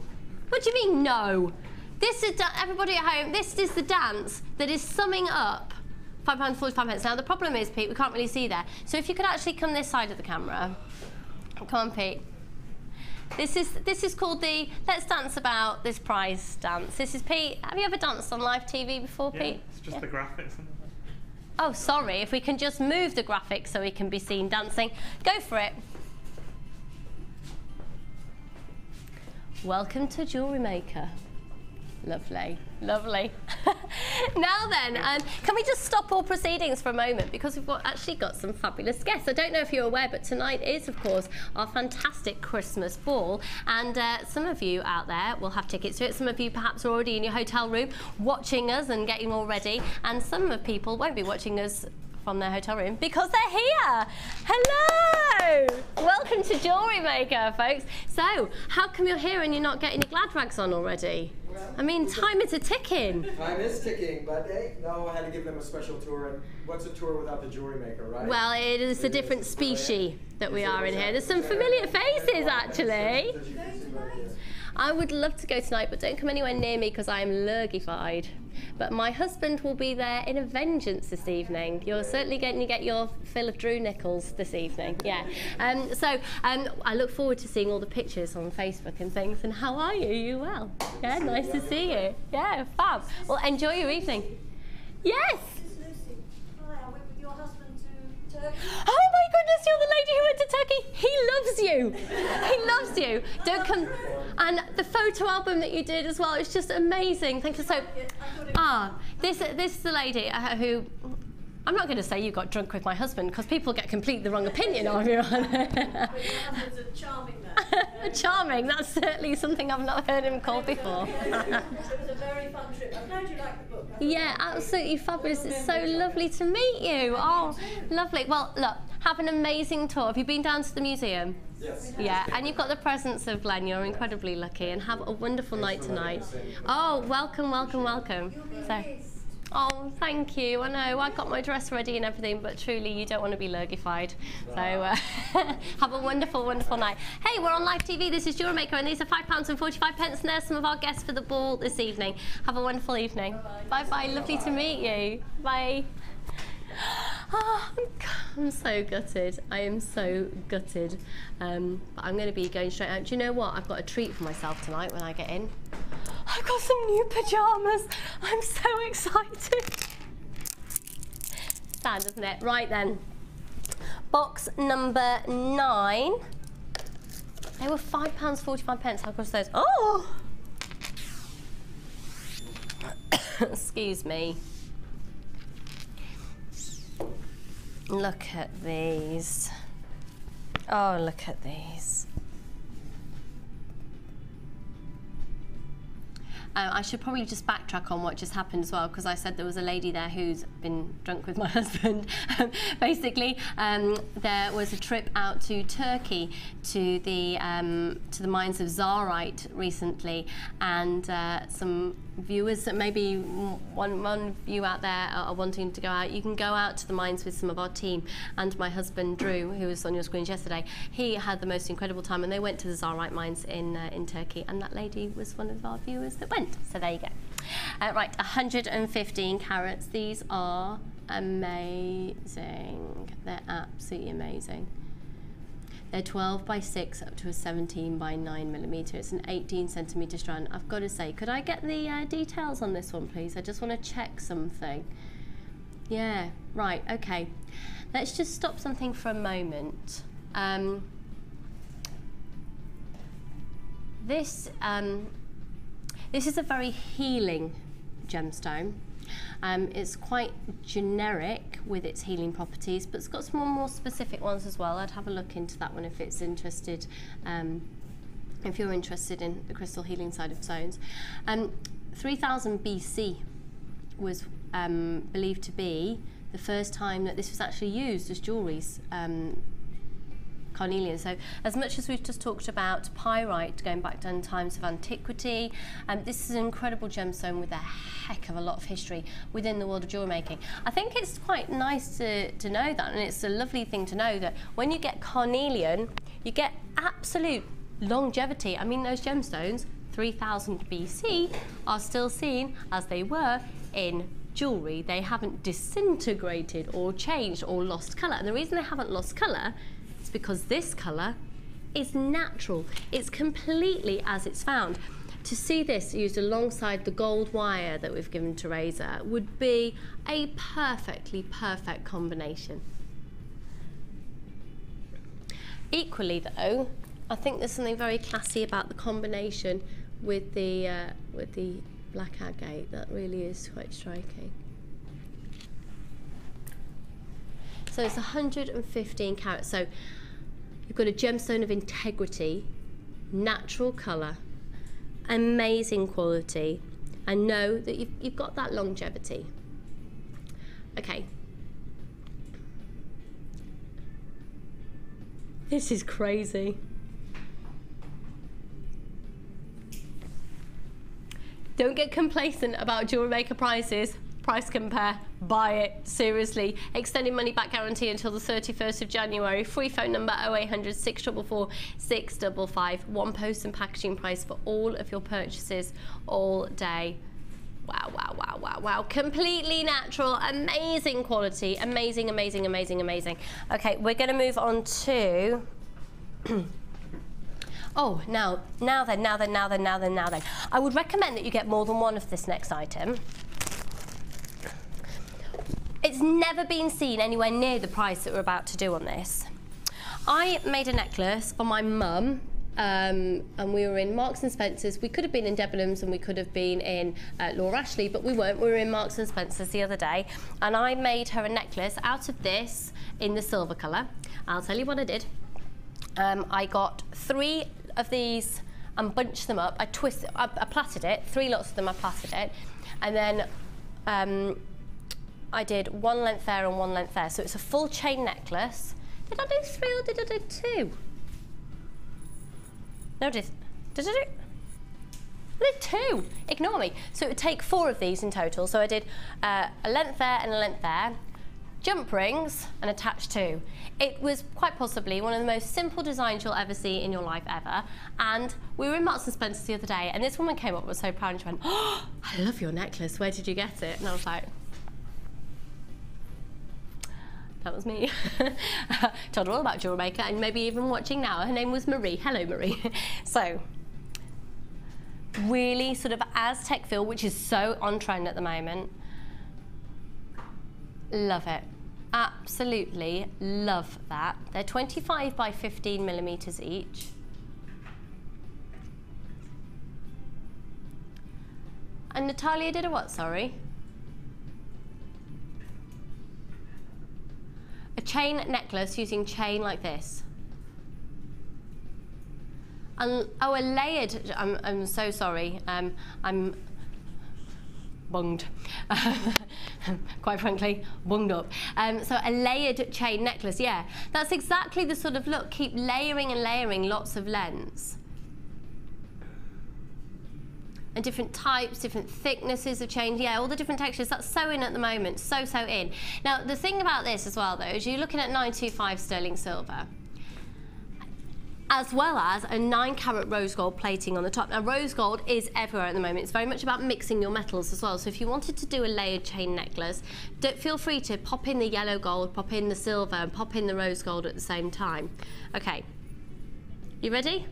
What do you mean, no? This is, everybody at home, this is the dance that is summing up £5.45. Now, the problem is, Pete, we can't really see there. So if you could actually come this side of the camera. Come on, Pete. This is called the Let's Dance About This Prize dance. This is Pete. Have you ever danced on live TV before, Yeah, Pete? it's just the graphics. Oh, sorry, if we can just move the graphics so we can be seen dancing. Go for it. Welcome to Jewellery Maker. Lovely, lovely. Now then, can we just stop all proceedings for a moment, because we've actually got some fabulous guests. I don't know if you're aware, but tonight is, of course, our fantastic Christmas ball, and some of you out there will have tickets to it. Some of you perhaps are already in your hotel room watching us and getting all ready, and some of people won't be watching us from their hotel room because they're here. Hello! Welcome to Jewellery Maker, folks. So, how come you're here and you're not getting your glad rags on already? I mean, time is a-ticking. Time is ticking, but hey, no, I had to give them a special tour. And what's a tour without the Jewellery Maker, right? Well, it is a different species that we are in here. There's some familiar faces, actually. I would love to go tonight, but don't come anywhere near me because I am lurgified. But my husband will be there in a vengeance this evening. You're certainly going to get your fill of Drew Nichols this evening, yeah. So I look forward to seeing all the pictures on Facebook and things. And how are you? You well? Yeah, nice to see you. Yeah, fab. Well, enjoy your evening. Yes. Oh my goodness, you're the lady who went to Turkey. He loves you. He loves you. Don't come. And the photo album that you did as well, it's just amazing. Thank you so. This is the lady who. I'm not going to say you got drunk with my husband because people get completely the wrong opinion of you. Your husband's a charming man. Charming, that's certainly something I've not heard him called before. It was a very fun trip. I'm glad you liked the book. Yeah, absolutely fabulous. It's so lovely to meet you. Oh, lovely. Well, look, have an amazing tour. Have you been down to the museum? Yes. Yeah, and you've got the presence of Glenn. You're incredibly lucky, and have a wonderful night tonight. Oh, welcome, welcome, welcome. So. Oh, thank you. I know, I got my dress ready and everything, but truly you don't want to be lurgified. So have a wonderful, wonderful night. Hey, we're on live TV. This is Jewellery Maker, and these are £5.45, and there's some of our guests for the ball this evening. Have a wonderful evening. Bye-bye. Lovely to meet you. Bye. Oh, I'm so gutted. I am so gutted. But I'm going to be going straight out. Do you know what? I've got a treat for myself tonight when I get in. I've got some new pyjamas. I'm so excited. Sad, isn't it? Right then. Box number 9. They were £5.45. How cost those? Oh! Excuse me. Look at these. Oh, look at these. I should probably just backtrack on what just happened as well, because I said there was a lady there who's been drunk with my husband. Basically, there was a trip out to Turkey to the mines of Zarite recently, and some viewers that maybe one of you out there are wanting to go out, you can go out to the mines with some of our team. And my husband Drew, who was on your screens yesterday, he had the most incredible time, and they went to the Zarite mines in Turkey, and that lady was one of our viewers that went. So there you go. Right, 115 carats. These are amazing. They're absolutely amazing. They're 12 by 6 up to a 17 by 9mm. It's an 18 centimetre strand. I've got to say, could I get the details on this one, please? I just want to check something. Yeah, right, okay. Let's just stop something for a moment. this is a very healing gemstone. It's quite generic with its healing properties, but it's got some more specific ones as well. I'd have a look into that one if it's interested, if you're interested in the crystal healing side of stones. 3000 BC was believed to be the first time that this was actually used as jewelleries. Carnelian. So as much as we've just talked about pyrite going back down times of antiquity, this is an incredible gemstone with a heck of a lot of history within the world of jewellery making. I think it's quite nice to know that, and it's a lovely thing to know that when you get carnelian, you get absolute longevity. I mean, those gemstones, 3000 BC, are still seen as they were in jewellery. They haven't disintegrated or changed or lost colour. And the reason they haven't lost colour is because this colour is natural. It's completely as it's found. To see this used alongside the gold wire that we've given Teresa would be a perfectly perfect combination. Equally though, I think there's something very classy about the combination with the black agate. That really is quite striking. So it's 115 carats. So you've got a gemstone of integrity, natural colour, amazing quality, and know that you've got that longevity. Okay. This is crazy. Don't get complacent about Jewellery Maker prices. Price compare, buy it, seriously. Extended money back guarantee until the 31st of January. Free phone number 0800 644 655. One post and packaging price for all of your purchases all day. Wow, wow, wow, wow, wow. Completely natural, amazing quality, amazing, amazing, amazing, amazing. Okay, we're gonna move on to, oh, now then. I would recommend that you get more than one of this next item. It's never been seen anywhere near the price that we're about to do on this. I made a necklace for my mum, and we were in Marks and Spencer's. We could have been in Debenhams and we could have been in Laura Ashley, but we weren't. We were in Marks and Spencer's the other day, and I made her a necklace out of this in the silver colour. I'll tell you what I did. I got 3 of these and bunched them up. I plaited it, 3 lots of them, I plaited it, and then I did 1 length there and 1 length there. So it's a full chain necklace. Did I do 3 or did I do 2? No, did I do? I did 2. Ignore me. So it would take 4 of these in total. So I did a length there and a length there, jump rings and attached 2. It was quite possibly one of the most simple designs you'll ever see in your life ever. And we were in Marks and Spencer the other day, and this woman came up and was so proud and she went, "Oh, I love your necklace. Where did you get it?" And I was like, that was me. Told her all about Jewellery Maker, and maybe even watching now. Her name was Marie. Hello, Marie. So, really sort of Aztec feel, which is so on trend at the moment. Love it. Absolutely love that. They're 25 by 15 millimeters each. And Natalia did a what, sorry? A chain necklace using chain like this. And, oh, a layered, I'm so sorry, I'm bunged. Quite frankly, bunged up. So a layered chain necklace, yeah. That's exactly the sort of look. Keep layering and layering lots of lengths. And different types, different thicknesses of chain, yeah, all the different textures. That's so in at the moment, so in. Now, the thing about this as well, though, is you're looking at 925 sterling silver, as well as a 9-carat rose gold plating on the top. Now, rose gold is everywhere at the moment. It's very much about mixing your metals as well. So if you wanted to do a layered chain necklace, feel free to pop in the yellow gold, pop in the silver, and pop in the rose gold at the same time. Okay, you ready?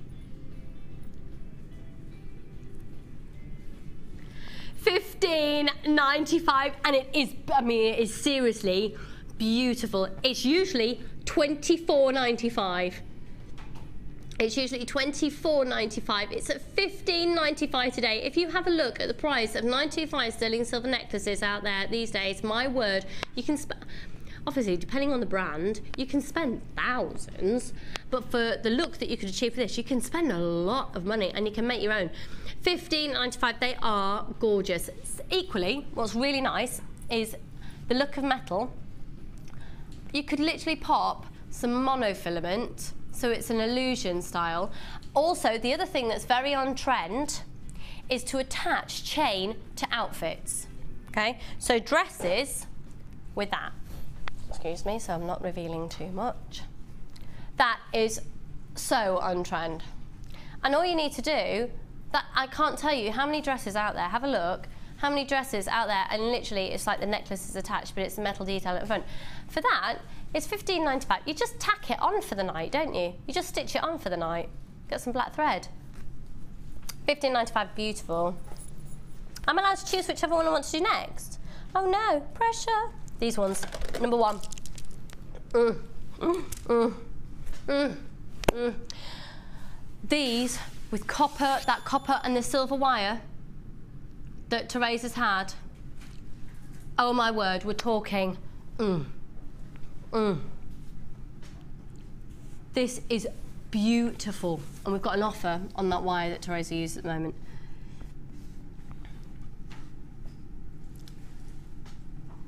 $15.95, and it is, I mean, it is seriously beautiful. It's usually $24.95. It's usually $24.95. It's at $15.95 today. If you have a look at the price of 925 sterling silver necklaces out there these days, my word, you can spend, obviously depending on the brand, you can spend thousands, but for the look that you could achieve for this, you can spend a lot of money and you can make your own. $15.95, they are gorgeous. Equally, what's really nice is the look of metal. You could literally pop some monofilament, so it's an illusion style. Also, the other thing that's very on trend is to attach chain to outfits, okay? So dresses with that. Excuse me, so I'm not revealing too much. That is so on trend. And all you need to do, that I can't tell you how many dresses out there, have a look, how many dresses out there, and literally it's like the necklace is attached, but it's the metal detail at the front. For that, it's $15.95. You just tack it on for the night, don't you? You just stitch it on for the night. Get some black thread. $15.95, beautiful. I'm allowed to choose whichever one I want to do next. Oh no, pressure. These ones, number one. These with copper, that copper and the silver wire that Teresa's had. Oh my word, we're talking. This is beautiful, and we've got an offer on that wire that Teresa uses at the moment.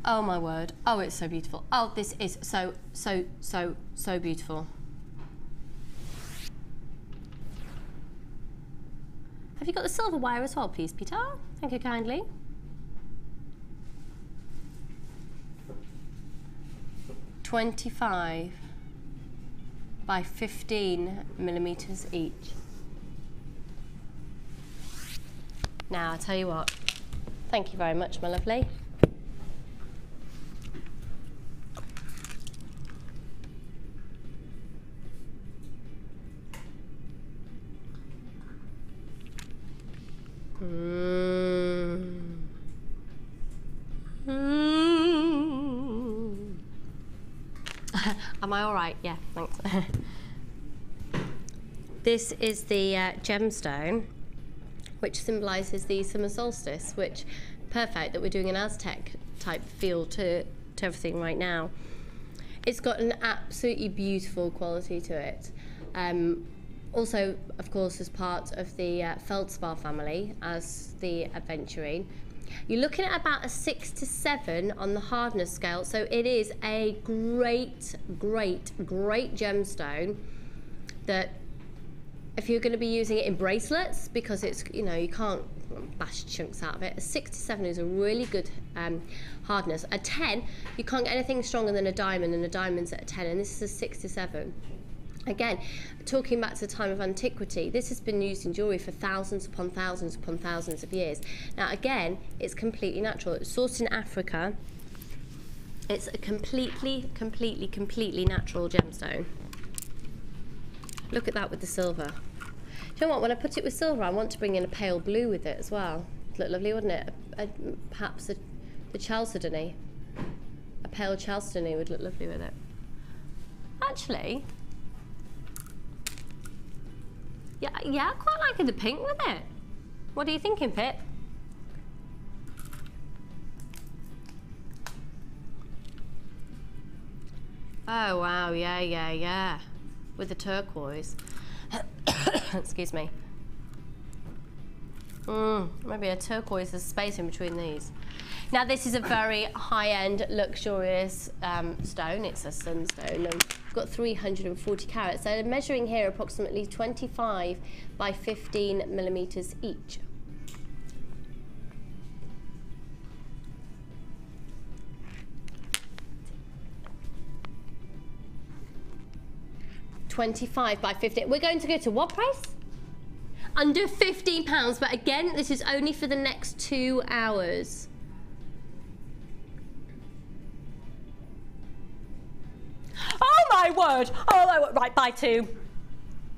Oh my word, oh it's so beautiful. Oh, this is so beautiful. Have you got the silver wire as well, please, Peter? Thank you kindly. $25 by 15 millimeters each. Now, I'll tell you what. Thank you very much, my lovely. Am I all right? Yeah, thanks. This is the gemstone, which symbolises the summer solstice, which perfect that we're doing an Aztec type feel to everything right now. It's got an absolutely beautiful quality to it. Also, of course, as part of the feldspar family, as the aventurine. You're looking at about a 6 to 7 on the hardness scale, so it is a great gemstone that if you're going to be using it in bracelets, because it's, you know, you can't bash chunks out of it, a 6 to 7 is a really good hardness. A 10, you can't get anything stronger than a diamond, and a diamond's at a 10, and this is a 6 to 7. Again, talking back to the time of antiquity, this has been used in jewellery for thousands upon thousands upon thousands of years. Now again, it's completely natural. It's sourced in Africa. It's a completely natural gemstone. Look at that with the silver. Do you know what, when I put it with silver, I want to bring in a pale blue with it as well. It'd look lovely, wouldn't it? Perhaps the chalcedony. A pale chalcedony would look lovely with it. Actually, yeah, I quite like the pink with it. What are you thinking, Pip? Oh wow, yeah. With the turquoise. Excuse me. Maybe a turquoise, there's space in between these. Now this is a very high-end, luxurious stone. It's a sunstone. It's got 340 carats. So they're measuring here approximately 25 by 15 millimeters each. £25 by 15. We're going to go to what price? Under £15, but again, this is only for the next 2 hours. Oh my word! Oh my word! Right, by 2,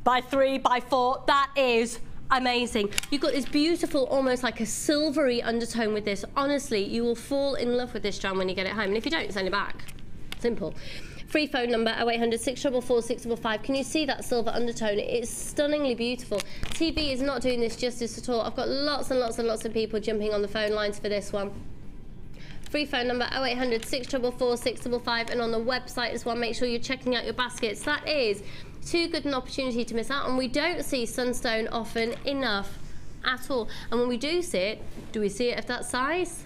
by 3, by 4. That is amazing. You've got this beautiful, almost like a silvery undertone with this. Honestly, you will fall in love with this, John, when you get it home. And if you don't, send it back. Simple. Free phone number 0800 644 655. Can you see that silver undertone? It's stunningly beautiful. TV is not doing this justice at all. I've got lots and lots and lots of people jumping on the phone lines for this one. Free phone number 0800 644 655, and on the website as well, make sure you're checking out your baskets. That is too good an opportunity to miss out, and we don't see Sunstone often enough at all. And when we do see it, do we see it of that size?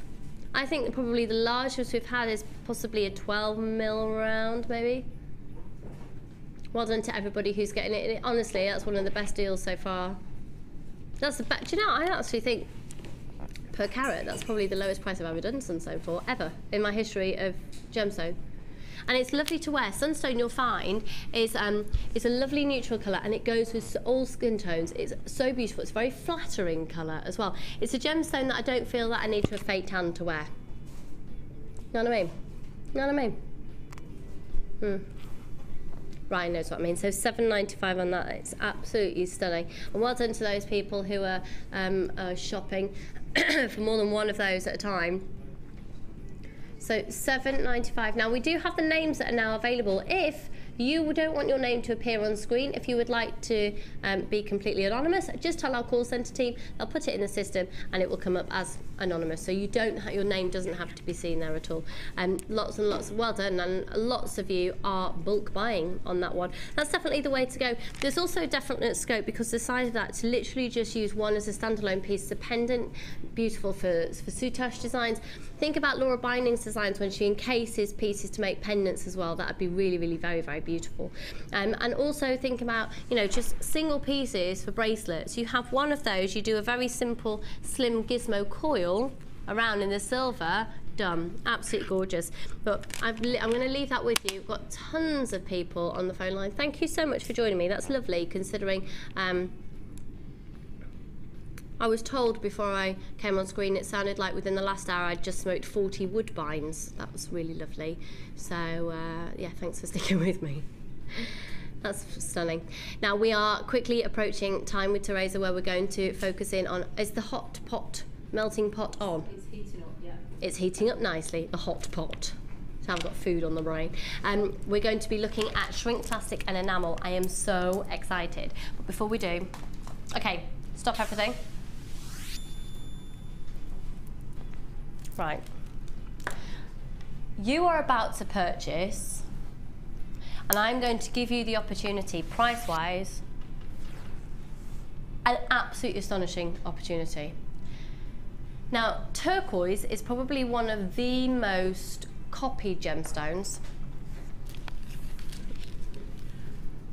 I think that probably the largest we've had is possibly a 12mm round, maybe. Well done to everybody who's getting it. Honestly, that's one of the best deals so far. That's the best. Do you know, I actually think per carat, that's probably the lowest price I've ever done Sunstone for, ever, in my history of gemstone. And it's lovely to wear. Sunstone, you'll find, is a lovely neutral colour, and it goes with all skin tones. It's so beautiful. It's a very flattering colour as well. It's a gemstone that I don't feel that I need to have fake tan to wear. You know what I mean? You know what I mean? Ryan knows what I mean. So $7.95 on that. It's absolutely stunning. And well done to those people who are shopping for more than one of those at a time. So $7.95. Now we do have the names that are now available. If you don't want your name to appear on screen, if you would like to be completely anonymous, just tell our call centre team. They'll put it in the system and it will come up as anonymous. So you don't, your name doesn't have to be seen there at all. Lots and lots, well done, and lots of you are bulk buying on that one. That's definitely the way to go. There's also definite scope, because the size of that, to literally just use one as a standalone piece. It's a pendant, beautiful for soutache designs. Think about Laura Binding's designs when she encases pieces to make pendants as well. That would be really, really very, very beautiful. And also think about, you know, just single pieces for bracelets. You have one of those, you do a very simple slim gizmo coil around in the silver, done. Absolutely gorgeous. But I'm going to leave that with you. We've got tons of people on the phone line. Thank you so much for joining me. That's lovely, considering I was told before I came on screen it sounded like within the last hour I'd just smoked 40 woodbines. That was really lovely. So yeah, thanks for sticking with me. That's stunning. Now we are quickly approaching time with Teresa, where we're going to focus in on, is the hot pot, melting pot on? It's heating up, yeah. It's heating up nicely, the hot pot. So I've got food on the brain. We're going to be looking at shrink plastic and enamel. I am so excited. But before we do, okay, stop everything. Right. You are about to purchase, and I'm going to give you the opportunity, price-wise, an absolutely astonishing opportunity. Now, turquoise is probably one of the most copied gemstones.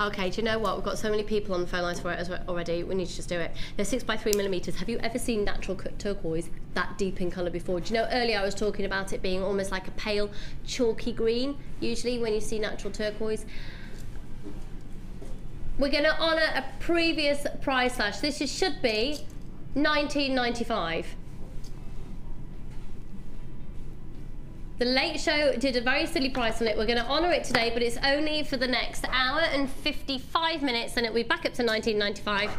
Okay, do you know what? We've got so many people on the phone lines for it already. We need to just do it. They're 6 by 3 millimeters. Have you ever seen natural turquoise that deep in colour before? Do you know, earlier I was talking about it being almost like a pale chalky green, usually when you see natural turquoise. We're going to honour a previous price slash. This should be $19.95. The Late Show did a very silly price on it. We're going to honour it today, but it's only for the next hour and 55 minutes, and it'll be back up to $19.95.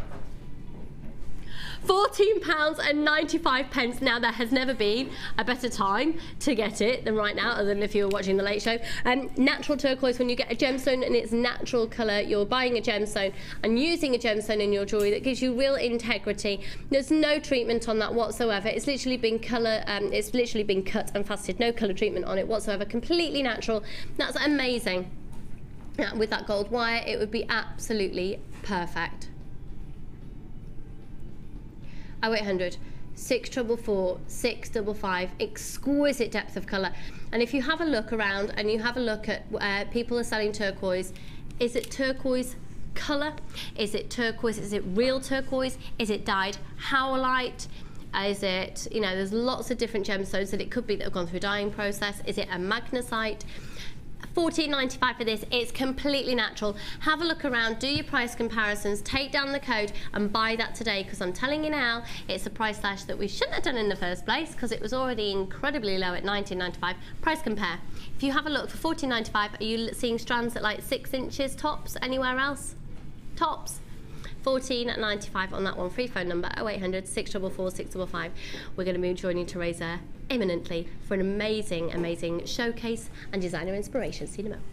£14.95. Now, there has never been a better time to get it than right now, other than if you were watching The Late Show. Natural turquoise, when you get a gemstone in its natural colour, you're buying a gemstone and using a gemstone in your jewellery that gives you real integrity. There's no treatment on that whatsoever. It's literally been colour, it's literally been cut and faceted. No colour treatment on it whatsoever. Completely natural. That's amazing. With that gold wire, it would be absolutely perfect. 0800 644 655. Exquisite depth of colour. And if you have a look around and you have a look at people are selling turquoise, is it turquoise colour? Is it turquoise? Is it real turquoise? Is it dyed howlite? Is it, you know, there's lots of different gemstones that it could be that have gone through a dyeing process. Is it a magnesite? $14.95 for this. It's completely natural. Have a look around, do your price comparisons, take down the code and buy that today, because I'm telling you now, it's a price slash that we shouldn't have done in the first place, because it was already incredibly low at $19.95. Price compare. If you have a look for $14.95, are you seeing strands at like 6 inches tops anywhere else? Tops. $14.95 on that one. Free phone number 0800 644 655. We're going to be joining Teresa imminently for an amazing, amazing showcase and designer inspiration. See you in a moment.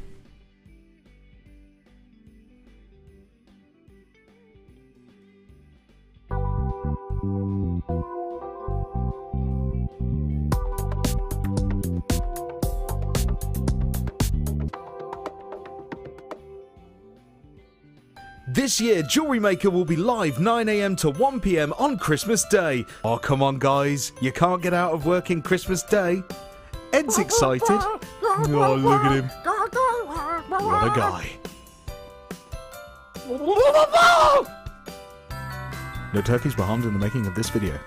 This year, Jewellery Maker will be live 9 AM to 1 PM on Christmas Day. Oh, come on, guys. You can't get out of work in Christmas Day. Ed's excited. Oh, look at him. What a guy. No turkeys were harmed in the making of this video.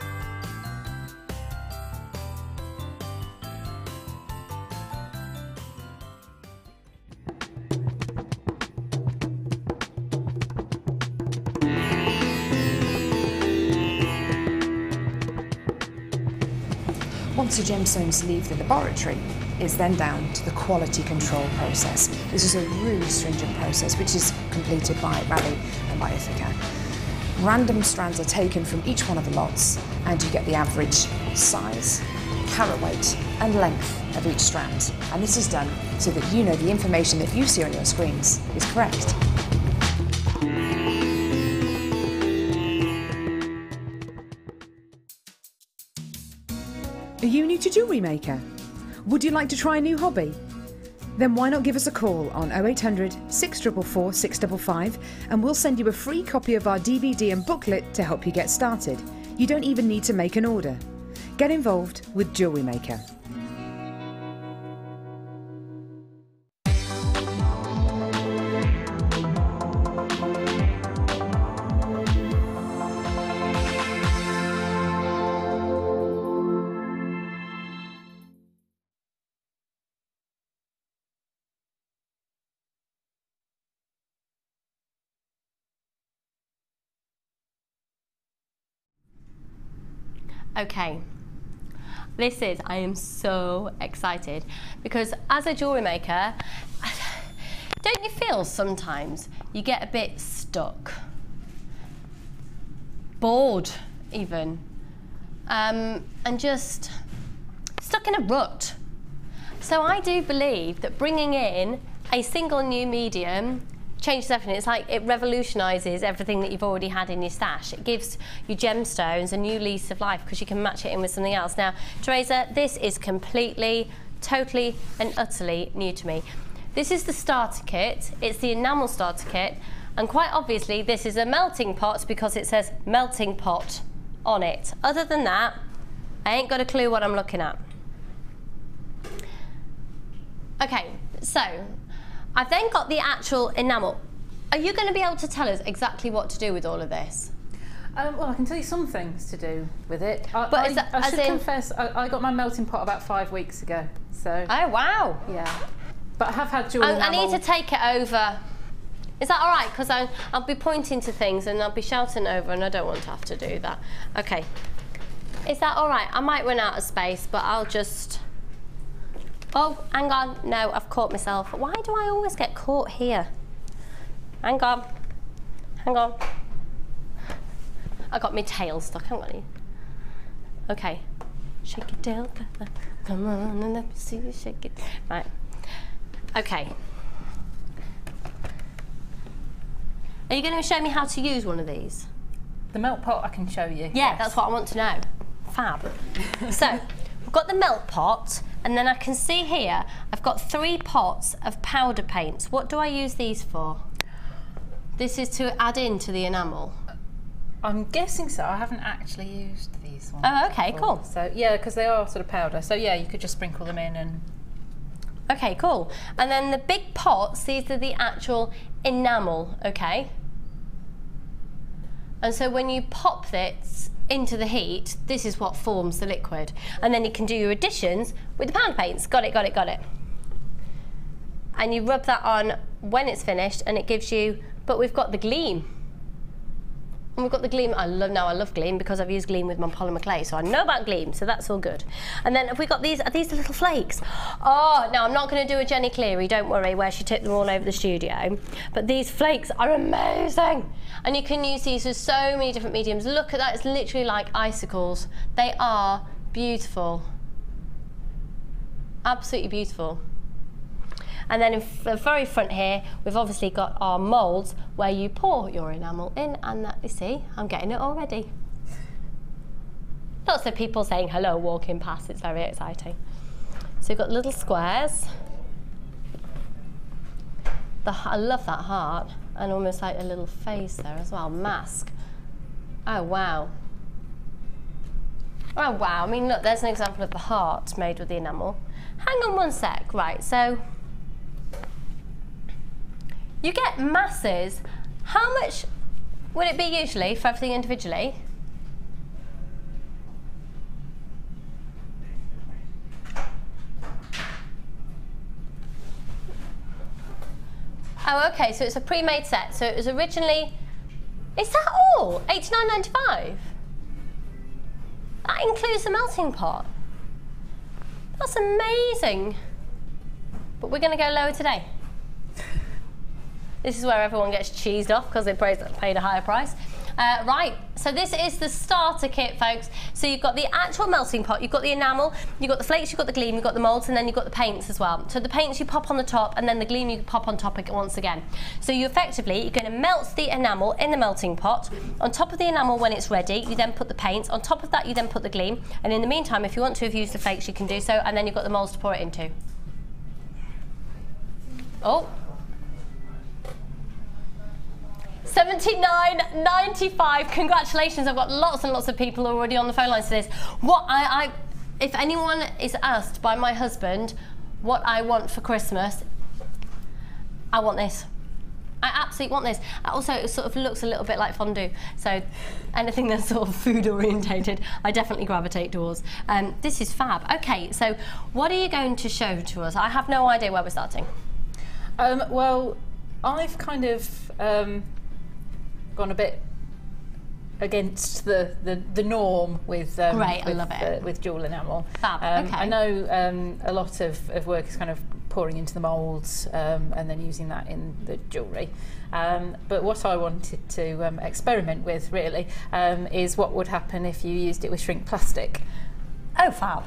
Once the gemstones leave the laboratory, it's then down to the quality control process. This is a really stringent process which is completed by Raleigh and by Ithaca. Random strands are taken from each one of the lots and you get the average size, carat weight and length of each strand. And this is done so that you know the information that you see on your screens is correct. Are you new to Jewellery Maker? Would you like to try a new hobby? Then why not give us a call on 0800 644 655 and we'll send you a free copy of our DVD and booklet to help you get started. You don't even need to make an order. Get involved with Jewellery Maker. Okay, I am so excited because as a jewellery maker, don't you feel sometimes you get a bit stuck, bored even, and just stuck in a rut? So I do believe that bringing in a single new medium changes everything. It's like it revolutionises everything that you've already had in your stash. It gives you gemstones a new lease of life because you can match it in with something else. Now, Teresa, this is completely, totally and utterly new to me. This is the starter kit. It's the enamel starter kit. And quite obviously, this is a melting pot because it says melting pot on it. Other than that, I ain't got a clue what I'm looking at. Okay, so I've then got the actual enamel. Are you going to be able to tell us exactly what to do with all of this? Well, I can tell you some things to do with it. I should confess, I got my melting pot about 5 weeks ago. So. Oh, wow. Yeah. But I have had dual enamel. I need to take it over. Is that all right? Because I'll be pointing to things and I'll be shouting over and I don't want to have to do that. Okay. Is that all right? I might run out of space, but I'll just... Oh, hang on. No, I've caught myself. Why do I always get caught here? Hang on. Hang on. I got my tail stuck, haven't I? Okay. Shake your tail. Come on and let me see you shake it. Right. Okay. Are you going to show me how to use one of these? The melt pot I can show you. Yeah, yes. That's what I want to know. Fab. So, we've got the melt pot. And then I can see here, I've got 3 pots of powder paints. What do I use these for? This is to add into the enamel. I'm guessing so. I haven't actually used these ones. Oh, okay, before. Cool. So yeah, because they are sort of powder. So yeah, you could just sprinkle them in and... Okay, cool. And then the big pots, these are the actual enamel, okay? And so when you pop this into the heat, this is what forms the liquid. And then you can do your additions with the powder paints. Got it, got it, got it. And you rub that on when it's finished and it gives you, but we've got the gleam. And we've got the gleam, I love gleam because I've used gleam with my polymer clay, so I know about gleam, so that's all good. And then have we got these, are these the little flakes? Oh, no, I'm not gonna do a Jenny Cleary, don't worry, where she tipped them all over the studio. But these flakes are amazing. And you can use these with so many different mediums. Look at that, it's literally like icicles. They are beautiful. Absolutely beautiful. And then in the very front here, we've obviously got our moulds where you pour your enamel in, and that, you see, I'm getting it already. Lots of people saying hello walking past, it's very exciting. So you've got little squares. I love that heart. And almost like a little face there as well, mask. Oh wow. Oh wow, I mean look, there's an example of the heart made with the enamel. Hang on one sec, right, so you get masses. How much would it be usually for everything individually? Oh, okay, so it's a pre-made set. So it was originally, is that all? $89.95? That includes the melting pot. That's amazing. But we're going to go lower today. This is where everyone gets cheesed off because they paid a higher price. Right, so this is the starter kit, folks. So you've got the actual melting pot, you've got the enamel, you've got the flakes, you've got the gleam, you've got the moulds, and then you've got the paints as well. So the paints you pop on the top, and then the gleam you pop on top once again. So you're going to melt the enamel in the melting pot. On top of the enamel when it's ready, you then put the paints. On top of that, you then put the gleam. And in the meantime, if you want to have used the flakes, you can do so. And then you've got the moulds to pour it into. Oh. $79.95. Congratulations, I've got lots and lots of people already on the phone lines to this. If anyone is asked by my husband what I want for Christmas, I want this. I absolutely want this. Also, it sort of looks a little bit like fondue, so anything that's sort of food orientated, I definitely gravitate towards. This is fab. Okay, so what are you going to show to us? I have no idea where we're starting. Well, I've kind of gone a bit against the norm with Great, I love it. With jewel enamel. Fab. Okay. I know a lot of work is kind of pouring into the moulds and then using that in the jewellery. But what I wanted to experiment with really is what would happen if you used it with shrink plastic. Oh, fab.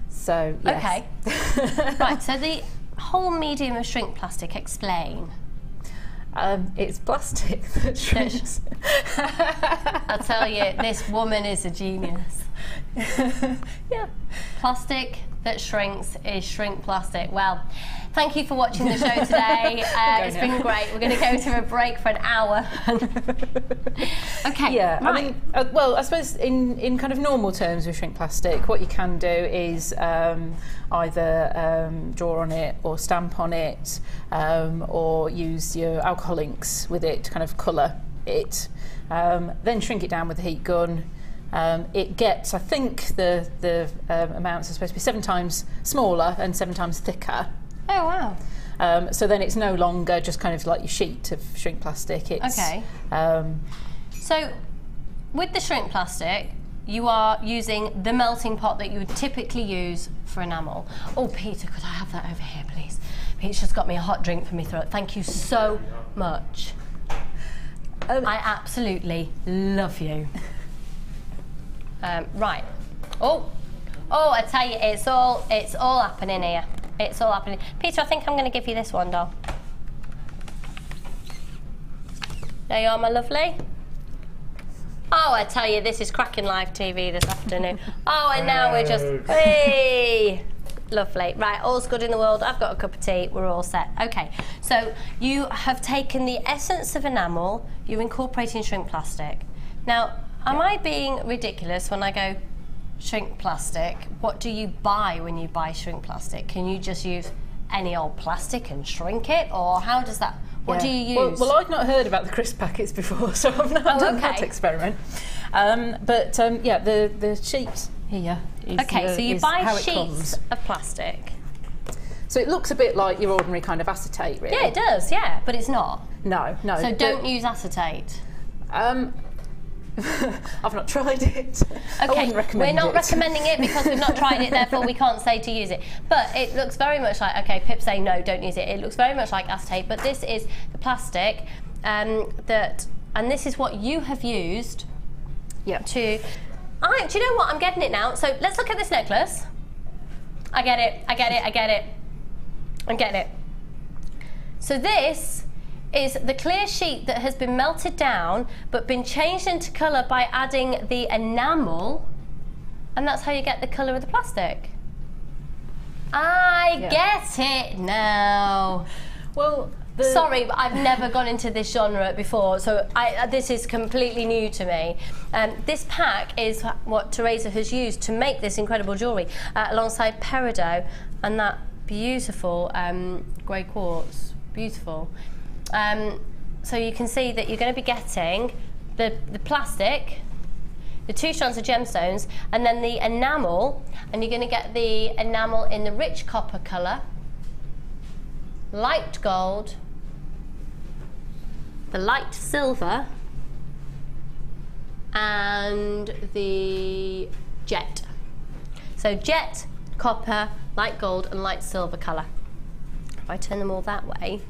So yes. Okay. Right. So the whole medium of shrink plastic. Explain. It's plastic that shrinks. I tell you, this woman is a genius. Yeah. Plastic that shrinks is shrink plastic. Well, thank you for watching the show today. It's been great. We're going to go to a break for an hour. Okay. Yeah. Right. I mean, well, I suppose in kind of normal terms with shrink plastic, what you can do is either draw on it or stamp on it, or use your alcohol inks with it to kind of colour it. Then shrink it down with the heat gun. It gets, I think the amounts are supposed to be 7 times smaller and 7 times thicker. Oh wow. So then it's no longer just kind of like your sheet of shrink plastic. It's, okay. So with the shrink plastic, you are using the melting pot that you would typically use for enamel. Oh, Peter, could I have that over here, please? Pete's just got me a hot drink for me throat. Thank you so much. I absolutely love you. Right. Oh, I tell you, it's all happening here. It's all happening. Peter, I think I'm going to give you this one, doll. There you are, my lovely. Oh, I tell you, this is cracking live TV this afternoon. Oh, and now we're just, hey, lovely. Right, all's good in the world. I've got a cup of tea. We're all set. Okay, so you have taken the essence of enamel. You're incorporating shrink plastic. Now, am I being ridiculous when I go shrink plastic? What do you buy when you buy shrink plastic? Can you just use any old plastic and shrink it, or how does that? What do you use? Well, I've not heard about the crisp packets before, so I've not done that experiment. Yeah, the sheet here is so you buy sheets of plastic. So it looks a bit like your ordinary kind of acetate, really. Yeah, it does. Yeah, but it's not. No. So don't use acetate. I've not tried it. I wouldn't recommend we're not recommending it because we've not tried it, therefore we can't say to use it. But it looks very much like, okay, Pip's saying no, don't use it. It looks very much like acetate, but this is the plastic and this is what you have used to... do you know what? I'm getting it now. So let's look at this necklace. I get it. So this is the clear sheet that has been melted down but been changed into colour by adding the enamel, and that's how you get the colour of the plastic. I get it now. Well, Sorry, but I've never gone into this genre before, so this is completely new to me. This pack is what Teresa has used to make this incredible jewellery, alongside peridot and that beautiful grey quartz. Beautiful. So you can see that you're going to be getting the plastic, the 2 strands of gemstones, and then the enamel, and you're going to get the enamel in the rich copper colour, light gold, the light silver, and the jet. So jet, copper, light gold and light silver colour. If I turn them all that way.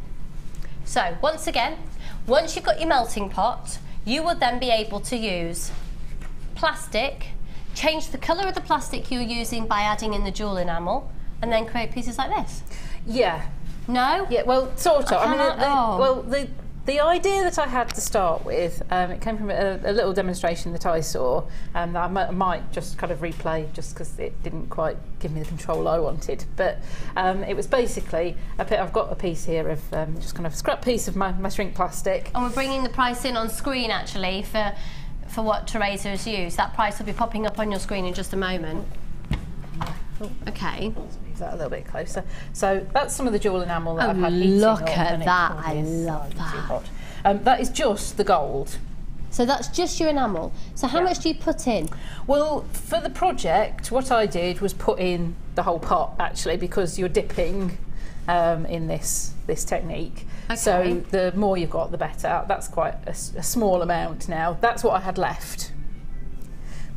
So once again, once you've got your melting pot, you will then be able to use plastic, change the colour of the plastic you're using by adding in the jewel enamel, and then create pieces like this. Yeah. No? Yeah, well, sort of. I mean, the idea that I had to start with, it came from a little demonstration that I saw, that I might just kind of replay just because it didn't quite give me the control I wanted. But it was basically, I've got a piece here of just kind of a scrap piece of my shrink plastic. And we're bringing the price in on screen actually for what Teresa has used. That price will be popping up on your screen in just a moment. Okay. Let's move that a little bit closer. So that's some of the jewel enamel that I've had heating look up, at and that! I love that. That is just the gold. So that's just your enamel. So how much do you put in? Well, for the project, what I did was put in the whole pot actually, because you're dipping in this technique. Okay. So the more you've got, the better. That's quite a small amount now. That's what I had left.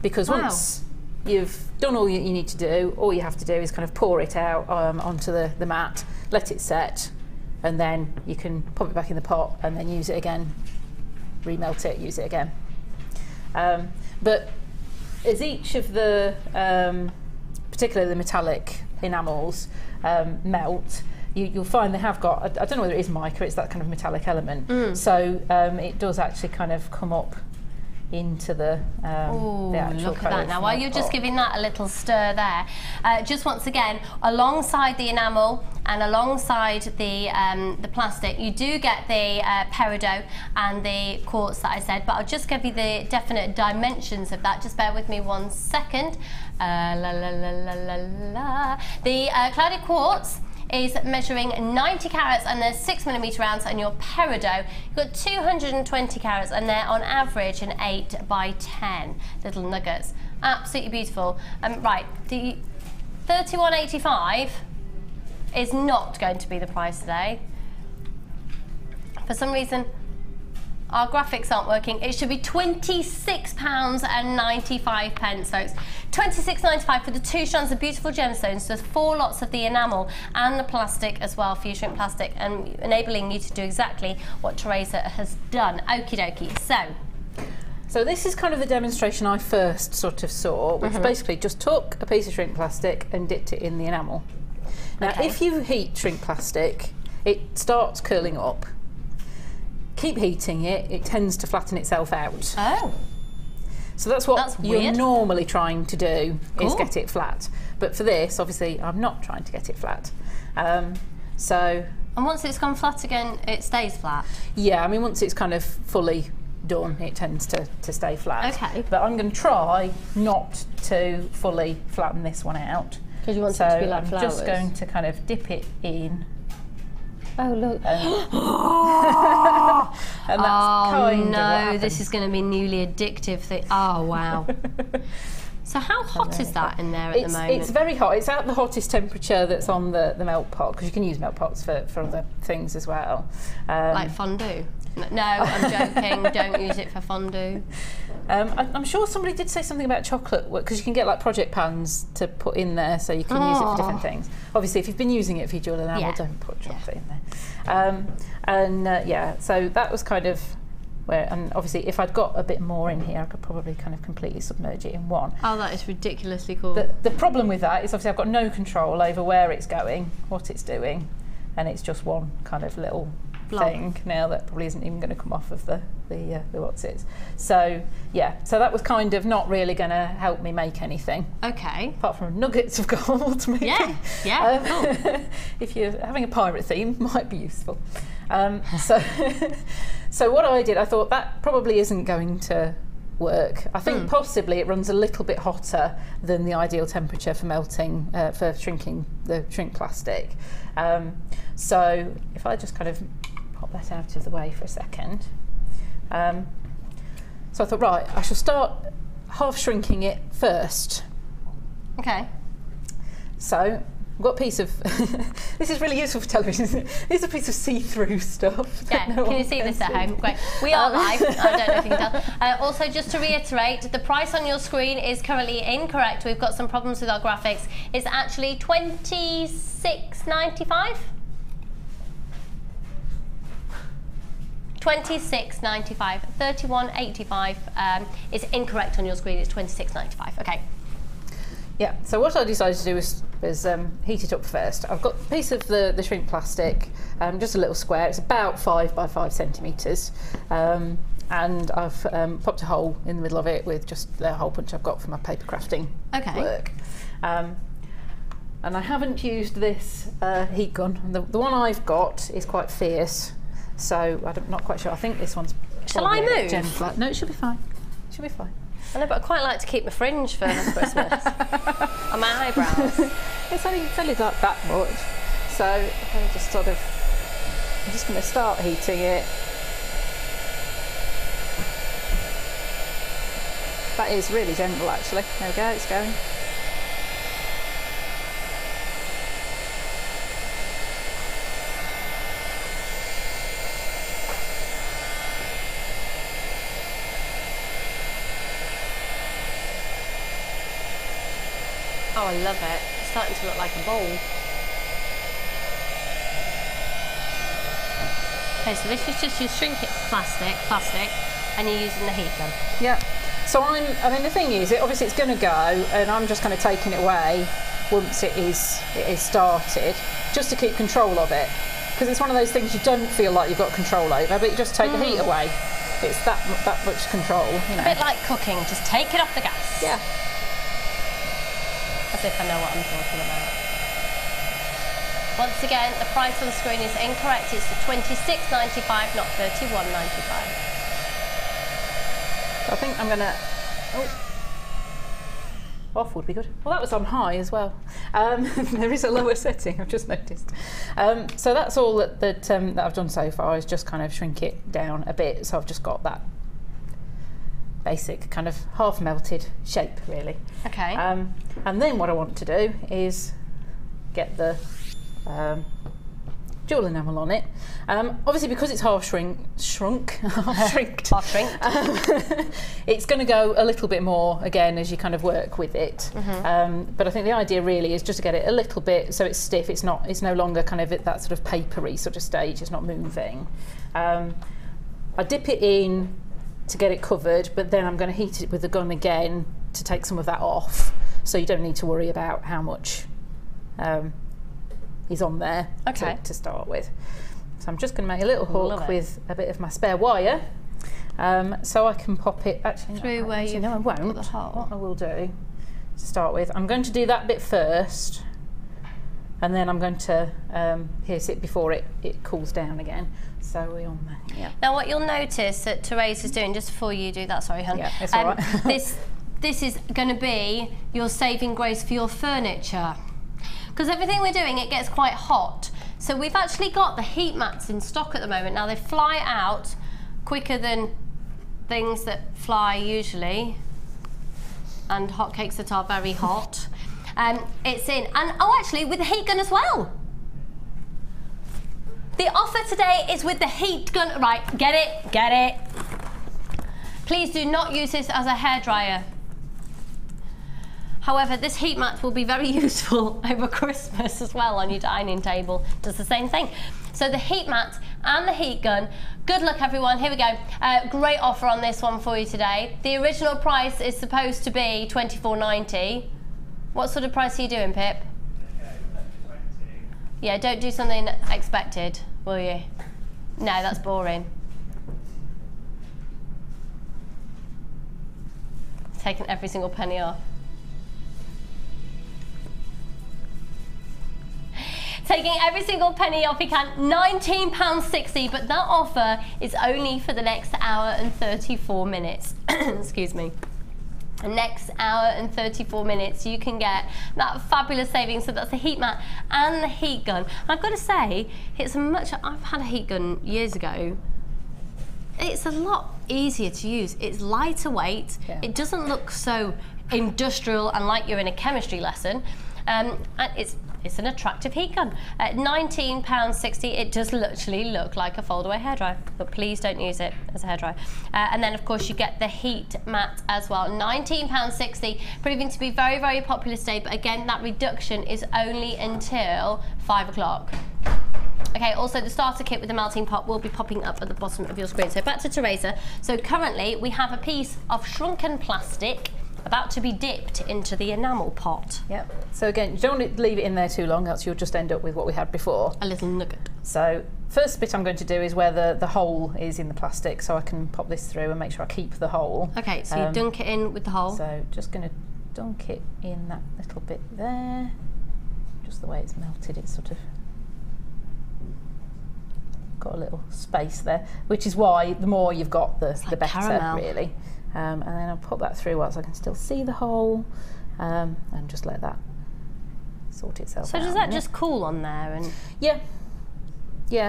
Because once you've done all you need to do, all you have to do is kind of pour it out onto the mat, let it set, and then you can pop it back in the pot and then use it again, remelt it, use it again. But as each of the, particularly the metallic enamels, melt, you'll find they have got, I don't know whether it is mica, it's that kind of metallic element. So it does actually kind of come up into the actual look at that now. While you're just giving that a little stir there, just once again, alongside the enamel and alongside the plastic, you do get the peridot and the quartz that I said, but I'll just give you the definite dimensions of that. Just bear with me 1 second. The clouded quartz is measuring 90 carats and they're 6mm rounds, and your peridot, you've got 220 carats and they're on average an 8 by 10 little nuggets. Absolutely beautiful. Right, the 31.85 is not going to be the price today. For some reason, our graphics aren't working. It should be £26.95. So it's £26.95 for the 2 strands of beautiful gemstones. There's 4 lots of the enamel and the plastic as well for your shrink plastic, and enabling you to do exactly what Teresa has done. Okie dokie. So this is kind of the demonstration I first sort of saw, which basically just took a piece of shrink plastic and dipped it in the enamel. Now, if you heat shrink plastic, it starts curling up. Keep heating it, it tends to flatten itself out. Oh. So that's what you're normally trying to do, is get it flat. But for this, obviously, I'm not trying to get it flat. And once it's gone flat again, it stays flat? Yeah, I mean, once it's kind of fully done, it tends to stay flat. Okay. But I'm going to try not to fully flatten this one out. Because you want it to be like flowers. I'm just going to kind of dip it in. Oh, look. And that's kind of this is going to be newly addictive thing. Oh, wow. So how hot is that in there at the moment? It's very hot. It's at the hottest temperature that's on the melt pot, because you can use melt pots for other things as well. Like fondue? No, I'm joking. Don't use it for fondue. I'm sure somebody did say something about chocolate, because you can get like project pans to put in there, so you can use it for different things. Obviously, if you've been using it for your jewel enamel, don't put chocolate in there. So that was kind of where, and obviously if I'd got a bit more in here, I could probably kind of completely submerge it in one. Oh, that is ridiculously cool. The problem with that is obviously I've got no control over where it's going, what it's doing, and it's just one kind of little thing now that probably isn't even going to come off of the what's it. So yeah, so that was kind of not really going to help me make anything. Okay. Apart from nuggets of gold, maybe. Yeah, cool. If you're having a pirate theme, might be useful. So what I did, I thought that probably isn't going to work. I think possibly it runs a little bit hotter than the ideal temperature for melting, for shrinking the shrink plastic. So if I just kind of pop that out of the way for a second. So I thought, right, I shall start half shrinking it first. Okay. So I've got a piece of, this is really useful for television, isn't it? This is a piece of see-through stuff. Yeah, can you see this at home? Great. We are live, I don't know if you can tell. Also, just to reiterate, the price on your screen is currently incorrect. We've got some problems with our graphics. It's actually $26.95. $26.95. $31.85 is incorrect on your screen. It's $26.95. Okay. Yeah. So what I decided to do was heat it up first. I've got a piece of the shrink plastic, just a little square. It's about 5 by 5 centimetres, and I've popped a hole in the middle of it with just the hole punch I've got for my paper crafting work. And I haven't used this heat gun. The one I've got is quite fierce. So I'm not quite sure. I think this one's. Shall I move? No, it should be fine. It should be fine. I know, but I quite like to keep my fringe for Christmas. And my eyebrows. It's only like that much. So I'm just going to start heating it. That is really gentle, actually. There we go. It's going. Oh, I love it. It's starting to look like a bowl. Okay, so this is just your shrink it plastic, and you're using the heat gun. Yeah. So I mean, the thing is, obviously it's going to go, and I'm just kind of taking it away once it is started, just to keep control of it, because it's one of those things you don't feel like you've got control over, but you just take the heat away. It's that much control, you know. A bit like cooking, just take it off the gas. Yeah. As if I know what I'm talking about. Once again, the price on the screen is incorrect. It's $26.95, not $31.95. So I think I'm gonna. Oh, off would be good. Well, that was on high as well. There is a lower setting. I've just noticed. So that's all that I've done so far, is just kind of shrink it down a bit. So I've just got that basic kind of half melted shape, really. Okay. And then what I want to do is get the jewel enamel on it. Obviously, because it's half shrinked, it's going to go a little bit more again as you kind of work with it. But I think the idea really is just to get it a little bit so it's stiff. It's no longer kind of at that sort of papery sort of stage. It's not moving. I dip it in to get it covered, but then I'm going to heat it with the gun again to take some of that off, so you don't need to worry about how much is on there to start with. So I'm just going to make a little hook with a bit of my spare wire, so I can pop it through where you I won't. put the hole. What I will do to start with, I'm going to do that bit first, and then I'm going to pierce it before it cools down again. So we're on there. Yeah. Now what you'll notice that Teresa's doing, just before you do that, sorry hun, yeah, it's all right. this is going to be your saving grace for your furniture. Because everything we're doing, it gets quite hot. So we've actually got the heat mats in stock at the moment. Now they fly out quicker than things that fly usually, and hotcakes that are very hot. It's in, and oh, actually with the heat gun as well. The offer today is with the heat gun. Right, get it, get it. Please do not use this as a hairdryer. However, this heat mat will be very useful over Christmas as well on your dining table. Does the same thing. So the heat mat and the heat gun. Good luck, everyone. Here we go. Great offer on this one for you today. The original price is supposed to be $24.90. What sort of price are you doing, Pip? Yeah, don't do something expected, will you? No, that's boring. Taking every single penny off. Taking every single penny off you can, £19.60, but that offer is only for the next hour and 34 minutes. Excuse me. The next hour and 34 minutes you can get that fabulous savings. So that's the heat mat and the heat gun. I've got to say, it's I've had a heat gun years ago. It's a lot easier to use. It's lighter weight. Yeah. It doesn't look so industrial and like you're in a chemistry lesson. And it's an attractive heat gun. At £19.60, it does literally look like a foldaway hairdryer, but please don't use it as a hairdryer. And then of course you get the heat mat as well. £19.60, proving to be very, very popular today, but again, that reduction is only until 5 o'clock. Okay, also the starter kit with the melting pot will be popping up at the bottom of your screen. So back to Teresa. So currently we have a piece of shrunken plastic about to be dipped into the enamel pot. Yep. So again, you don't want to leave it in there too long, else you'll just end up with what we had before. A little nugget. So first bit I'm going to do is where the hole is in the plastic, so I can pop this through and make sure I keep the hole. Okay, so you dunk it in with the hole. So just going to dunk it in that little bit there. Just the way it's melted, it's sort of got a little space there, which is why the more you've got, the better, caramel. Really. And then I'll pop that through whilst I can still see the hole, and just let that sort itself out. So does that just cool on there? And yeah,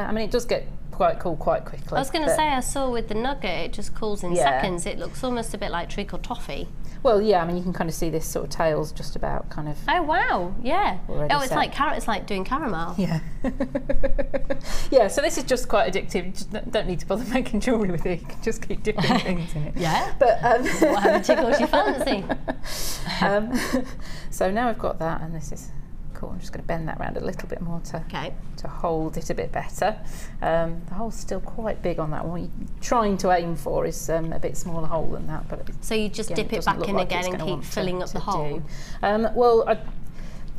I mean it does get quite cool quite quickly. I was going to say, I saw with the nugget it just cools in seconds. It looks almost a bit like treacle toffee. Well, yeah, I mean you can kind of see this sort of tails just about kind of. Oh wow, yeah. Oh, it's set. it's like doing caramel. Yeah. Yeah. So this is just quite addictive. You just don't need to bother making jewellery with it. You can just keep dipping things in it. Yeah. But whatever tickles your fancy. So now I've got that, and this is cool. I'm just going to bend that around a little bit more to hold it a bit better. The hole's still quite big on that one. What you're trying to aim for is a bit smaller hole than that. But so you just dip it back in again and keep filling up the hole? Well,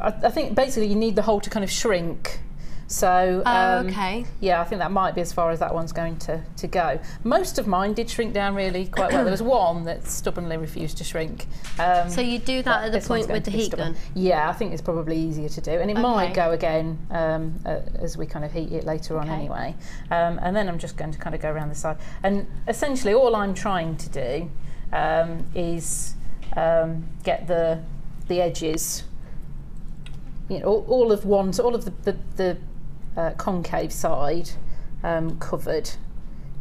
I think basically you need the hole to kind of shrink. So okay. Yeah, I think that might be as far as that one's going to go. Most of mine did shrink down really quite well. There was one that stubbornly refused to shrink. So you do that at the point with the heat gun? Yeah, I think it's probably easier to do, and it might go again as we kind of heat it later on anyway. And then I'm just going to kind of go around the side, and essentially all I'm trying to do is get the edges, you know, all of the concave side covered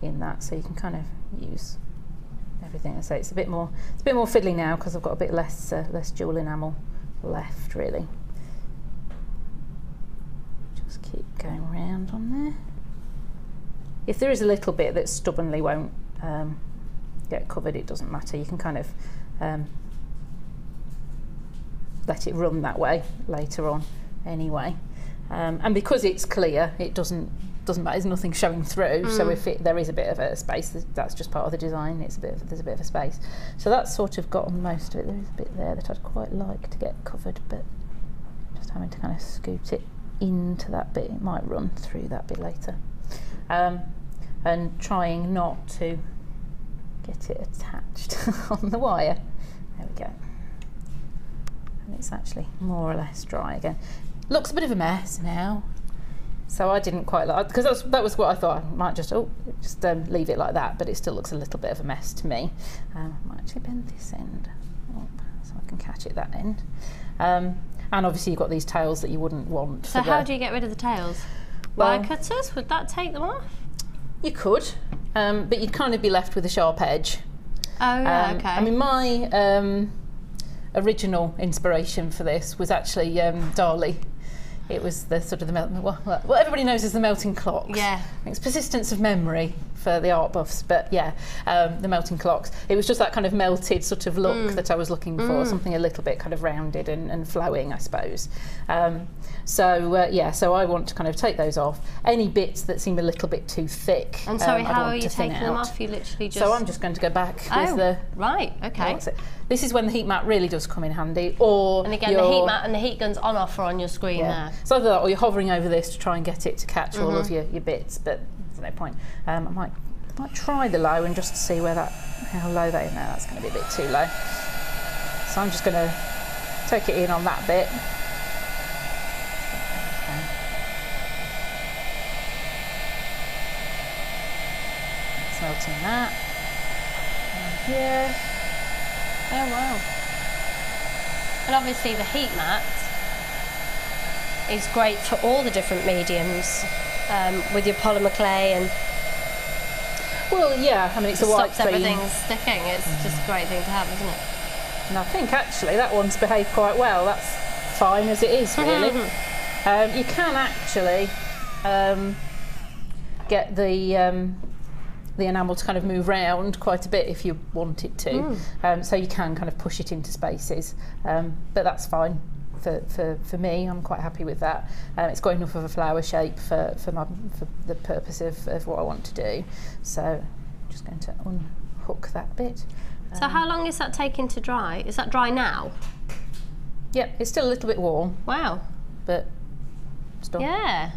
in that, so you can kind of use everything. I say it's a bit more fiddly now because I've got a bit less jewel enamel left really. Just keep going around on there. If there is a little bit that stubbornly won't get covered, it doesn't matter. You can kind of let it run that way later on anyway. And because it's clear, it doesn't matter. There's nothing showing through. So if there is a bit of a space, that's just part of the design. There's a bit of a space. So that's sort of got on most of it. There is a bit there that I'd quite like to get covered, but just having to kind of scoot it into that bit. It might run through that bit later. And trying not to get it attached on the wire. There we go. And it's actually more or less dry again. Looks a bit of a mess now, so I didn't quite like, because that was what I thought. I might just leave it like that, but it still looks a little bit of a mess to me. I might actually bend this end up so I can catch it that end. And obviously you've got these tails that you wouldn't want. So how do you get rid of the tails? Wire cutters? Would that take them off? You could, but you'd kind of be left with a sharp edge. Oh yeah, okay. I mean, my original inspiration for this was actually Dali. It was the sort of the what everybody knows as the melting clocks. Yeah. It's persistence of memory for the art buffs, but yeah, the melting clocks. It was just that kind of melted sort of look that I was looking for, something a little bit kind of rounded and flowing, I suppose. So I want to kind of take those off. Any bits that seem a little bit too thick. And sorry, how are you taking them off? You literally just. So I'm just going to go back with the. Right. Okay. This is when the heat mat really does come in handy, or and again the heat mat and the heat gun's on offer on your screen there. So either that, or you're hovering over this to try and get it to catch all of your bits, but there's no point. I might try the low and just see how low that is. No, that's going to be a bit too low. So I'm just going to take it in on that bit. smelting that. And here. Oh wow. And obviously the heat mat is great for all the different mediums with your polymer clay and well, yeah, I mean it's a white stops theme. everything sticking. It's just a great thing to have, isn't it? And I think actually that one's behaved quite well. That's fine as it is, really. You can actually get the enamel to kind of move round quite a bit if you want it to. So you can kind of push it into spaces, but that's fine for me. I'm quite happy with that. It's got enough of a flower shape for the purpose of what I want to do. So I'm just going to unhook that bit. So how long is that taking to dry? Is that dry now? Yep, it's still a little bit warm. Wow. But still. Yeah.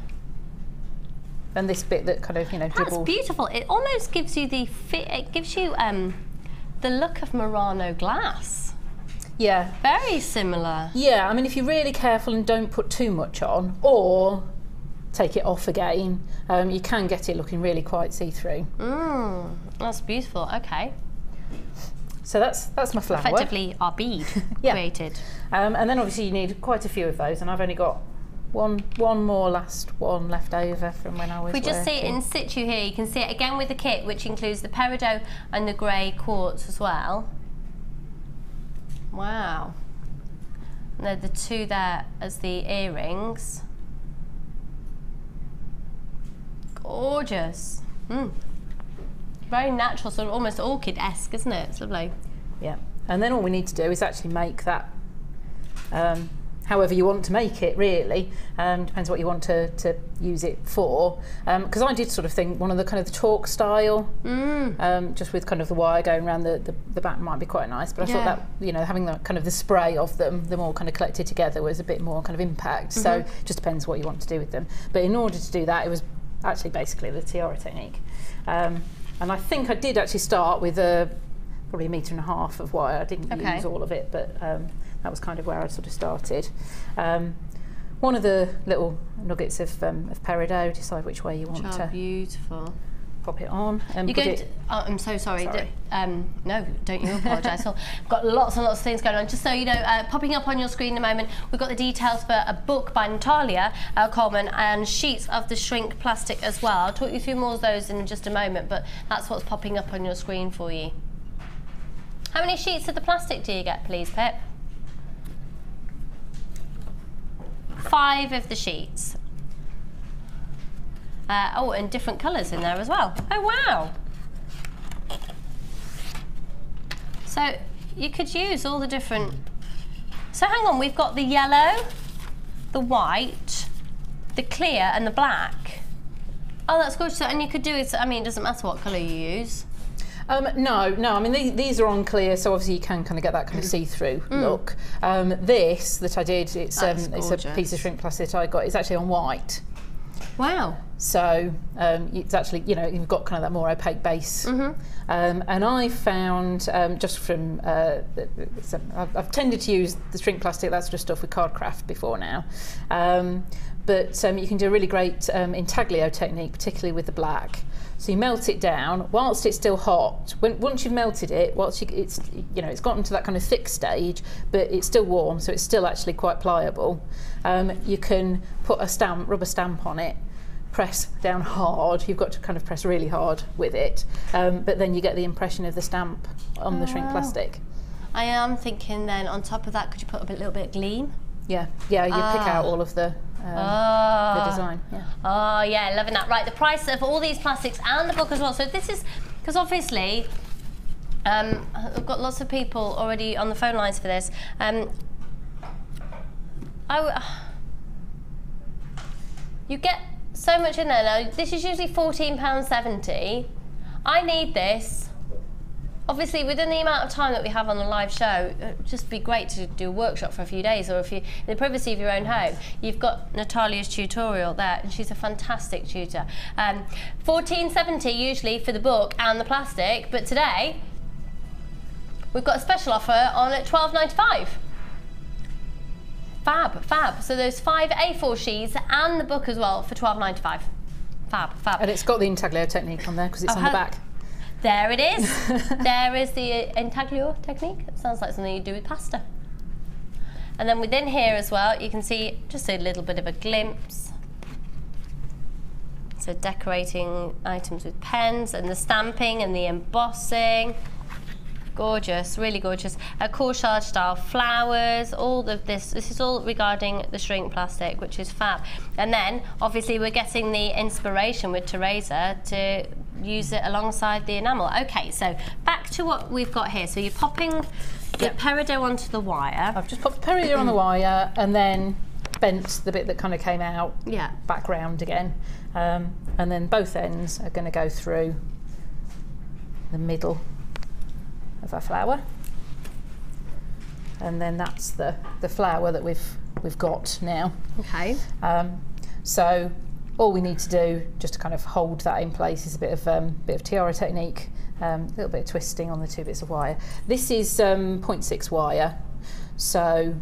And this bit that kind of, you know, that's dribbles. Beautiful. It almost gives you the fit. It gives you the look of Murano glass. Yeah. Very similar. Yeah, I mean, if you're really careful and don't put too much on, or take it off again, you can get it looking really quite see-through. That's beautiful. Okay. So that's my flower. Effectively, our bead created. And then obviously you need quite a few of those, and I've only got one more last one left over from when I was If we just see it in situ here, you can see it again with the kit, which includes the peridot and the grey quartz as well. Wow. And they're the two there as the earrings. Gorgeous. Very natural, sort of almost orchid-esque, isn't it? It's lovely. Yeah. And then all we need to do is actually make that however you want to make it, really. Depends what you want to use it for. Because I did sort of think one of the kind of the chalk style, just with kind of the wire going around the back might be quite nice. But I thought that, you know, having the kind of the spray of them all kind of collected together was a bit more kind of impact. So it just depends what you want to do with them. But in order to do that, it was actually basically the tiara technique. And I think I did actually start with probably 1.5 meters of wire. I didn't use all of it, but that was kind of where I sort of started. One of the little nuggets of peridot, decide which way you want to beautiful. Pop it on. You're going to, I'm so sorry. No, don't you apologise. I've got lots and lots of things going on. Just so you know, popping up on your screen in a moment, we've got the details for a book by Natalia Coleman and sheets of the shrink plastic as well. I'll talk you through more of those in just a moment, but that's what's popping up on your screen for you. How many sheets of the plastic do you get, please, Pip? 5 of the sheets. Oh, and different colours in there as well. Oh, wow. So you could use all the different... So hang on, we've got the yellow, the white, the clear and the black. Oh, that's gorgeous. And you could do it, I mean, it doesn't matter what colour you use. No, I mean, these are on clear, so obviously you can kind of get that kind of see-through look. This that I did, it's a piece of shrink plastic that I got, it's actually on white. Wow. So it's actually, you know, you've got kind of that more opaque base. And I found, just from, I've tended to use the shrink plastic, that sort of stuff with card craft before now. But you can do a really great intaglio technique, particularly with the black. So you melt it down whilst it's still hot. Once you've melted it, it's gotten to that kind of thick stage, but it's still warm, so it's still actually quite pliable. You can put a rubber stamp on it, press down hard. You've got to kind of press really hard with it, but then you get the impression of the stamp on the shrink plastic. I am thinking then on top of that, could you put a little bit of gleam? Yeah, you pick out all of the design. Yeah. Oh yeah, loving that. Right, the price of all these plastics and the book as well. So this is, because obviously I've got lots of people already on the phone lines for this. You get so much in there now. This is usually £14.70. I need this. Obviously, within the amount of time that we have on the live show, it'd just be great to do a workshop for a few days, or if you're in the privacy of your own home. You've got Natalia's tutorial there, and she's a fantastic tutor. £14.70 usually for the book and the plastic, but today we've got a special offer on at £12.95. Fab. So there's 5 A4 sheets and the book as well for £12.95. Fab. And it's got the intaglio technique on there because it's on the back. There it is. There is the intaglio technique. It sounds like something you do with pasta. And then within here as well, you can see just a little bit of a glimpse. So decorating items with pens and the stamping and the embossing. Gorgeous, really gorgeous. Corsage style flowers, all of this is all regarding the shrink plastic, which is fab. And then obviously we're getting the inspiration with Teresa to use it alongside the enamel. Okay, so back to what we've got here. So you're popping the peridot onto the wire. I've just popped the peridot on the wire and then bent the bit that kind of came out back round again. And then both ends are going to go through the middle of our flower, and then that's the flower that we've got now. Okay. So all we need to do just to kind of hold that in place is a bit of tiara technique, a little bit of twisting on the two bits of wire. This is 0.6 wire, so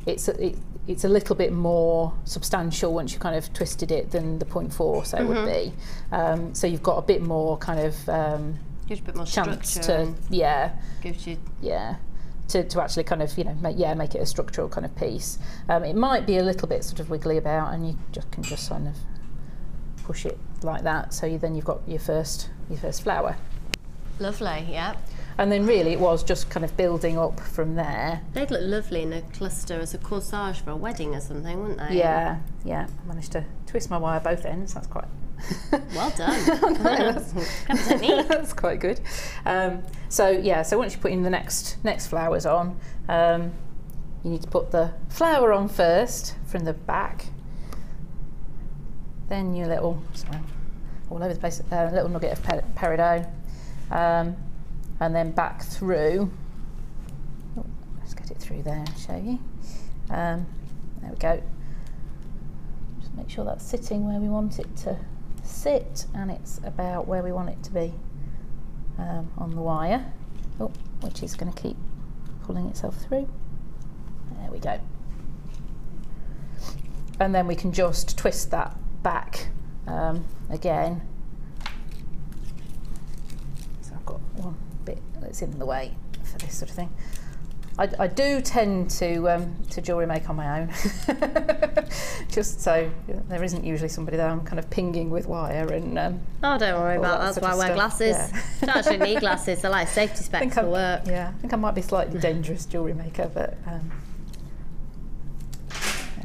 it's a little bit more substantial once you've kind of twisted it than the 0.4 so would be. So you've got a bit more kind of gives a bit more chance structure. Gives you to actually kind of make it a structural kind of piece. It might be a little bit sort of wiggly about, and you can just kind of push it like that. So then you've got your first flower. Lovely, yeah. And then really it was just kind of building up from there. They'd look lovely in a cluster as a corsage for a wedding or something, wouldn't they? Yeah. I managed to twist my wire both ends. That's quite. Well done. That's quite good. So once you put in the next flowers on, you need to put the flower on first from the back, then your little all over the place little nugget of peridot, and then back through. Let's get it through there and show you. There we go. Just make sure that's sitting where we want it to sit, and it's about where we want it to be on the wire, which is going to keep pulling itself through. There we go. And then we can just twist that back again. So I've got one bit that's in the way for this sort of thing. I do tend to jewellery make on my own, just so there isn't usually somebody there I'm kind of pinging with wire and. Oh, don't worry about that. That's why I wear glasses. Yeah. Don't actually need glasses. I like safety specs for work. Yeah, I think I might be slightly dangerous jewellery maker, but there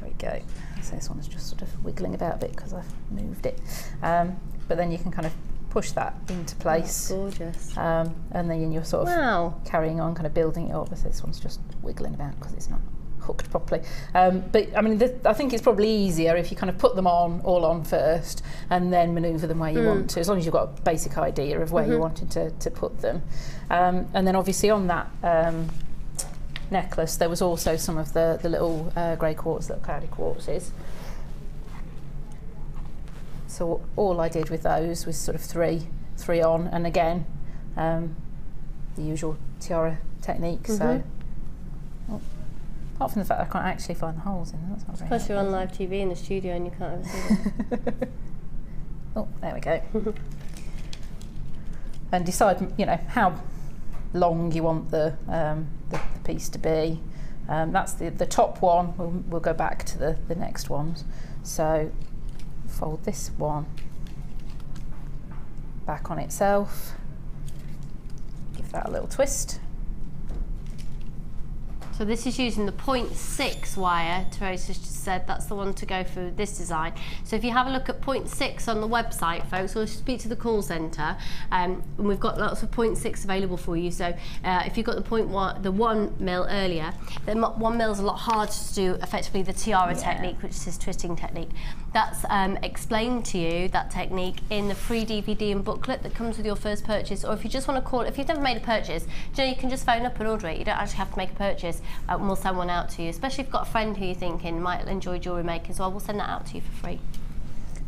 we go. So this one's just sort of wiggling about a bit because I've moved it, but then you can kind of push that into place. Oh, gorgeous. And then you're sort of carrying on, kind of building it up. So this one's just wiggling about because it's not hooked properly. But I mean, I think it's probably easier if you kind of put them all on first and then manoeuvre them where you want to, as long as you've got a basic idea of where you're wanting to put them. And then obviously on that necklace, there was also some of the little grey quartz, little cloudy quartzes. So all I did with those was sort of three on, and again, the usual tiara technique. So, apart from the fact I can't actually find the holes in them, that's not very Plus you're helpful. on live TV in the studio and you can't ever see them. Oh, there we go. And decide, how long you want the piece to be. That's the top one. We'll go back to the next ones. So. Fold this one back on itself, give that a little twist. So this is using the 0.6 wire. Teresa just said that's the one to go for this design. So if you have a look at 0.6 on the website, folks, or speak to the call centre, and we've got lots of 0.6 available for you. So if you've got the 1 mil earlier, the 1 mil is a lot harder to do effectively the tiara technique, which is this twisting technique. That's explained to you, that technique, in the free DVD and booklet that comes with your first purchase. Or if you just want to call, if you've never made a purchase, you can just phone up and order it. You don't actually have to make a purchase. And we'll send one out to you, especially if you've got a friend who you're thinking might enjoy jewellery making as well. We'll send that out to you for free.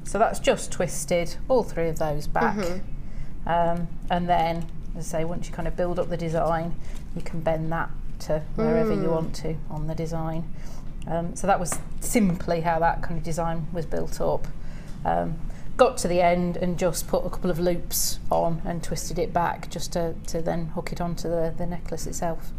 So that's just twisted all three of those back. And then, as I say, once you kind of build up the design, you can bend that to wherever you want to on the design. So that was simply how that kind of design was built up. got to the end and just put a couple of loops on and twisted it back just to then hook it onto the necklace itself.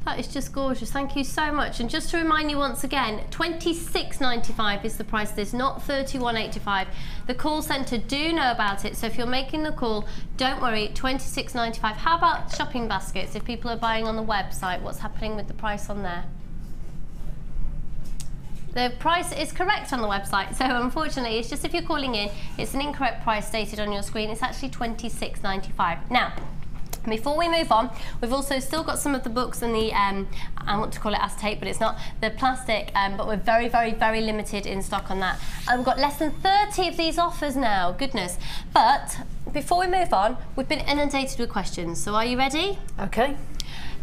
That is just gorgeous. Thank you so much. And just to remind you once again, $26.95 is the price of this, not $31.85. The call centre do know about it, so if you're making the call, don't worry, $26.95. How about shopping baskets? If people are buying on the website, what's happening with the price on there? The price is correct on the website, so unfortunately, it's just if you're calling in, it's an incorrect price stated on your screen. It's actually $26.95. Now, before we move on, we've also still got some of the books and the, I want to call it acetate, but it's not, the plastic, but we're very, very, very limited in stock on that. And we've got less than 30 of these offers now, goodness. But before we move on, we've been inundated with questions, so are you ready? Okay.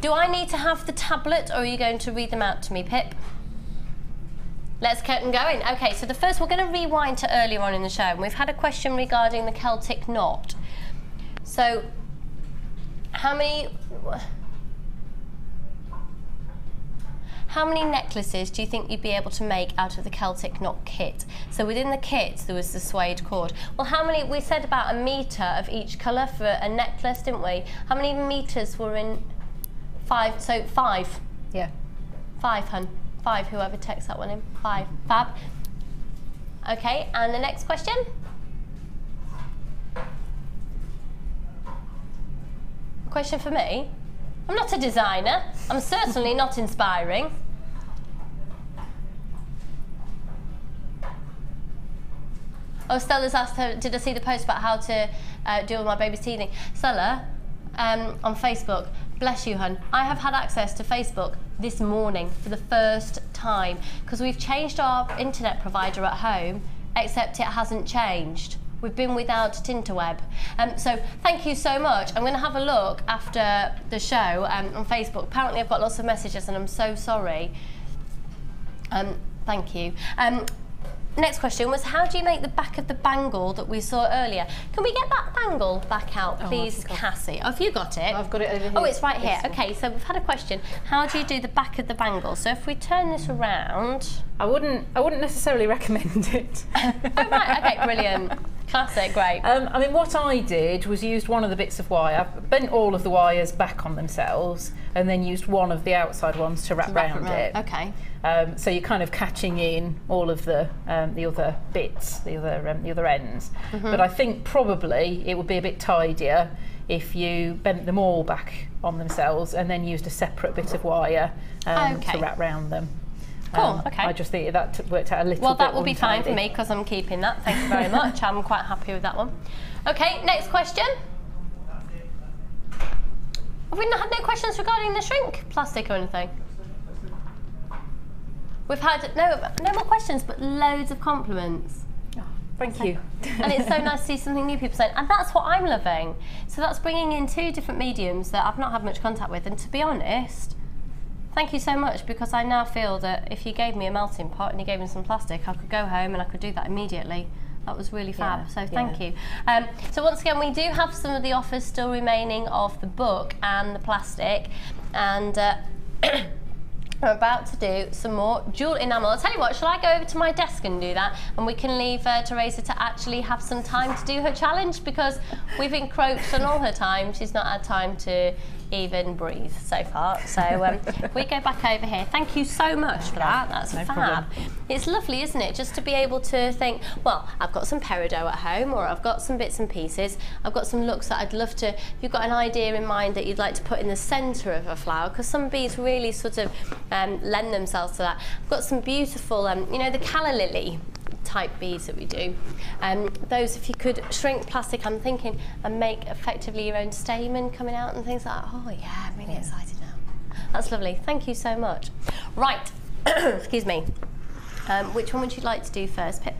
Do I need to have the tablet, or are you going to read them out to me, Pip? Let's keep them going. Okay, so the first, we're going to rewind to earlier on in the show, and we've had a question regarding the Celtic knot. So, how many necklaces do you think you'd be able to make out of the Celtic knot kit? So within the kit there was the suede cord. Well, how many, we said about 1 metre of each colour for a necklace, didn't we? How many metres were in 5? So 5. Yeah. 5, hun. 5, whoever texts that one in. 5. Fab. Okay, and the next question? Question for me? I'm not a designer. I'm certainly not inspiring. Oh, Stella's asked her, did I see the post about how to deal with my baby's teething? Stella, on Facebook, bless you, hun. I have had access to Facebook this morning for the first time because we've changed our internet provider at home, except it hasn't changed. We've been without Tinterweb. So thank you so much. I'm going to have a look after the show on Facebook. Apparently I've got lots of messages and I'm so sorry. Thank you. Next question was, how do you make the back of the bangle that we saw earlier? Can we get that bangle back out, please, Cassie? Oh, have you got it? I've got it over here. Oh, it's right here. Okay, so we've had a question. How do you do the back of the bangle? So if we turn this around... I wouldn't necessarily recommend it. Oh, right, okay, brilliant. Classic, great. I mean, what I did was used one of the bits of wire, bent all of the wires back on themselves, and then used one of the outside ones to wrap round it. Okay. So you're kind of catching in all of the other bits, the other ends. But I think probably it would be a bit tidier if you bent them all back on themselves and then used a separate bit of wire to wrap round them. Cool, okay. I just think that worked out a little bit. Well, that will be fine for me because I'm keeping that. Thank you very much. I'm quite happy with that one. Okay, next question. Have we not had no questions regarding the shrink plastic or anything? We've had no more questions, but loads of compliments. Oh, thank you. And it's so nice to see something new people saying, and that's what I'm loving. So that's bringing in 2 different mediums that I've not had much contact with, and to be honest, thank you so much, because I now feel that if you gave me a melting pot and you gave me some plastic, I could go home and I could do that immediately. That was really fab, so thank you. So once again, we do have some of the offers still remaining of the book and the plastic, and I'm about to do some more jewel enamel. I'll tell you what, shall I go over to my desk and do that, and we can leave Teresa to actually have some time to do her challenge, because we've encroached on all her time. She's not had time to even breathe so far. So if we go back over here, thank you so much for that. That's fab. Problem. It's lovely, isn't it, just to be able to think, well, I've got some peridot at home, or I've got some bits and pieces, I've got some looks that I'd love to, if you've got an idea in mind that you'd like to put in the centre of a flower, because some beads really sort of lend themselves to that. I've got some beautiful, you know, the calla lily type beads that we do. Those, if you could shrink plastic, I'm thinking, and make effectively your own stamen coming out and things like that. Oh yeah, I'm really excited now. That's lovely. Thank you so much. Right, excuse me. Which one would you like to do first, Pip?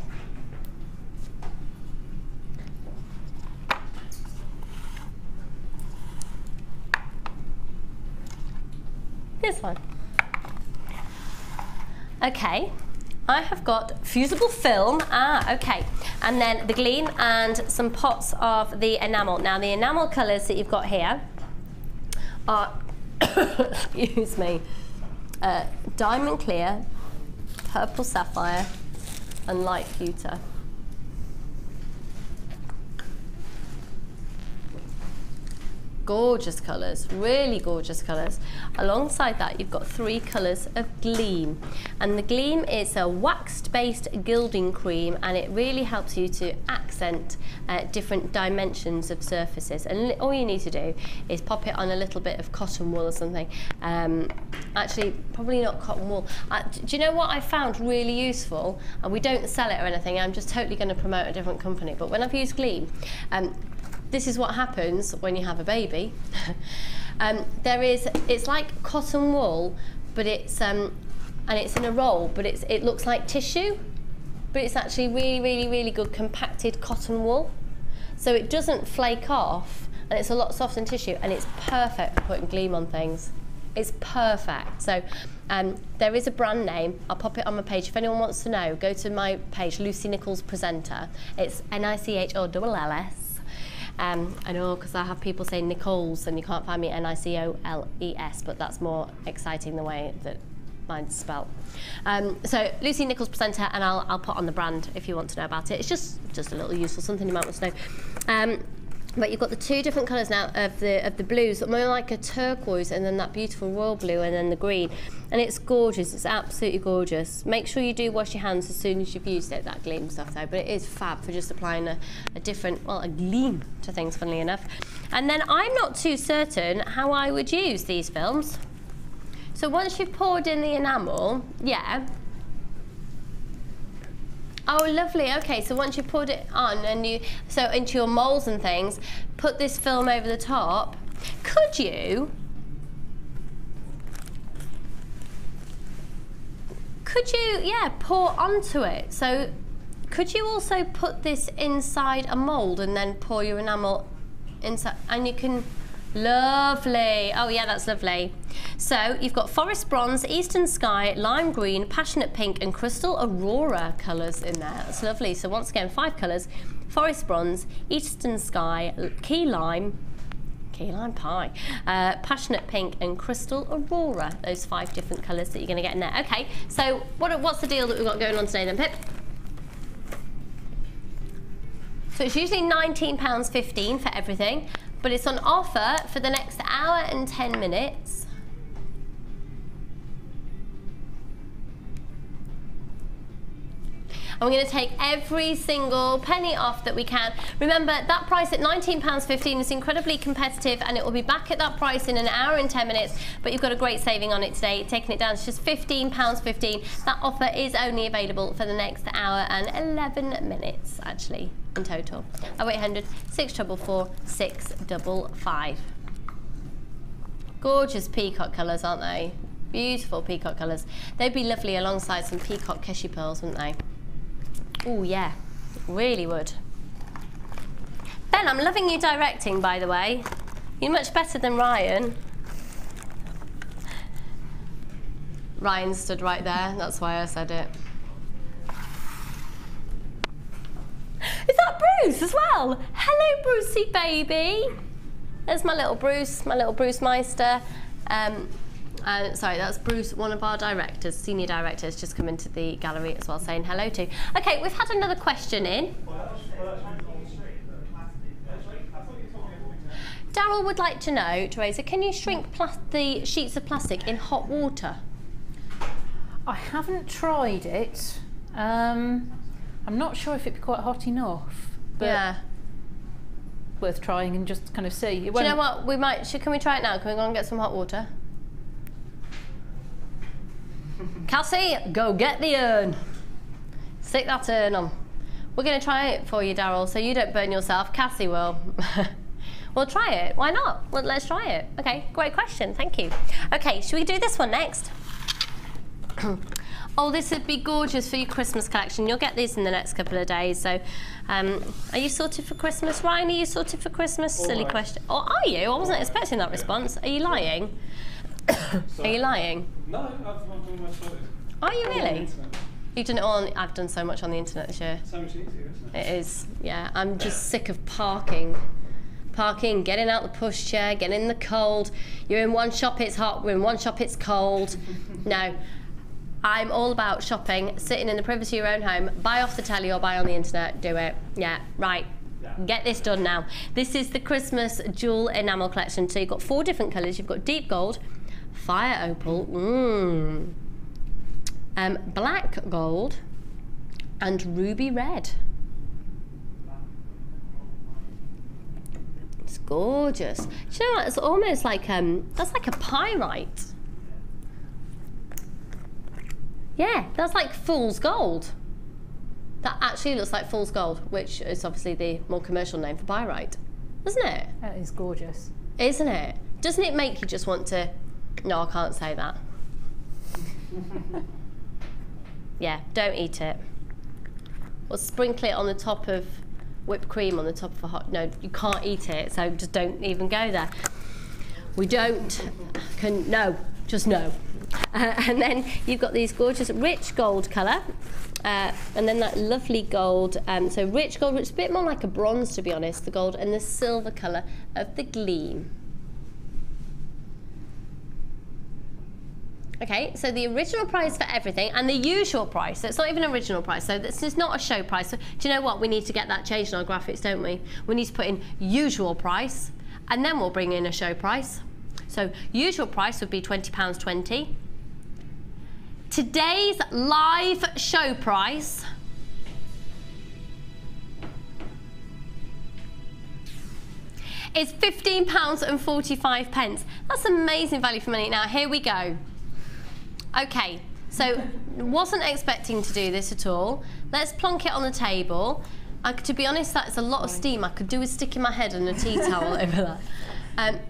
This one. Okay. I have got fusible film, okay, and then the gleam and some pots of the enamel. Now the enamel colours that you've got here are, excuse me, diamond clear, purple sapphire and light pewter. Gorgeous colours, really gorgeous colours. Alongside that, you've got 3 colours of gleam. And the gleam is a waxed-based gilding cream, and it really helps you to accent different dimensions of surfaces. And all you need to do is pop it on a little bit of cotton wool or something. Actually, probably not cotton wool. Do you know what I found really useful? And we don't sell it or anything, I'm just totally going to promote a different company. But when I've used gleam, this is what happens when you have a baby. It's like cotton wool, but it's and it's in a roll, but it looks like tissue, but it's actually really, really, really good compacted cotton wool. So it doesn't flake off, and it's a lot softer than tissue, and it's perfect for putting gleam on things. It's perfect. So there is a brand name. I'll pop it on my page. If anyone wants to know, go to my page, Lucy Nichols Presenter. It's NICHOLLS. I know, because I have people saying Nichols and you can't find me NICOLES, but that's more exciting the way that mine's spelled. So Lucy Nichols Presenter, and I'll put on the brand if you want to know about it. It's just a little useful, something you might want to know. But you've got the 2 different colours now of the blues, more like a turquoise, and then that beautiful royal blue, and then the green. And it's gorgeous, it's absolutely gorgeous. Make sure you do wash your hands as soon as you've used it, that gleam stuff though, but it is fab for just applying a different, well, a gleam to things, funnily enough. And then I'm not too certain how I would use these films. So once you've poured in the enamel, yeah. Oh, lovely. Okay, so once you poured it on and into your moulds and things, put this film over the top. Could you pour onto it? So could you also put this inside a mould and then pour your enamel inside, and you can, lovely. Oh yeah, that's lovely. So you've got forest bronze, eastern sky, lime green, passionate pink, and crystal aurora colours in there. That's lovely. So once again, 5 colours: forest bronze, eastern sky, key lime pie, passionate pink, and crystal aurora. Those 5 different colours that you're going to get in there. Okay, so what's the deal that we've got going on today then, Pip? So it's usually £19.15 for everything, but it's on offer for the next hour and 10 minutes. And we're going to take every single penny off that we can. Remember, that price at £19.15 is incredibly competitive, and it will be back at that price in an hour and 10 minutes, but you've got a great saving on it today, taking it down to just £15.15. That offer is only available for the next hour and 11 minutes, actually, in total. 0800 644 655. Gorgeous peacock colours, aren't they? Beautiful peacock colours. They'd be lovely alongside some peacock cashew pearls, wouldn't they? Oh yeah, really would. Ben, I'm loving you directing, by the way. You're much better than Ryan. Ryan stood right there, that's why I said it. Is that Bruce as well? Hello, Brucey baby. There's my little Bruce Meister. Sorry, that's Bruce, one of our directors, senior directors, just come into the gallery as well, saying hello to. Okay, we've had another question in. Daryl would like to know, Teresa, can you shrink the sheets of plastic in hot water? I haven't tried it. I'm not sure if it'd be quite hot enough, but yeah, worth trying and just kind of see. Do you know what? Can we try it now? Can we go and get some hot water? Cassie, go get the urn. Stick that urn on. We're going to try it for you, Daryl, so you don't burn yourself. Cassie will. We'll try it. Why not? Well, let's try it. Okay, great question. Thank you. Okay, should we do this one next? Oh, this would be gorgeous for your Christmas collection. You'll get these in the next couple of days. So, are you sorted for Christmas? Ryan, are you sorted for Christmas? Silly question. Oh, are you? I wasn't expecting that response. Are you lying? Are you lying? No, I've done my sorted. Are you really? You've done it all on, I've done so much on the internet this year. So much easier, isn't it? It is, yeah. I'm just sick of parking. Getting out the pushchair, getting in the cold. You're in one shop, it's hot. We're in one shop, it's cold. No. I'm all about shopping, sitting in the privacy of your own home. Buy off the telly or buy on the internet. Do it. Yeah, right. Get this done now. This is the Christmas jewel enamel collection. So you've got 4 different colours. You've got deep gold, fire opal, black gold, and ruby red. It's gorgeous. Do you know what? It's almost like that's like a pyrite. Yeah, that's like fool's gold. That actually looks like fool's gold, which is obviously the more commercial name for pyrite, doesn't it? That is gorgeous. Isn't it? Doesn't it make you just want to... No, I can't say that. Yeah, don't eat it. Or sprinkle it on the top of whipped cream on the top of a hot... No, you can't eat it, so just don't even go there. We don't... No, just no. And then you've got these gorgeous rich gold colour. And then that lovely gold, so rich gold, which is a bit more like a bronze to be honest, the gold, and the silver colour of the gleam. Okay, so the original price for everything and the usual price, so it's not even an original price, so this is not a show price. So do you know what, we need to get that changed in our graphics, don't we? We need to put in usual price and then we'll bring in a show price. So usual price would be £20.20. Today's live show price is £15.45. That's amazing value for money. Now here we go. Okay, so wasn't expecting to do this at all. Let's plonk it on the table. To be honest, that's a lot of steam. I could do with sticking my head in a tea towel over that.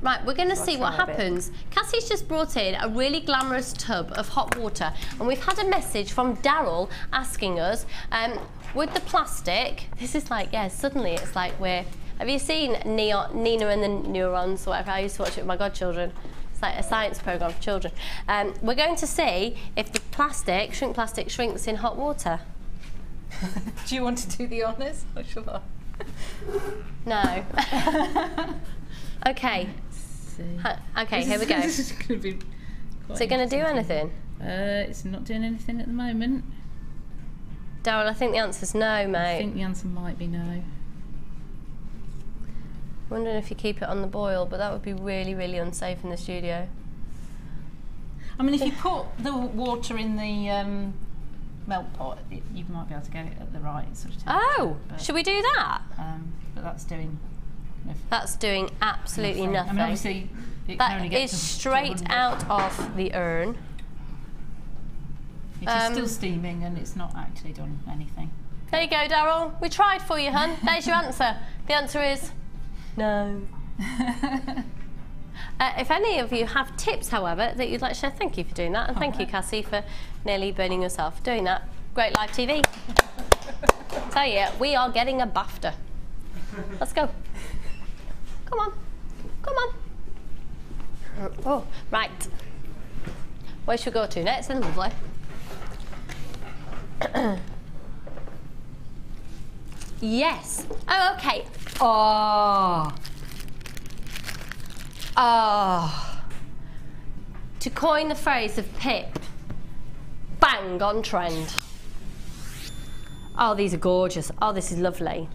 Right, we're going to see what happens. Cassie's just brought in a really glamorous tub of hot water, and we've had a message from Daryl asking us, with the plastic, this is like, yeah, suddenly it's like we're, have you seen Nina and the Neurons, or whatever? I used to watch it with my godchildren. It's like a science programme for children. We're going to see if the plastic, shrink plastic, shrinks in hot water. Do you want to do the honours, or shall I? No. Okay. Okay, here we go. This is going to be. Is it going to do anything? It's not doing anything at the moment. Daryl, I think the answer's no, mate. I think the answer might be no. Wondering if you keep it on the boil, but that would be really, really unsafe in the studio. I mean, if you put the water in the melt pot, you might be able to get it at the right sort of temperature. Oh, should we do that? But that's doing. That's doing absolutely nothing. I mean, obviously, it can only get is straight out of the urn. It is still steaming, and it's not actually done anything. There you go, Daryl. We tried for you, hun. There's your answer. The answer is no. If any of you have tips, however, that you'd like to share, thank you for doing that, and thank you, Cassie, for nearly burning yourself for doing that. Great live TV. Tell you, we are getting a BAFTA. Let's go. Come on. Come on. Oh, right. Where should we go to next then, lovely? Yes. Oh, okay. Oh. Oh. To coin the phrase of Pip, bang on trend. Oh, these are gorgeous. Oh, this is lovely.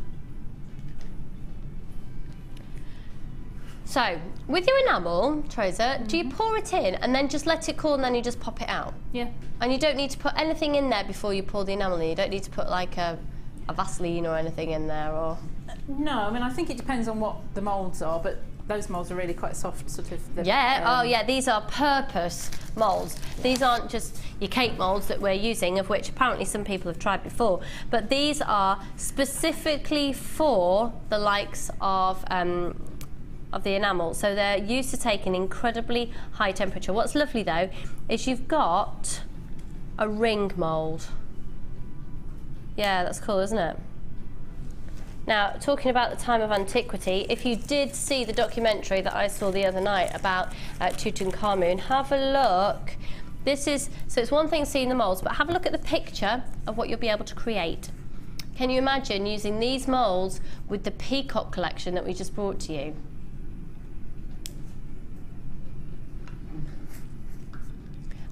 So, with your enamel, Teresa, do you pour it in and then just let it cool and then you just pop it out? Yeah. And you don't need to put anything in there before you pour the enamel in? You don't need to put like a Vaseline or anything in there, or? No, I mean, I think it depends on what the moulds are, but those moulds are really quite soft, sort of. Yeah, oh yeah, these are purpose moulds. These aren't just your cake moulds that we're using, of which apparently some people have tried before, but these are specifically for the likes of the enamel. So they're used to take an incredibly high temperature. What's lovely though is you've got a ring mould. Yeah, that's cool, isn't it? Now, talking about the time of antiquity, if you did see the documentary that I saw the other night about Tutankhamun, have a look. This is, so it's one thing seeing the moulds, but have a look at the picture of what you'll be able to create. Can you imagine using these moulds with the peacock collection that we just brought to you?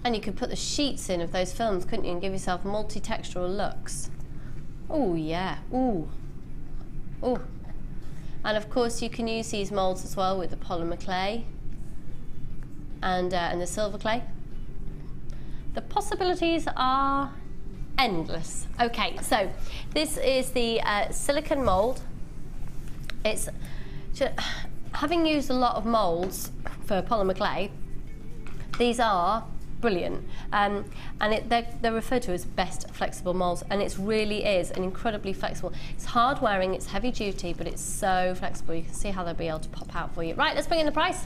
And you could put the sheets in of those films, couldn't you, and give yourself multi-textural looks. Oh yeah, ooh. Oh, And of course you can use these molds as well with the polymer clay and the silver clay. The possibilities are endless. Okay, so this is the silicone mold. It's having used a lot of molds for polymer clay, these are brilliant, and they're referred to as best flexible molds, and it really is an incredibly flexible. It's hard wearing, it's heavy duty, but it's so flexible. You can see how they'll be able to pop out for you. Right, let's bring in the price.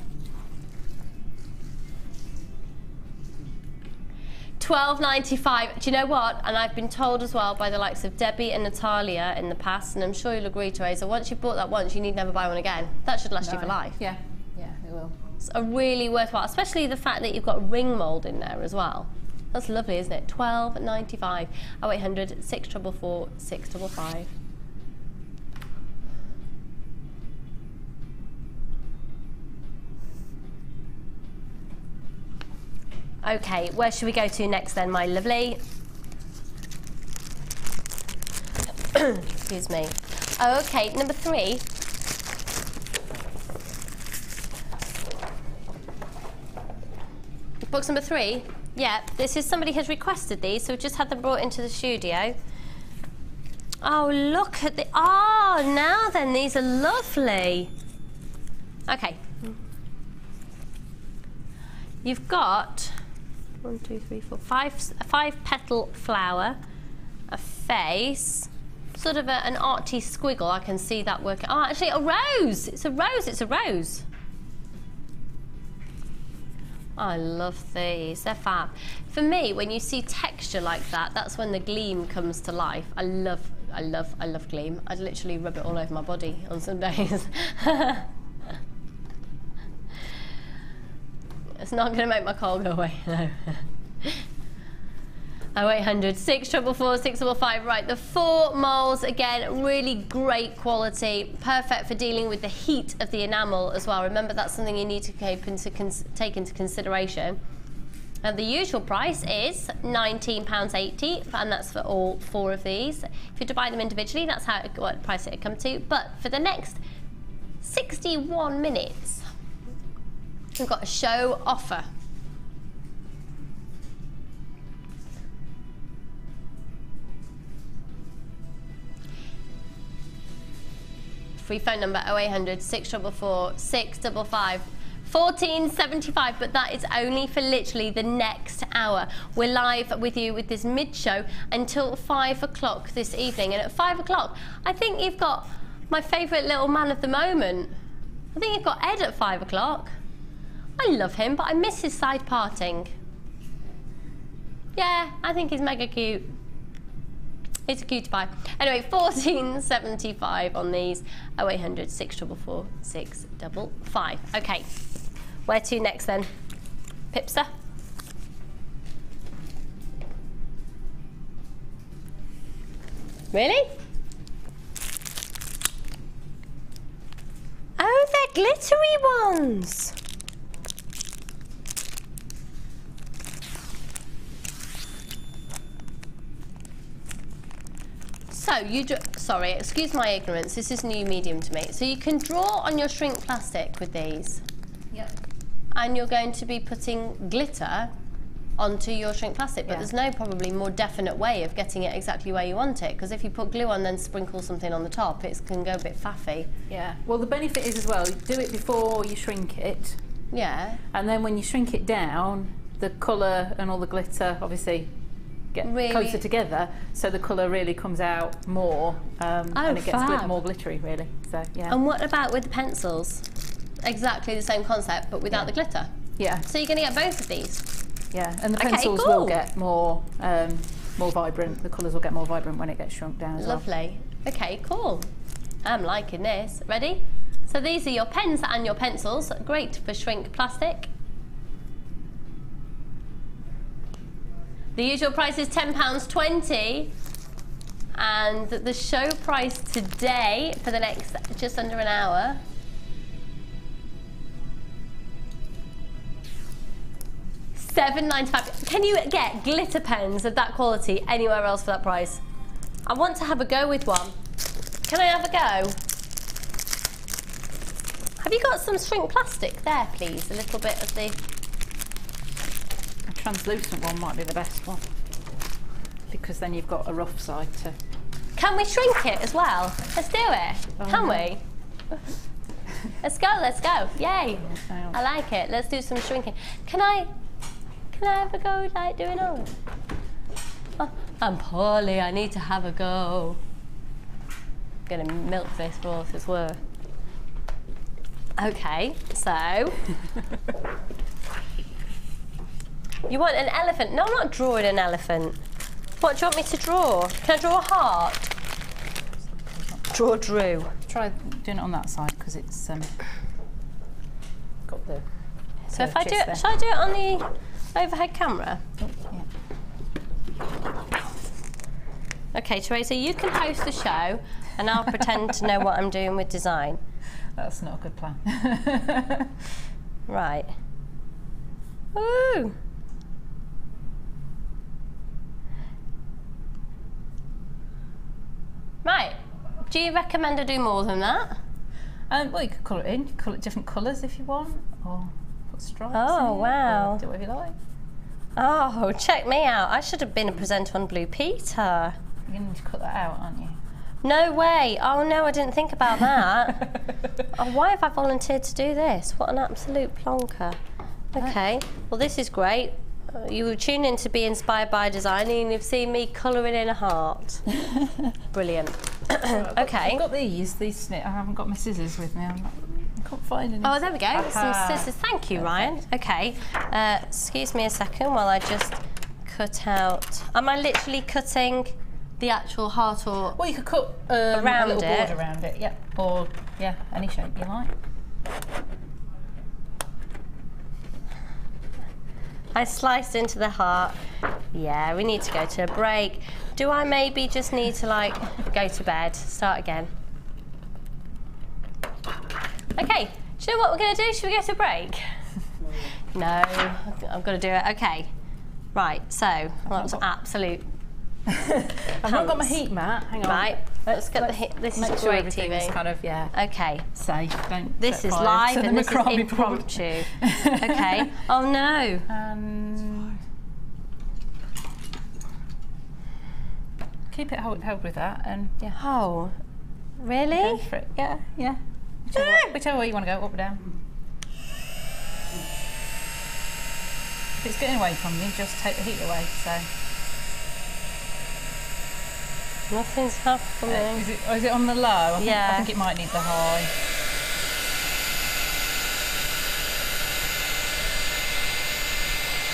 $12.95. Do you know what? And I've been told as well by the likes of Debbie and Natalia in the past, and I'm sure you'll agree, Teresa, once you've bought that once, you need never buy one again. That should last you for life. Yeah, yeah, it will. It's a really worthwhile, especially the fact that you've got a ring mould in there as well. That's lovely, isn't it? $12.95. 0800 644 655. Okay, where should we go to next then, my lovely? Excuse me. Okay, number 3. Box number 3? Yeah, this is somebody has requested these, so we've just had them brought into the studio. Oh, look at the... Oh, now then, these are lovely. Okay. You've got... 1, 2, 3, 4, 5 5-petal flower, a face, sort of an arty squiggle. I can see that working. Oh, actually, a rose. It's a rose. It's a rose. I love these. They're fab. For me, when you see texture like that, that's when the gleam comes to life. I love gleam. I'd literally rub it all over my body on some days. It's not going to make my cold go away, no. 0800 644 655. Right, the 4 molds, again, really great quality, perfect for dealing with the heat of the enamel as well. Remember, that's something you need to take into consideration. And the usual price is £19.80, and that's for all 4 of these. If you were to buy them individually, that's what price it would come to. But for the next 61 minutes, we've got a show offer. Free phone number 0800 644 655. $14.75, but that is only for literally the next hour. We're live with you with this mid-show until 5 o'clock this evening. And at 5 o'clock, I think you've got my favourite little man of the moment. I think you've got Ed at 5 o'clock. I love him, but I miss his side parting. Yeah, I think he's mega cute. It's a cutie pie. Anyway, $14.75 on these. 0800 644 655. Okay, where to next then? Pipster? Really? Oh, they're glittery ones. So sorry, excuse my ignorance, this is new medium to me. So you can draw on your shrink plastic with these. Yep. And you're going to be putting glitter onto your shrink plastic, but there's no probably more definite way of getting it exactly where you want it, because if you put glue on then sprinkle something on the top, it can go a bit faffy. Yeah, well the benefit is as well, do it before you shrink it. Yeah. And then when you shrink it down, the colour and all the glitter obviously get closer together, so the colour really comes out more, and it gets a bit more glittery, really. So yeah. And what about with the pencils? Exactly the same concept, but without the glitter. Yeah. So you're going to get both of these. Yeah, and the pencils will get more vibrant. The colours will get more vibrant when it gets shrunk down as well. Lovely. Okay, cool. I'm liking this. Ready? So these are your pens and your pencils. Great for shrink plastic. The usual price is £10.20, and the show price today for the next just under an hour $7.95. Can you get glitter pens of that quality anywhere else for that price? I want to have a go with one. Can I have a go? Have you got some shrink plastic there, please? A little bit of the... A translucent one might be the best one, because then you've got a rough side to... Can we shrink it as well? Let's do it. Can we? Let's go. Yay. I like it. Let's do some shrinking. Can I have a go, like, doing all of it? Oh, I'm poorly. I need to have a go. I'm going to milk this for what it's worth. Okay, so... You want an elephant? No, I'm not drawing an elephant. What do you want me to draw? Can I draw a heart? Draw Drew. Try doing it on that side, because it's got the... So if I do it, shall I do it on the overhead camera? Oh, yeah. Okay, Teresa, you can host the show, and I'll pretend to know what I'm doing with design. That's not a good plan. Right. Woo! Right. Do you recommend I do more than that? Well, you could colour it in. You could colour it different colours if you want, or put stripes Oh, in, wow. or do whatever you like. Oh, check me out. I should have been a presenter on Blue Peter. You're going to need to cut that out, aren't you? No way. Oh, no, I didn't think about that. Oh, why have I volunteered to do this? What an absolute plonker. Okay. Well, this is great. You were tuning in to be inspired by designing, and you've seen me colouring in a heart. Brilliant. Okay. I've got these snip. I haven't got my scissors with me. I can't find any. Oh, there we go. Some scissors. Thank you, Ryan. Okay. Excuse me a second while I just cut out. Am I literally cutting the actual heart, or? Well, you could cut around a little it. board around it. Yeah. Or yeah, any shape you like. I sliced into the heart. Yeah, we need to go to a break. Do I maybe just need to, like, go to bed, start again? Okay, do you know what we're going to do? Should we go to a break? No, I've got to do it. Okay, right, so, well, that was absolute... I've not got my heat mat. Hang on. Right, let's get the heat. This is sure great everything's TV. kind of, yeah. Okay. Safe. Don't this set is fire live to and the this is macrame impromptu. Okay. Oh no. Keep it held with that, and yeah. Oh, really? Go for it. Yeah, yeah. Whichever way you want to go, up or down. If it's getting away from you, just take the heat away. So. Nothing's happening. Is it on the low? Yeah. I think it might need the high.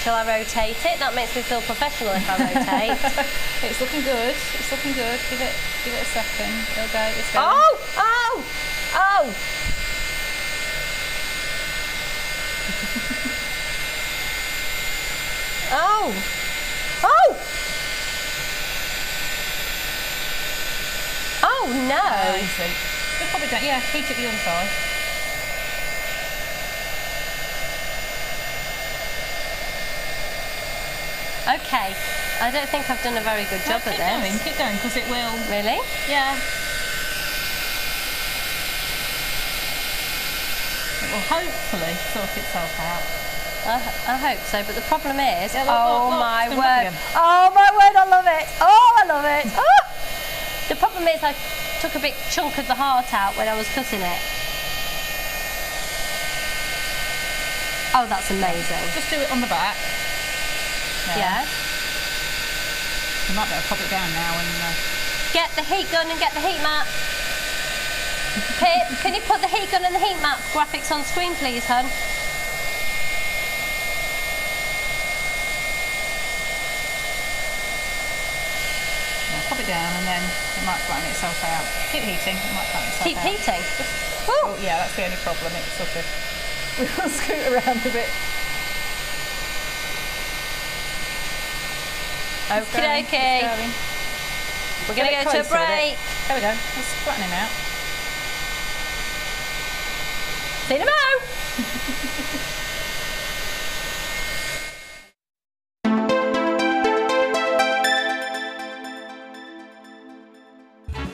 Shall I rotate it? That makes me feel professional if I rotate. It's looking good. It's looking good. Give it a second. It'll go. It's going. Oh! Oh! Oh! Oh! Oh! Oh no! Easy. Just pop it down. Yeah, heat it the other side. Okay, I don't think I've done a very good job at this. Keep going, because it will. Really? Yeah. It will hopefully sort itself out. I hope so, but the problem is, yeah, look, my it's word! Oh my word! I love it! Oh, I love it! Oh! The problem is, I took a big chunk of the heart out when I was cutting it. Oh, that's amazing! Just do it on the back. Yeah. You might better pop it down now and... Get the heat gun and get the heat mat. Pip, can you put the heat gun and the heat mat graphics on screen, please, hun? Yeah, pop it down and then it might flatten itself out. Keep heating, it might flatten itself Keep out. heating? Oh, yeah, that's the only problem. It's sort of... We'll scoot around a bit. Okie dokie. We're going to go to a break. There we go. Let's flatten him out. See you tomorrow.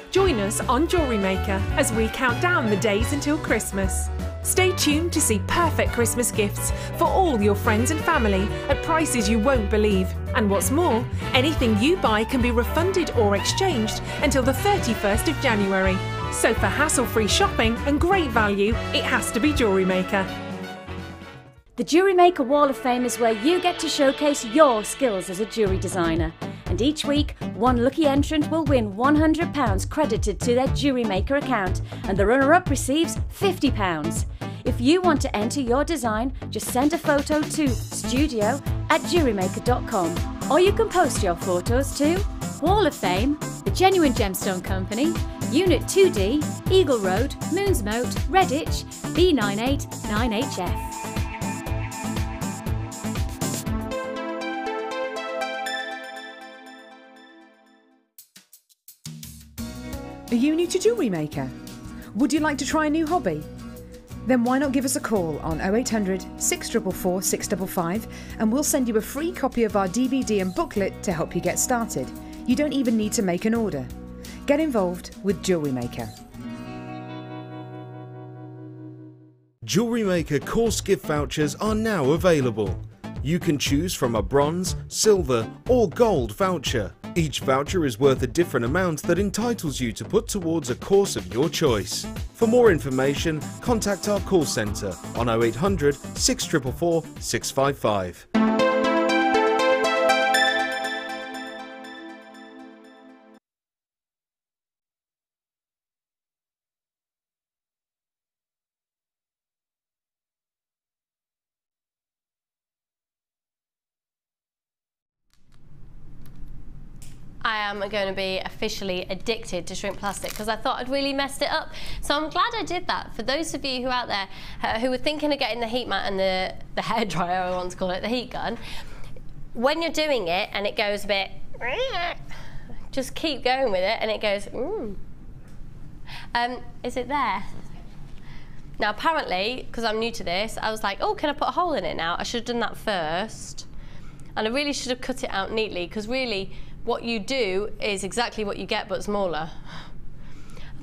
Join us on Jewellery Maker as we count down the days until Christmas. Stay tuned to see perfect Christmas gifts for all your friends and family at prices you won't believe. And what's more, anything you buy can be refunded or exchanged until the 31st of January. So for hassle-free shopping and great value, it has to be Jewellery Maker. The Jewellery Maker Wall of Fame is where you get to showcase your skills as a jewellery designer. And each week, one lucky entrant will win £100 credited to their Jewellery Maker account, and the runner-up receives £50. If you want to enter your design, just send a photo to studio@jewellerymaker.com, or you can post your photos to Wall of Fame, The Genuine Gemstone Company, Unit 2D, Eagle Road, Moonsmote, Redditch, B989HF. Are you new to Jewellery Maker? Would you like to try a new hobby? Then why not give us a call on 0800 644 655 and we'll send you a free copy of our DVD and booklet to help you get started. You don't even need to make an order. Get involved with Jewellery Maker. Jewellery Maker course gift vouchers are now available. You can choose from a bronze, silver or gold voucher. Each voucher is worth a different amount that entitles you to put towards a course of your choice. For more information, contact our call centre on 0800 644 655. I am going to be officially addicted to shrink plastic because I thought I'd really messed it up. So I'm glad I did that. For those of you who out there who were thinking of getting the heat mat and the hairdryer, I want to call it, the heat gun, when you're doing it and it goes a bit, just keep going with it and it goes, is it there? Now apparently, because I'm new to this, I was like, oh, can I put a hole in it now? I should have done that first. And I really should have cut it out neatly because really, what you do is exactly what you get, but smaller.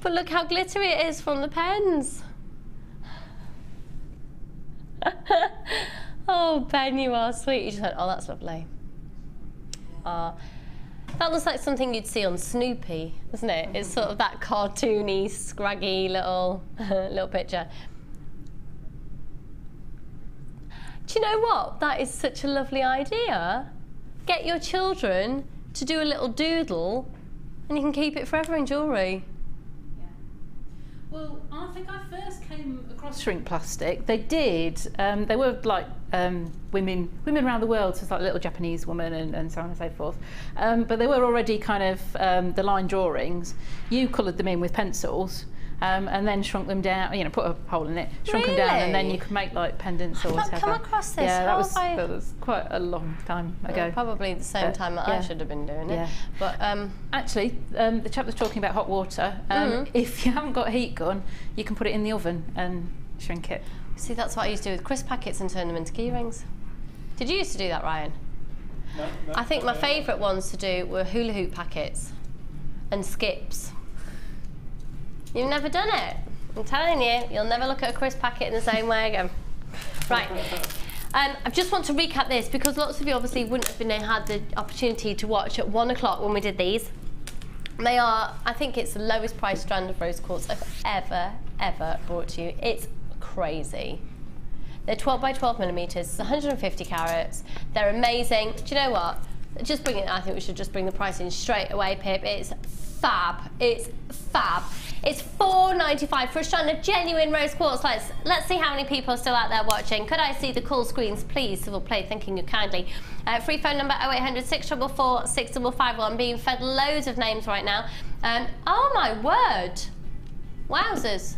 But look how glittery it is from the pens. Oh, Ben, you are sweet. You just went, oh, that's lovely. That looks like something you'd see on Snoopy, doesn't it? It's sort of that cartoony, scraggy little, little picture. Do you know what? That is such a lovely idea. Get your children to do a little doodle and you can keep it forever in jewellery. Yeah. Well, I think I first came across shrink plastic. They did, they were like women around the world, so it's like a little Japanese woman and so on and so forth. But they were already kind of the line drawings. You coloured them in with pencils. And then shrunk them down, you know, put a hole in it, shrunk them down, and then you could make like pendants or whatever. I've not come across this. Yeah, that was quite a long time ago. Probably the same time that I should have been doing it. But actually, the chap was talking about hot water. If you haven't got a heat gun, you can put it in the oven and shrink it. See, that's what I used to do with crisp packets and turn them into key rings. Did you used to do that, Ryan? No, I think my favourite ones to do were hula hoop packets and skips. You've never done it. I'm telling you, you'll never look at a crisp packet in the same way again. Right. I just want to recap this because lots of you obviously wouldn't have had the opportunity to watch at 1 o'clock when we did these. They are, I think it's the lowest priced strand of rose quartz I've ever brought to you. It's crazy. They're 12 by 12 millimeters, it's 150 carats. They're amazing. Do you know what? Just bring it, I think we should just bring the price in straight away, Pip. It's fab. It's fab. It's $4.95 for a strand of genuine rose quartz. Let's see how many people are still out there watching. Could I see the call screens, please? Civil Play, thanking you kindly. Free phone number 0800 644 6551. I'm being fed loads of names right now. Oh my word. Wowzers.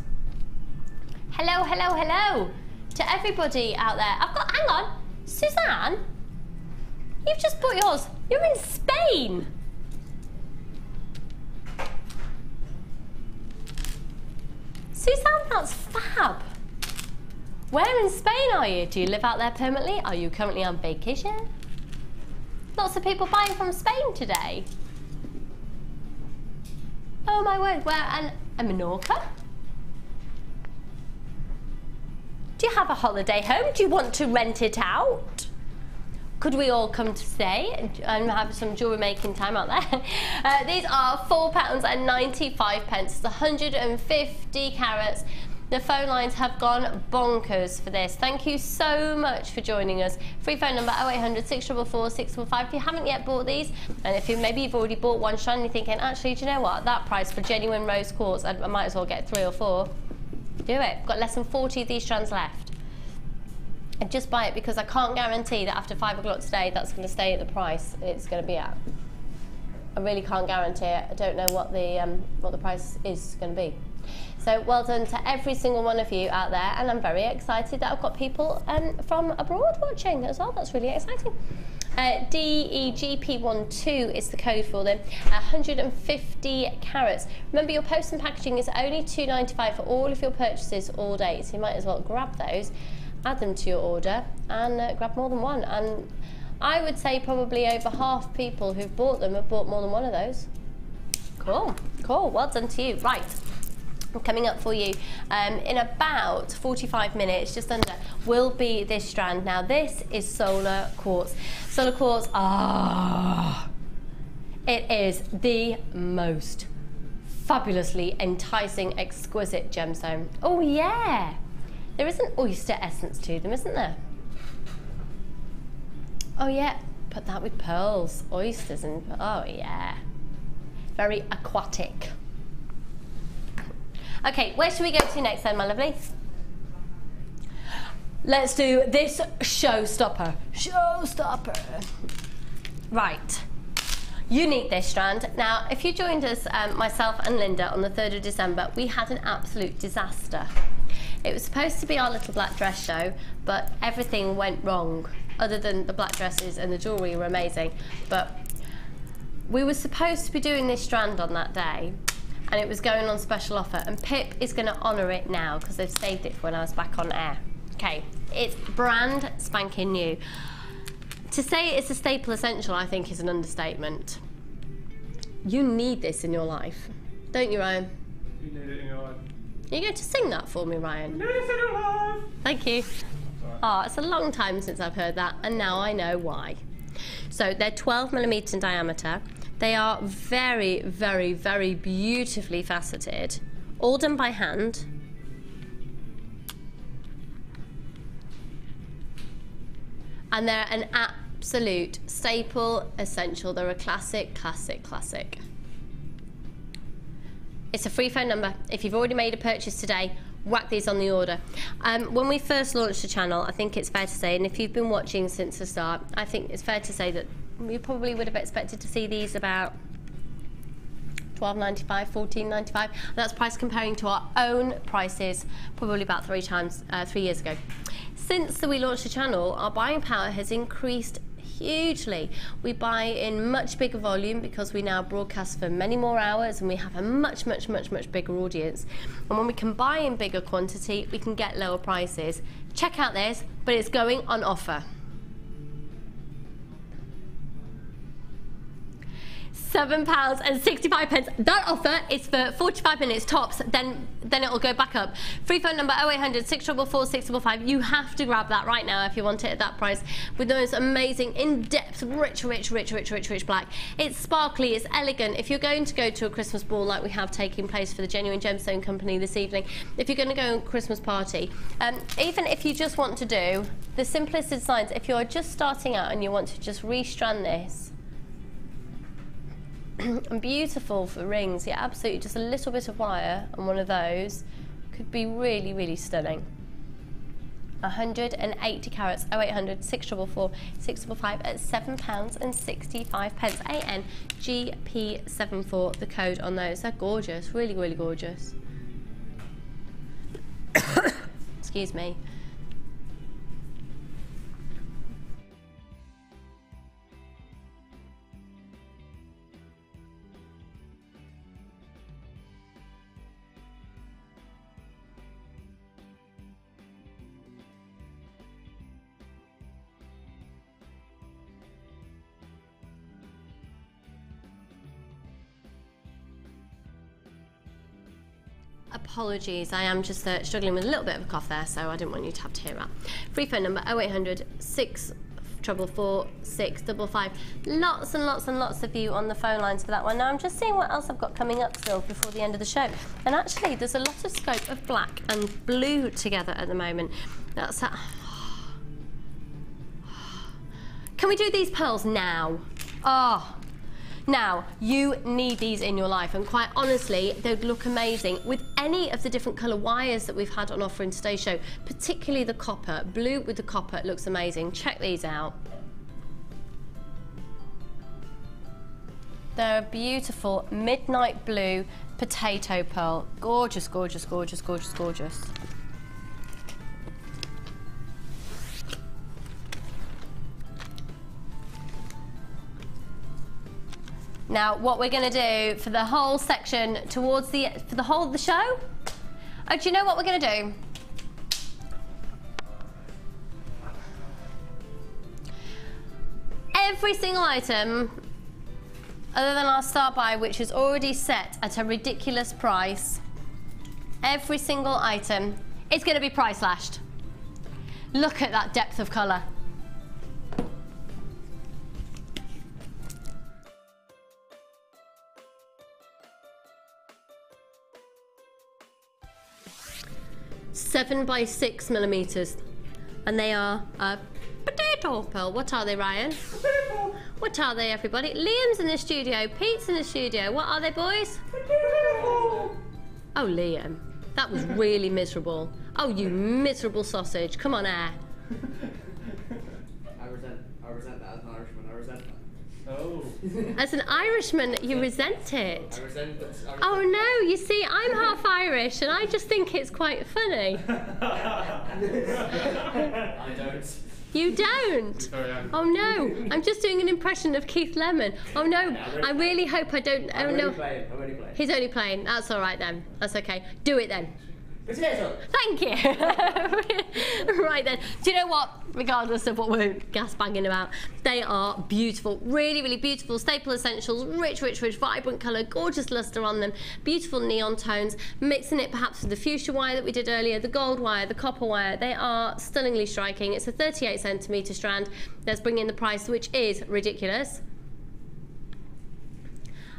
Hello, hello, hello to everybody out there. I've got, hang on, Suzanne, you've just bought yours. You're in Spain. Suzanne, that's fab. Where in Spain are you? Do you live out there permanently? Are you currently on vacation? Lots of people buying from Spain today. Oh my word, where? And Menorca? Do you have a holiday home? Do you want to rent it out? Could we all come to stay and have some jewellery making time out there? These are £4.95. It's 150 carats. The phone lines have gone bonkers for this. Thank you so much for joining us. Free phone number 0800 644 655. If you haven't yet bought these, and if maybe you've already bought one strand and you're thinking, actually, do you know what? That price for genuine rose quartz, I might as well get 3 or 4. Do it. Got less than 40 of these strands left. And just buy it, because I can't guarantee that after 5 o'clock today that's going to stay at the price it's going to be at. I really can't guarantee it. I don't know what the price is going to be. So well done to every single one of you out there, and I'm very excited that I've got people from abroad watching as well. That's really exciting. DEGP12 is the code for them. 150 carats. Remember, your post and packaging is only £2.95 for all of your purchases all day, so you might as well grab those, add them to your order, and grab more than one. And I would say probably over half people who've bought them have bought more than one of those. Cool, cool, well done to you. Right. Coming up for you in about 45 minutes, just under, will be this strand. Now this is solar quartz. Solar quartz, it is the most fabulously enticing, exquisite gemstone. Oh yeah, there is an oyster essence to them, isn't there? Oh yeah, put that with pearls, oysters, and oh yeah, very aquatic. Okay, where should we go to next then, my lovely? Let's do this showstopper. Showstopper. Right. You need this strand. Now, if you joined us, myself and Linda, on the 3rd of December, we had an absolute disaster. It was supposed to be our little black dress show, but everything went wrong, other than the black dresses and the jewellery were amazing. But we were supposed to be doing this strand on that day, and it was going on special offer, and Pip is going to honour it now because they've saved it for when I was back on air. Okay, it's brand spanking new. To say it's a staple essential, I think, is an understatement. You need this in your life, don't you, Ryan? You need it in your life. Are you going to sing that for me, Ryan? You need it in your life. Thank you. Oh, it's a long time since I've heard that, and now I know why. So they're 12mm in diameter. They are very, very, very beautifully faceted, all done by hand. And they're an absolute staple essential. They're a classic, classic, classic. It's a free phone number. If you've already made a purchase today, whack these on the order. When we first launched the channel, I think it's fair to say, and if you've been watching since the start, I think it's fair to say that you probably would have expected to see these about $12.95, $14.95. That's price comparing to our own prices probably about 3 years ago. Since we launched the channel, our buying power has increased hugely. We buy in much bigger volume because we now broadcast for many more hours, and we have a much, much, much, much bigger audience. And when we can buy in bigger quantity, we can get lower prices. Check out this, but it's going on offer. £7.65. That offer is for 45 minutes tops, then it'll go back up. Free phone number 0800 644 655. You have to grab that right now if you want it at that price, with those amazing in-depth rich black. It's sparkly, it's elegant. If you're going to go to a Christmas ball like we have taking place for the Genuine Gemstone Company this evening, if you're going to go to a Christmas party, even if you just want to do the simplest of designs, if you're just starting out and you want to just restrand this, and beautiful for rings, yeah, absolutely. Just a little bit of wire on one of those could be really, really stunning. 180 carats, 0800 644 655 at £7.65. ANGP74, the code on those. They're gorgeous, really, really gorgeous. Excuse me. apologies, I am just struggling with a little bit of a cough there, so I didn't want you to have to hear that. Free phone number 0800 644 655. Lots and lots and lots of you on the phone lines for that one. Now I'm just seeing what else I've got coming up still before the end of the show. And actually there's a lot of scope of black and blue together at the moment. That's that. Can we do these pearls now? Oh. Now, you need these in your life, and quite honestly, they'd look amazing with any of the different colour wires that we've had on offer in today's show, particularly the copper. Blue with the copper looks amazing. Check these out. They're a beautiful midnight blue potato pearl. Gorgeous, gorgeous, gorgeous, gorgeous, gorgeous. Now, what we're going to do for the whole section towards the, for the whole of the show, do you know what we're going to do? Every single item, other than our start buy, which is already set at a ridiculous price, every single item is going to be price slashed. Look at that depth of colour. Seven by 6 millimeters, and they are a potato pearl. What are they, Ryan? Potato. What are they, everybody? Liam's in the studio, Pete's in the studio. What are they, boys? Potato. Oh, Liam, that was really miserable. Oh, you miserable sausage. Come on, air. I resent that as an Irishman. I resent that. Oh. As an Irishman, you resent it. I resent it. Oh no, you see, I'm half Irish and I just think it's quite funny. I don't. You don't? Oh no, I'm just doing an impression of Keith Lemon. Oh no, I really hope I don't. Oh no. I'm only playing. He's only playing. That's all right then. That's okay. Do it then. Potato. Thank you. Right then. Do you know what? Regardless of what we're gas banging about, they are beautiful. Really, really beautiful. Staple essentials. Rich, rich, rich, vibrant colour. Gorgeous lustre on them. Beautiful neon tones. Mixing it perhaps with the fuchsia wire that we did earlier, the gold wire, the copper wire. They are stunningly striking. It's a 38 centimetre strand. Let's bring in the price, which is ridiculous.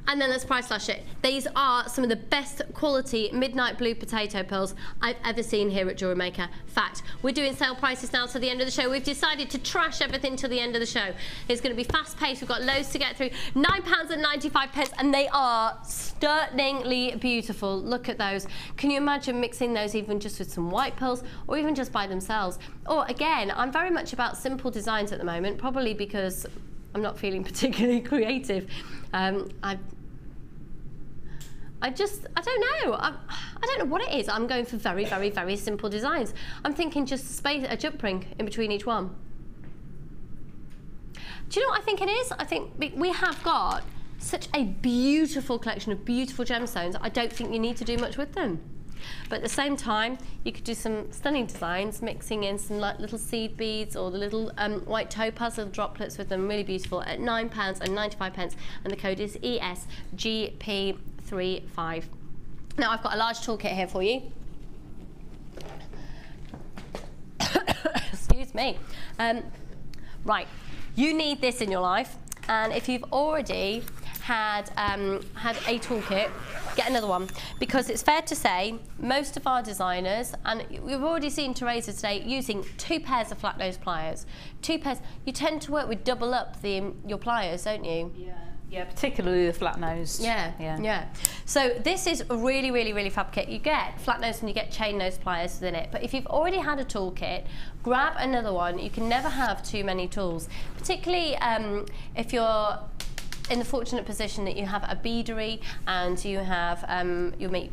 And then let's price slash it. These are some of the best quality midnight blue potato pearls I've ever seen here at Jewellery Maker. Fact, we're doing sale prices now to the end of the show. We've decided to trash everything till the end of the show. It's going to be fast paced. We've got loads to get through. £9.95, and they are stunningly beautiful. Look at those. Can you imagine mixing those even just with some white pearls, or even just by themselves? Or again, I'm very much about simple designs at the moment, probably because I'm not feeling particularly creative. I don't know. I don't know what it is. I'm going for very, very, very simple designs. I'm thinking just a jump ring in between each one. Do you know what I think it is? I think we have got such a beautiful collection of beautiful gemstones. I don't think you need to do much with them. But at the same time, you could do some stunning designs, mixing in some like little seed beads or the little white topaz little droplets with them. Really beautiful at £9.95, and the code is ESGP35. Now I've got a large toolkit here for you. Excuse me. Right, you need this in your life, and if you've already had a toolkit, get another one, because it's fair to say most of our designers, and we've already seen Teresa today using 2 pairs of flat nose pliers. 2 pairs. You tend to work with double up your pliers, don't you? Yeah. Yeah, particularly the flat nose. Yeah. So this is a really, really, really fab kit. You get flat nose and you get chain nose pliers within it. But if you've already had a toolkit, grab another one. You can never have too many tools, particularly if you're in the fortunate position that you have a beadery and you have you make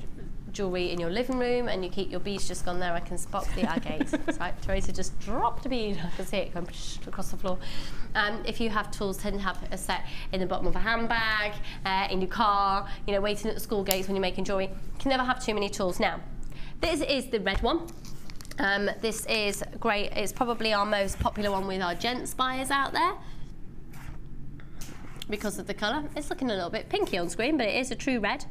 jewellery in your living room and you keep your beads just gone there. I can spot the agate. Right, Teresa just dropped a bead. I can see it going across the floor. If you have tools, tend to have a set in the bottom of a handbag, in your car, you know, waiting at the school gates when you're making jewellery. You can never have too many tools. Now, this is the red one. This is great. It's probably our most popular one with our gents buyers out there. because of the colour. It's looking a little bit pinky on screen, but it is a true red.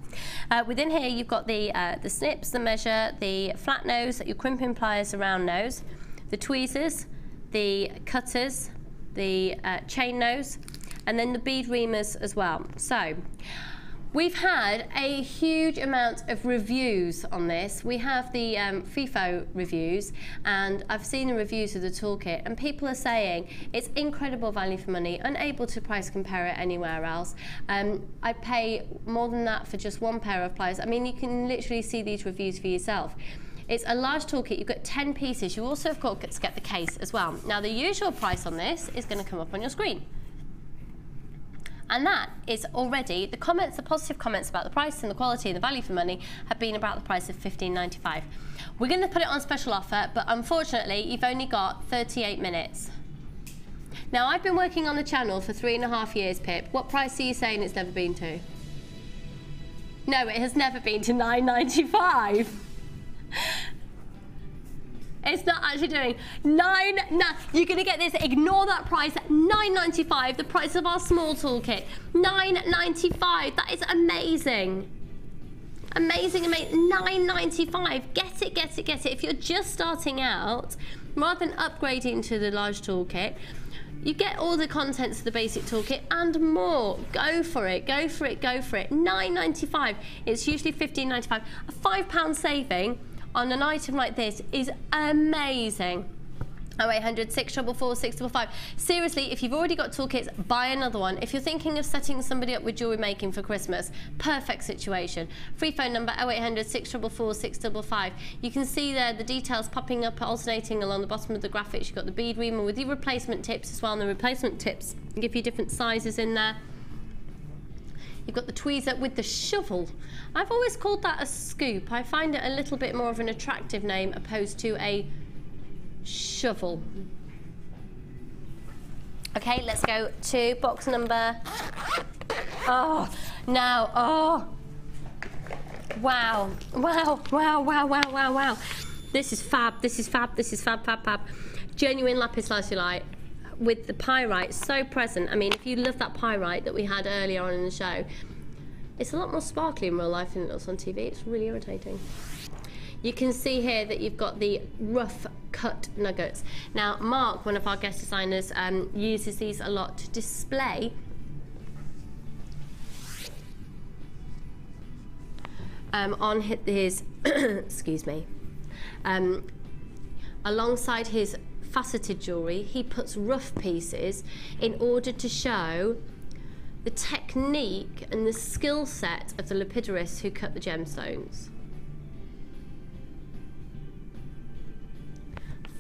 Within here, you've got the snips, the measure, the flat nose, your crimping pliers, the round nose, the tweezers, the cutters, the chain nose, and then the bead reamers as well. So we've had a huge amount of reviews on this. We have the FIFO reviews, and I've seen the reviews of the toolkit, and people are saying it's incredible value for money, unable to price compare it anywhere else. I'd pay more than that for just one pair of pliers. I mean, you can literally see these reviews for yourself. It's a large toolkit, you've got 10 pieces. You also have got to get the case as well. Now, the usual price on this is going to come up on your screen. And that is already, the comments, the positive comments about the price and the quality and the value for money have been about the price of $15.95. We're going to put it on special offer, but unfortunately, you've only got 38 minutes. Now, I've been working on the channel for 3.5 years, Pip. What price are you saying it's never been to? No, it has never been to $9.95. It's not actually doing you're gonna get this, ignore that price, $9.95, the price of our small toolkit, $9.95, that is amazing. Amazing, amazing, $9.95, get it, get it, get it. If you're just starting out, rather than upgrading to the large toolkit, you get all the contents of the basic toolkit and more. Go for it, go for it, go for it. $9.95, it's usually $15.95, a £5 saving on an item like this is amazing. 0800 644 655. Seriously, if you've already got toolkits, buy another one. If you're thinking of setting somebody up with jewellery making for Christmas, perfect situation. Free phone number 0800 644 655. You can see there the details popping up, alternating along the bottom of the graphics. You've got the bead reamer with your replacement tips as well, and the replacement tips give you different sizes in there. You've got the tweezer with the shovel. I've always called that a scoop. I find it a little bit more of an attractive name opposed to a shovel. Okay, let's go to box number... Oh, now, oh. Wow, wow, wow, wow, wow, wow, wow. This is fab, this is fab, this is fab, fab, fab. Genuine lapis lazuli with the pyrite so present. I mean, if you love that pyrite that we had earlier on in the show, it's a lot more sparkly in real life than it looks on TV. It's really irritating. You can see here that you've got the rough cut nuggets. Now, Mark, one of our guest designers, uses these a lot to display on his, excuse me, alongside his faceted jewellery, he puts rough pieces in order to show the technique and the skill set of the lapidarists who cut the gemstones.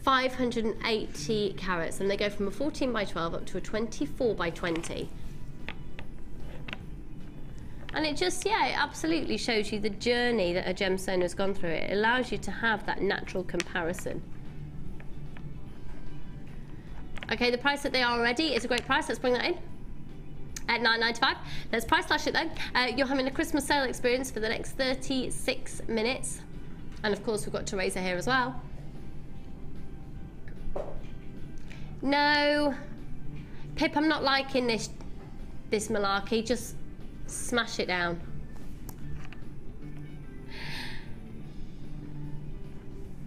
580 carats, and they go from a 14 by 12 up to a 24 by 20. And it just, yeah, it absolutely shows you the journey that a gemstone has gone through. It allows you to have that natural comparison. Okay, the price that they are already is a great price. Let's bring that in at $9.95. Let's price slash it though. You're having a Christmas sale experience for the next 36 minutes. And of course, we've got Teresa here as well. No, Pip, I'm not liking this malarkey. Just smash it down.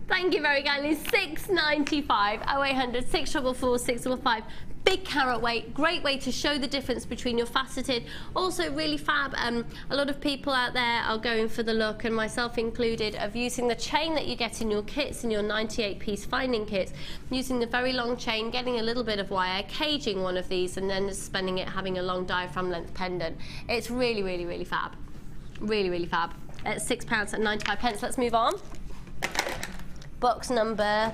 Thank you very kindly. $6.95. 0800 644 655. Big carat weight, great way to show the difference between your faceted. Also really fab, a lot of people out there are going for the look, and myself included, of using the chain that you get in your kits, in your 98-piece finding kits, using the very long chain, getting a little bit of wire, caging one of these, and then suspending it, having a long diaphragm length pendant. It's really, really, really fab. Really, really fab. At £6.95. Let's move on. Box number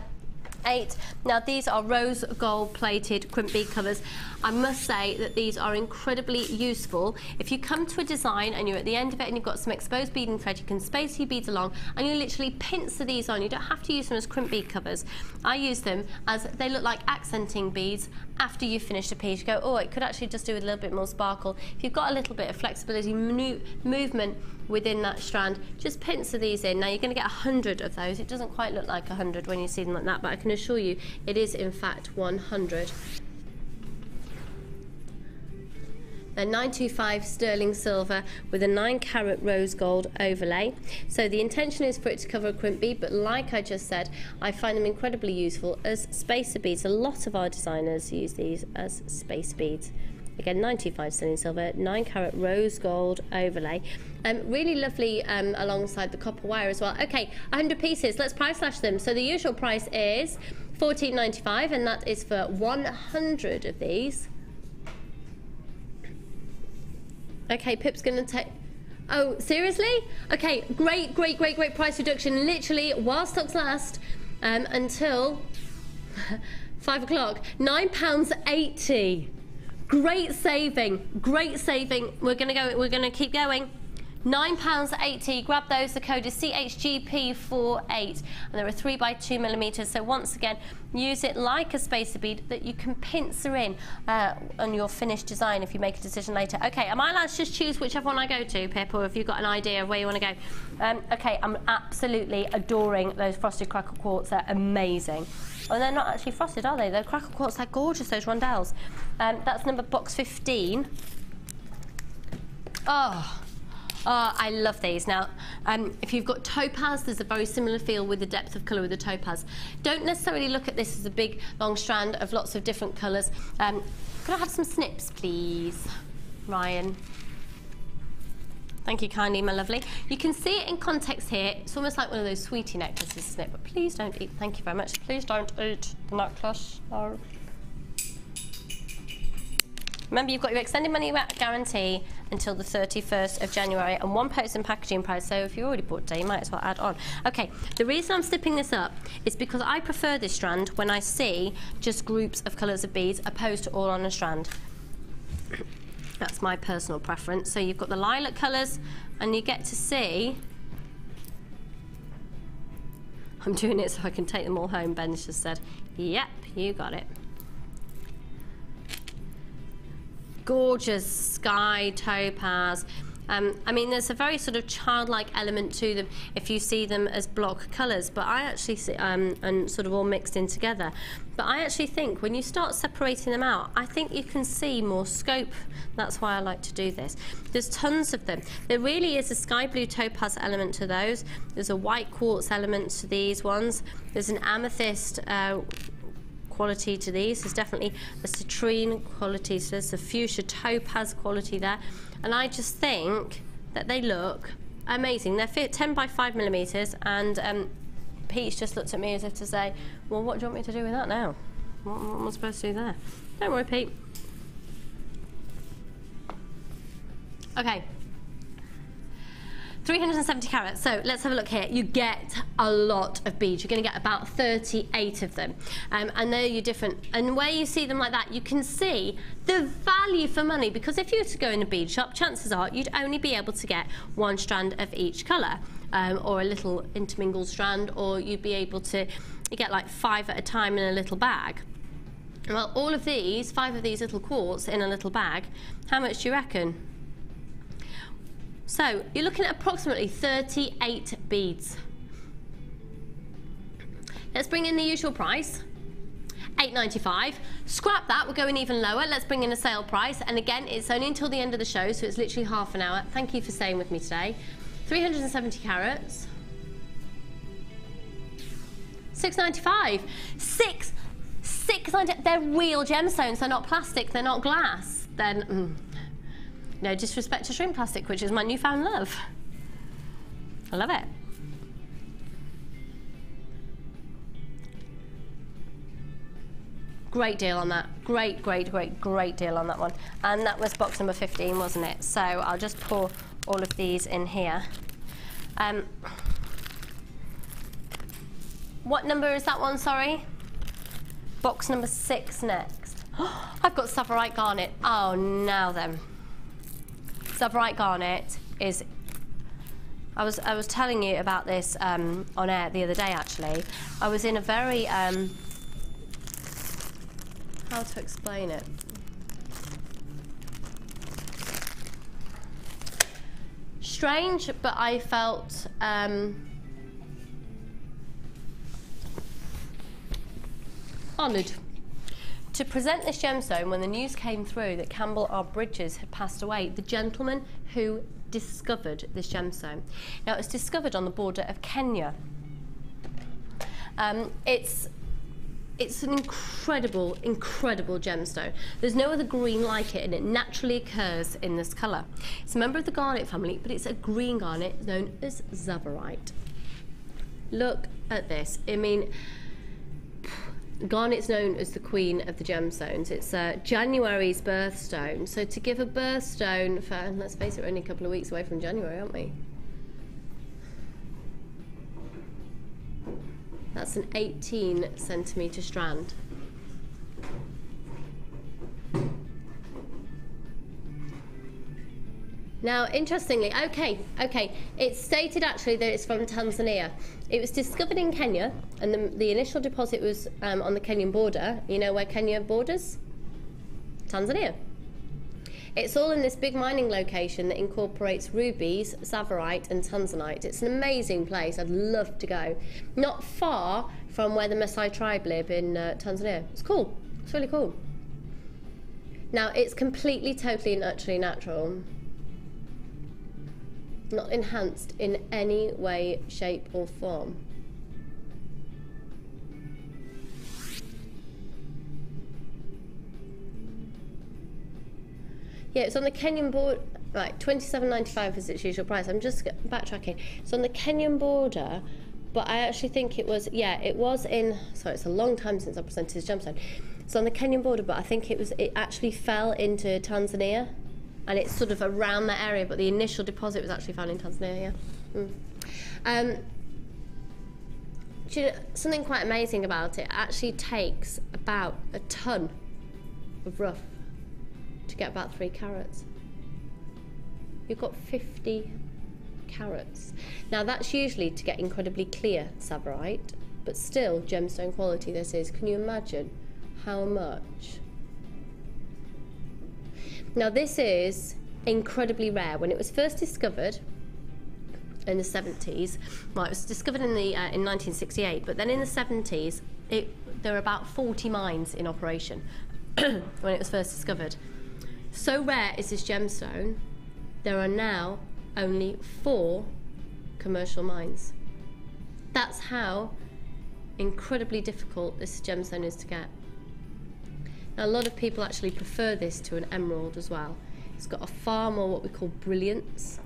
8. Now these are rose gold plated crimp bead covers. I must say that these are incredibly useful. If you come to a design and you're at the end of it and you've got some exposed beading thread, you can space your beads along and you literally pincer these on. You don't have to use them as crimp bead covers. I use them as they look like accenting beads after you've finished a piece. You go, oh, it could actually just do with a little bit more sparkle. If you've got a little bit of flexibility, movement within that strand, just pincer these in. Now you're going to get 100 of those. It doesn't quite look like 100 when you see them like that, but I can assure you it is in fact 100. a 925 sterling silver with a 9-carat rose gold overlay. So the intention is for it to cover a crimp bead, but like I just said, I find them incredibly useful as spacer beads. A lot of our designers use these as space beads. Again, 925 sterling silver, 9-carat rose gold overlay. Really lovely alongside the copper wire as well. Okay, 100 pieces. Let's price slash them. So the usual price is $14.95, and that is for 100 of these. Okay, Pip's going to take... Oh, seriously? Okay, great price reduction. Literally, while stocks last, until 5 o'clock. £9.80. Great saving. We're gonna keep going. £9.80. Grab those. The code is CHGP48, and there are 3x2mm. So once again, use it like a spacer bead that you can pincer in on your finished design if you make a decision later. Okay, am I allowed to just choose whichever one I go to, Pip, or have you got an idea of where you want to go? Okay, I'm absolutely adoring those frosted crackle quartz. They're amazing. Oh, they're not actually frosted, are they? They're crackle quartz. They're gorgeous, those rondelles. That's number box 15. Oh, I love these. Now, if you've got topaz, there's a very similar feel with the depth of colour with the topaz. Don't necessarily look at this as a big, long strand of lots of different colours. Could I have some snips, please, Ryan? Thank you kindly, my lovely. You can see it in context here. It's almost like one of those sweetie necklaces, isn't it? But please don't eat. Thank you very much. Please don't eat the necklace. No. Remember, you've got your extended money back guarantee until the 31st of January, and one post and packaging price. So if you already bought today, you might as well add on. Okay, the reason I'm snipping this up is because I prefer this strand when I see just groups of colours of beads opposed to all on a strand. That's my personal preference. So you've got the lilac colours, and you get to see... I'm doing it so I can take them all home, Ben's just said. Yep, you got it. Gorgeous sky topaz. I mean, there's a very sort of childlike element to them if you see them as block colours, but I actually see, and sort of all mixed in together. But I actually think when you start separating them out, I think you can see more scope. That's why I like to do this. There's tons of them. There really is a sky blue topaz element to those. There's a white quartz element to these ones. There's an amethyst quality to these. There's definitely a citrine quality, so there's a fuchsia topaz quality there. And I just think that they look amazing. They're 10 by 5mm, and Pete's just looked at me as if to say, well, what do you want me to do with that now? What am I supposed to do there? Don't worry, Pete. Okay. 370 carats. So let's have a look here. You get a lot of beads. You're going to get about 38 of them, and they're your different. And where you see them like that, you can see the value for money, because if you were to go in a bead shop, chances are you'd only be able to get one strand of each colour, or a little intermingled strand, or you'd be able to get like 5 at a time in a little bag. Well, all of these, 5 of these little quartz in a little bag, how much do you reckon? So you're looking at approximately 38 beads. Let's bring in the usual price, $8.95. Scrap that, we're going even lower. Let's bring in a sale price, and again, it's only until the end of the show, so it's literally half an hour. Thank you for staying with me today. 370 carats. $6.95. $6.90. They're real gemstones. They're not plastic. They're not glass. Then. No disrespect to shrimp plastic, which is my newfound love. I love it. Great deal on that. Great deal on that one. And that was box number 15, wasn't it? So I'll just pour all of these in here. What number is that one, sorry? Box number 6 next. I've got Labradorite garnet. Oh, now then. Labradorite garnet is, I was telling you about this on air the other day actually. I was in a very, how to explain it? Strange, but I felt honoured To present this gemstone, when the news came through that Campbell R. Bridges had passed away, the gentleman who discovered this gemstone. Now, it was discovered on the border of Kenya. It's an incredible, incredible gemstone. There's no other green like it, and it naturally occurs in this colour. It's a member of the garnet family, but it's a green garnet known as Labradorite. Look at this. I mean, garnet's known as the queen of the gemstones. It's January's birthstone. So to give a birthstone for, let's face it, we're only a couple of weeks away from January, aren't we? That's an 18 centimetre strand. Now, interestingly, okay, it's stated actually that it's from Tanzania. It was discovered in Kenya, and the initial deposit was on the Kenyan border. You know where Kenya borders? Tanzania. It's all in this big mining location that incorporates rubies, Labradorite and Tanzanite. It's an amazing place. I'd love to go. Not far from where the Maasai tribe live in Tanzania. It's cool. It's really cool. Now, it's completely, totally and utterly natural. Not enhanced in any way, shape or form. Yeah, it's on the Kenyan border, right, $27.95 is its usual price. I'm just backtracking. It's on the Kenyan border, but I actually think it was, yeah, it was in, sorry, it's a long time since I presented this gemstone. It's on the Kenyan border, but I think it actually fell into Tanzania, and it's sort of around that area, but the initial deposit was actually found in Tanzania, yeah. Do you know, something quite amazing about it actually takes about a ton of rough to get about 3 carats. You've got 50 carats. Now that's usually to get incredibly clear Labradorite, but still gemstone quality this is. Can you imagine how much? Now this is incredibly rare. When it was first discovered in the 70s, well, it was discovered in 1968, but then in the 70s there were about 40 mines in operation when it was first discovered. So rare is this gemstone, there are now only 4 commercial mines. That's how incredibly difficult this gemstone is to get. Now, a lot of people actually prefer this to an emerald as well. It's got a far more what we call brilliance.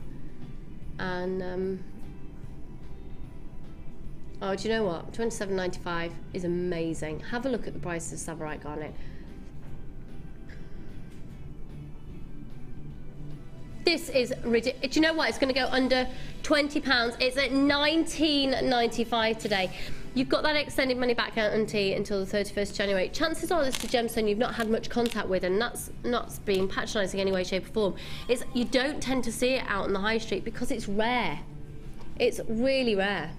And, oh, do you know what? $27.95 is amazing. Have a look at the price of Labradorite garnet. This is ridiculous. Do you know what? It's going to go under £20. It's at $19.95 today. You've got that extended money back guarantee until the 31st of January. Chances are this is a gemstone you've not had much contact with, and that's not being patronising in any way, shape or form. You don't tend to see it out on the high street because it's rare. It's really rare.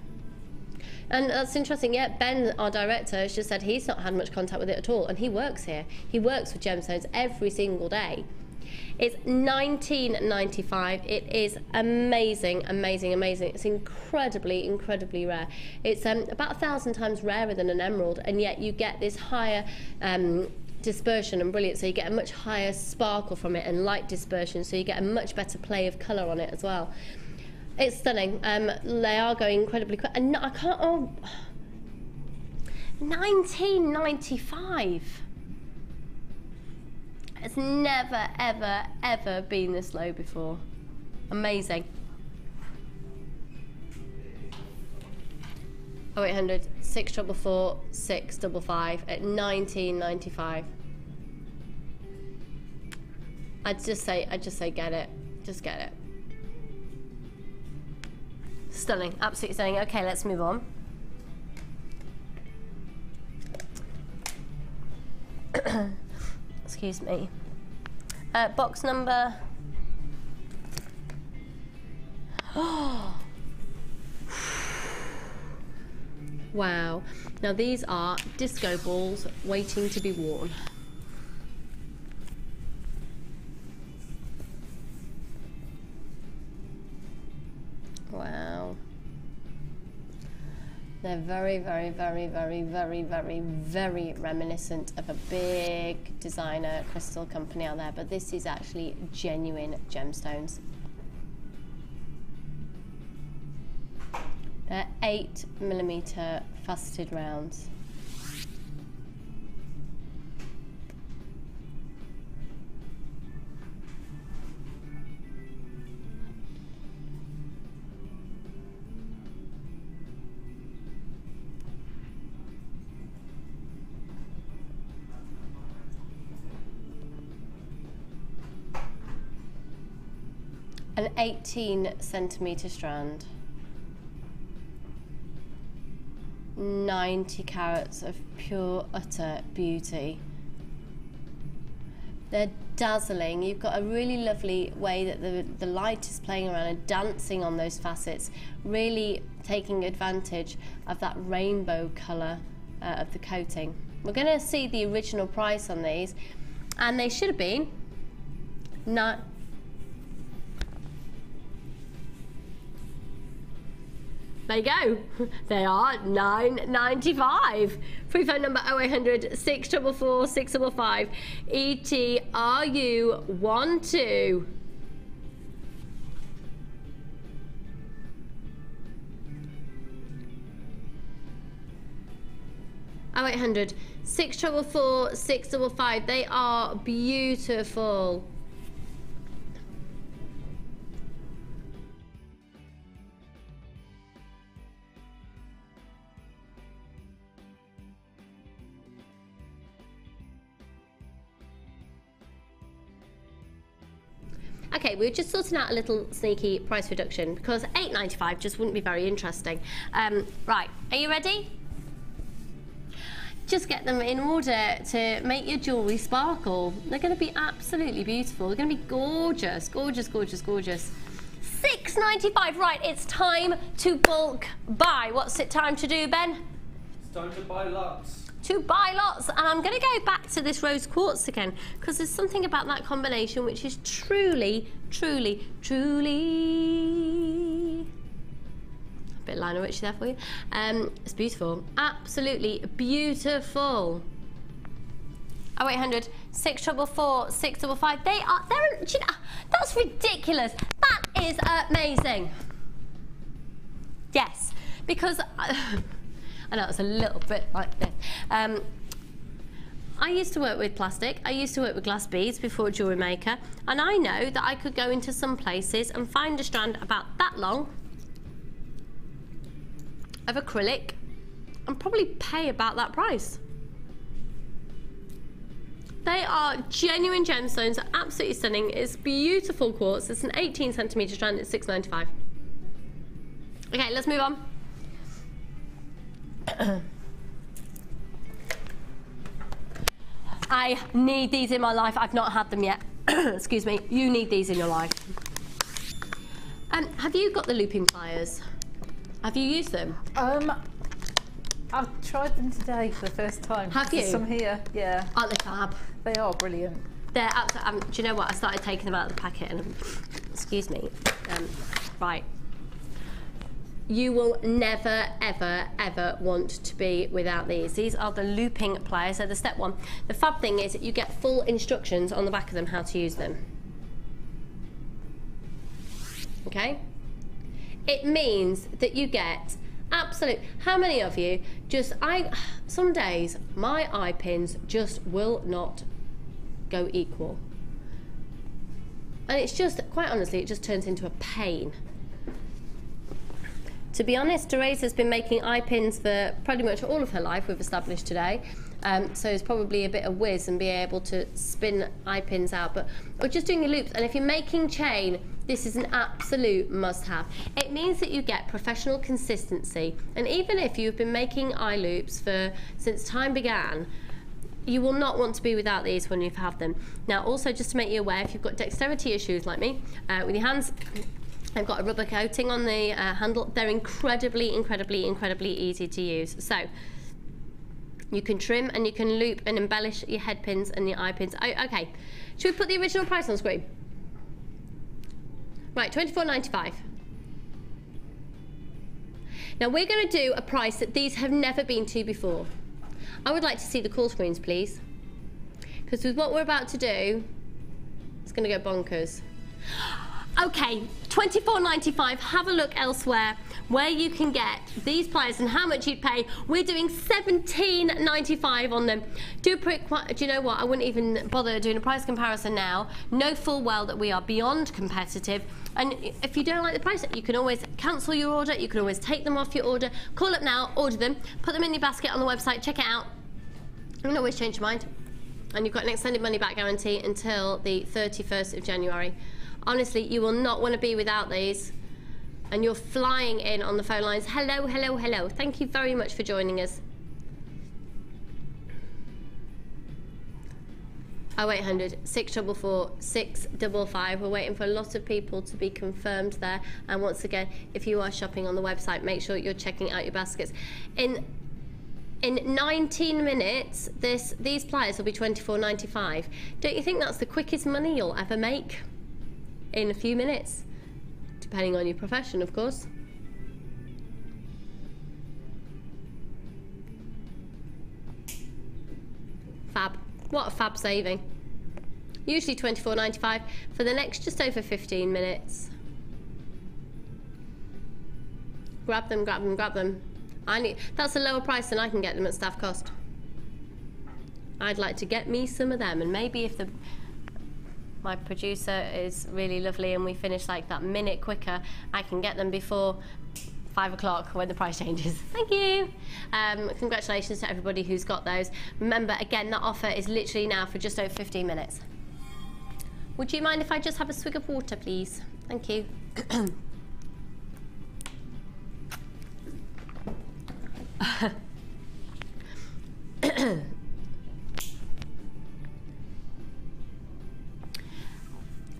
And that's interesting. Yeah, Ben, our director, has just said he's not had much contact with it at all, and he works here. He works with gemstones every single day. It's $19.95. It is amazing, amazing, amazing. It's incredibly, incredibly rare. It's about 1,000 times rarer than an emerald, and yet you get this higher dispersion and brilliance, so you get a much higher sparkle from it and light dispersion, so you get a much better play of colour on it as well. It's stunning. They are going incredibly quick. And I can't, oh, $19.95. It's never, ever, ever been this low before. Amazing. 0800 644 655 at $19.95. I'd just say get it. Just get it. Stunning, absolutely stunning. Okay, let's move on. Excuse me. Box number. Oh. Wow. Now these are disco balls waiting to be worn. Wow. They're very, very, very, very, very, very, very reminiscent of a big designer crystal company out there, but this is actually genuine gemstones. They're 8mm faceted rounds. An 18cm strand. 90 carats of pure, utter beauty. They're dazzling. You've got a really lovely way that the light is playing around and dancing on those facets, really taking advantage of that rainbow colour of the coating. We're going to see the original price on these, and they should have been There you go. They are £9.95. Free phone number 0800 644 655 ETRU12. Oh, 0800 644 655. They are beautiful. Okay, we're just sorting out a little sneaky price reduction because £8.95 just wouldn't be very interesting. Right, are you ready? Just get them in order to make your jewellery sparkle. They're going to be absolutely beautiful. They're going to be gorgeous, gorgeous, gorgeous, gorgeous. £6.95. Right, it's time to bulk buy. What's it time to do, Ben? It's time to buy lots. To buy lots, and I'm going to go back to this rose quartz again because there's something about that combination which is truly, truly, truly a bit Lionel Richie there for you. It's beautiful, absolutely beautiful. 0800 644 655. Do you know, that's ridiculous. That is amazing. Yes, because I know it's a little bit like this. I used to work with plastic, I used to work with glass beads before Jewellery Maker, and I know that I could go into some places and find a strand about that long of acrylic and probably pay about that price. They are genuine gemstones, they're absolutely stunning. It's beautiful quartz. It's an 18cm strand, it's £6.95. Okay, let's move on. I need these in my life. I've not had them yet. Excuse me. You need these in your life. Have you got the looping pliers? Have you used them? I've tried them today for the first time. Have you? There's some here, yeah. Aren't they fab? They are brilliant. They're absolutely. Do you know what? I started taking them out of the packet and, excuse me. Right. You will never, ever, ever want to be without these. These are the looping pliers, so the step one. The fab thing is that you get full instructions on the back of them how to use them. Okay? It means that you get absolute. How many of you some days my eye pins just will not go equal. And it's just, quite honestly, it just turns into a pain. To be honest, Teresa's been making eye pins for pretty much all of her life, we've established today. So it's probably a bit of whiz and be able to spin eye pins out. Or just doing your loops. And if you're making chain, this is an absolute must-have. It means that you get professional consistency. And even if you've been making eye loops since time began, you will not want to be without these when you have them. Now, also, just to make you aware, if you've got dexterity issues like me, with your hands, I've got a rubber coating on the handle. They're incredibly, incredibly, incredibly easy to use. So you can trim and you can loop and embellish your head pins and your eye pins. Okay, should we put the original price on screen? Right, £24.95. Now we're going to do a price that these have never been to before. I would like to see the call screens, please. Because with what we're about to do, it's going to go bonkers. Okay, $24.95. Have a look elsewhere where you can get these pliers and how much you'd pay. We're doing $17.95 on them. Do you know what? I wouldn't even bother doing a price comparison now. Know full well that we are beyond competitive. And if you don't like the price, you can always cancel your order. You can always take them off your order. Call up now, order them, put them in your basket on the website, check it out. You can always change your mind. And you've got an extended money back guarantee until the 31st of January. Honestly, you will not want to be without these. And you're flying in on the phone lines. Hello, hello, hello. Thank you very much for joining us. 0800 644 655. We're waiting for a lot of people to be confirmed there. And once again, if you are shopping on the website, make sure you're checking out your baskets. In 19 minutes, these pliers will be $24.95. Don't you think that's the quickest money you'll ever make? In a few minutes, depending on your profession, of course. Fab. What a fab saving. Usually $24.95 for the next just over 15 minutes. Grab them, grab them, grab them. That's a lower price than I can get them at staff cost. I'd like to get me some of them, and maybe if my producer is really lovely and we finish like that minute quicker, I can get them before 5 o'clock when the price changes. Thank you. Congratulations to everybody who's got those. Remember, again, that offer is literally now for just over 15 minutes. Would you mind if I just have a swig of water, please? Thank you.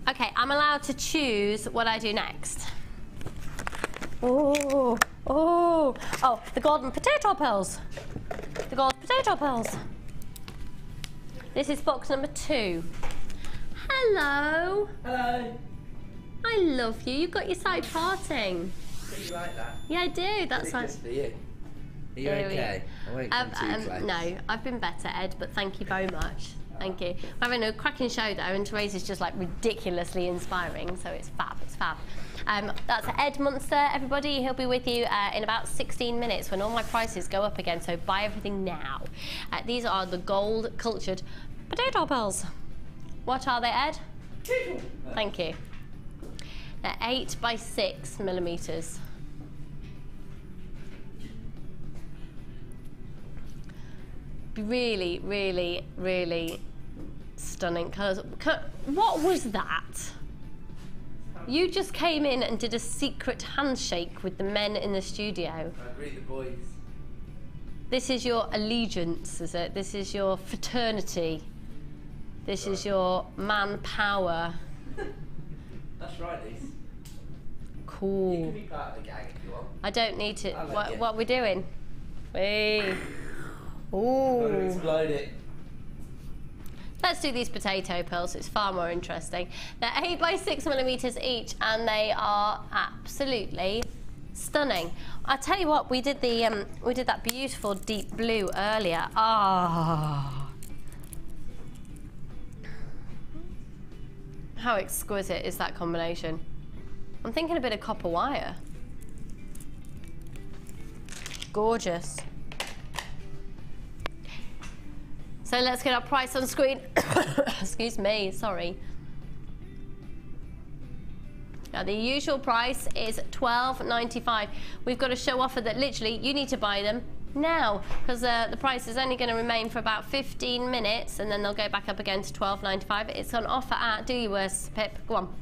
Okay, I'm allowed to choose what I do next. Oh, the golden potato pearls. The golden potato pearls. This is box number 2. Hello. Hello. I love you. You've got your side parting. Do you like that? Yeah, I do. That's nice for you. Are you okay? I won't come too close. No, I've been better, Ed, but thank you very much. Thank you. We're having a cracking show though, and Teresa's just like ridiculously inspiring, so it's fab, it's fab. That's Ed Munster, everybody. He'll be with you in about 16 minutes when all my prices go up again, so buy everything now. These are the gold cultured potato pearls. What are they, Ed? Thank you. They're 8 by 6 millimeters. Really, really, really stunning colours. What was that? You just came in and did a secret handshake with the men in the studio. I agree, the boys. This is your allegiance, is it? This is your fraternity. This is your manpower. That's right, Lise. Cool. You can be part of the gang if you want. I don't need to. Like what we're doing? Hey. Got to explode it. Let's do these potato pearls. It's far more interesting. They're 8 by 6 millimeters each, and they are absolutely stunning. I tell you what, we did that beautiful deep blue earlier. Ah, how exquisite is that combination? I'm thinking a bit of copper wire. Gorgeous. So let's get our price on screen. Excuse me, sorry. Now the usual price is $12.95. We've got a show offer that literally you need to buy them now, because the price is only going to remain for about 15 minutes and then they'll go back up again to $12.95. It's on offer at, do your worst, Pip, go on.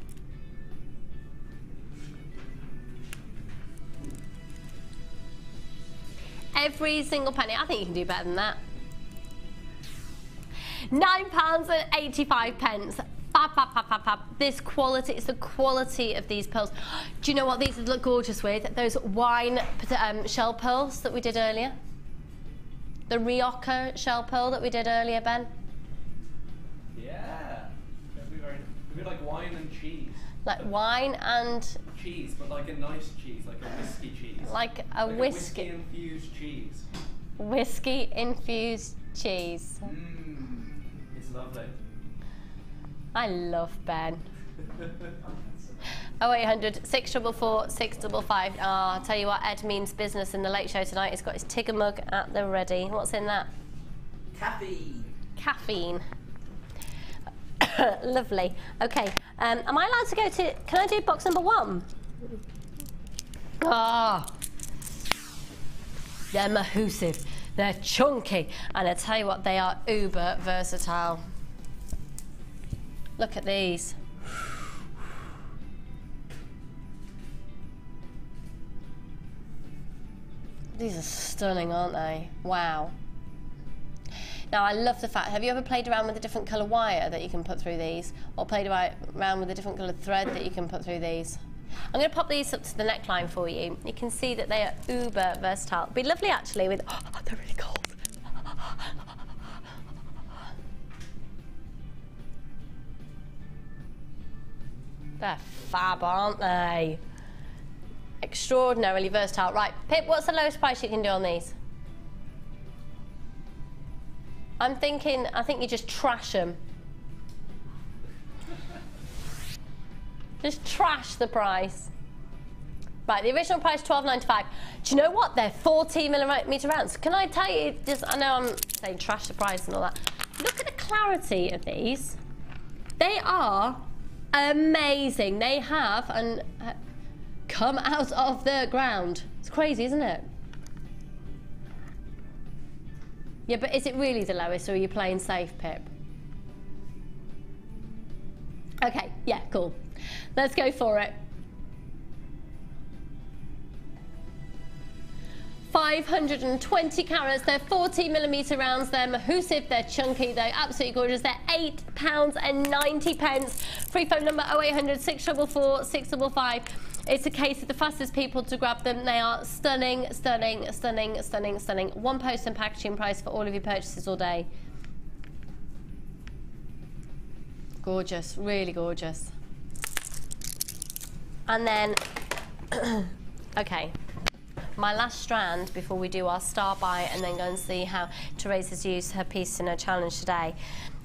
Every single penny. I think you can do better than that. £9.85. Fab, fab, fab, fab, fab. This quality, it's the quality of these pearls. Do you know what these would look gorgeous with? Those wine shell pearls that we did earlier. The Rioja shell pearl that we did earlier, Ben. Yeah. That'd be like wine and cheese. Like wine and... Cheese, but like a nice cheese, like a whiskey cheese. Like a whiskey... whiskey-infused cheese. Whiskey-infused cheese. It's lovely. I love Ben. 0800 644 655. Oh, I'll tell you what, Ed means business in the late show tonight. He's got his Tigger mug at the ready. What's in that? Caffeine. Caffeine. Lovely. Okay. Am I allowed to go to... Can I do box number 1? Ah. They're mahoosive. They're chunky. And I tell you what, they are uber versatile. Look at these. These are stunning, aren't they? Wow. Now, I love the fact, have you ever played around with a different colour wire that you can put through these? Or played around with a different colour thread that you can put through these? I'm going to pop these up to the neckline for you. You can see that they are uber versatile. It'd be lovely, actually, with... Oh, they're really cold. They're fab, aren't they? Extraordinarily versatile. Right, Pip, what's the lowest price you can do on these? I think you just trash them. Just trash the price. Right, the original price $12.95. Do you know what? They're 40mm rounds. Can I tell you, I know I'm saying trash the price and all that. Look at the clarity of these. They are amazing. They have come out of the ground. It's crazy, isn't it? Yeah, but is it really the lowest, or are you playing safe, Pip? Okay, yeah, cool. Let's go for it. 520 carats, they're 40mm rounds, they're mahoosive, they're chunky, they're absolutely gorgeous, they're £8.90. Free phone number 0800 644 655. It's a case of the fastest people to grab them. They are stunning, stunning, stunning, stunning, stunning. One post and packaging price for all of your purchases all day. Gorgeous, really gorgeous. And then, okay, my last strand before we do our star buy and then go and see how Teresa's used her piece in her challenge today.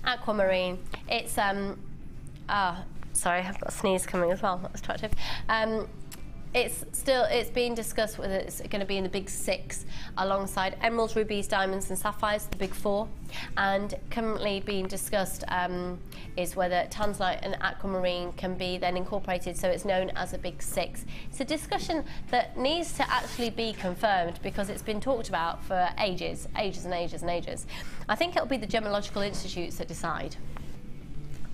Aquamarine. It's sorry, I've got a sneeze coming as well. That's attractive. It's being discussed whether it's going to be in the big 6 alongside emeralds, rubies, diamonds and sapphires, the big 4. And currently being discussed is whether tanzanite and aquamarine can be then incorporated so it's known as a big 6. It's a discussion that needs to actually be confirmed because it's been talked about for ages and ages and ages. I think it'll be the Gemological Institutes that decide.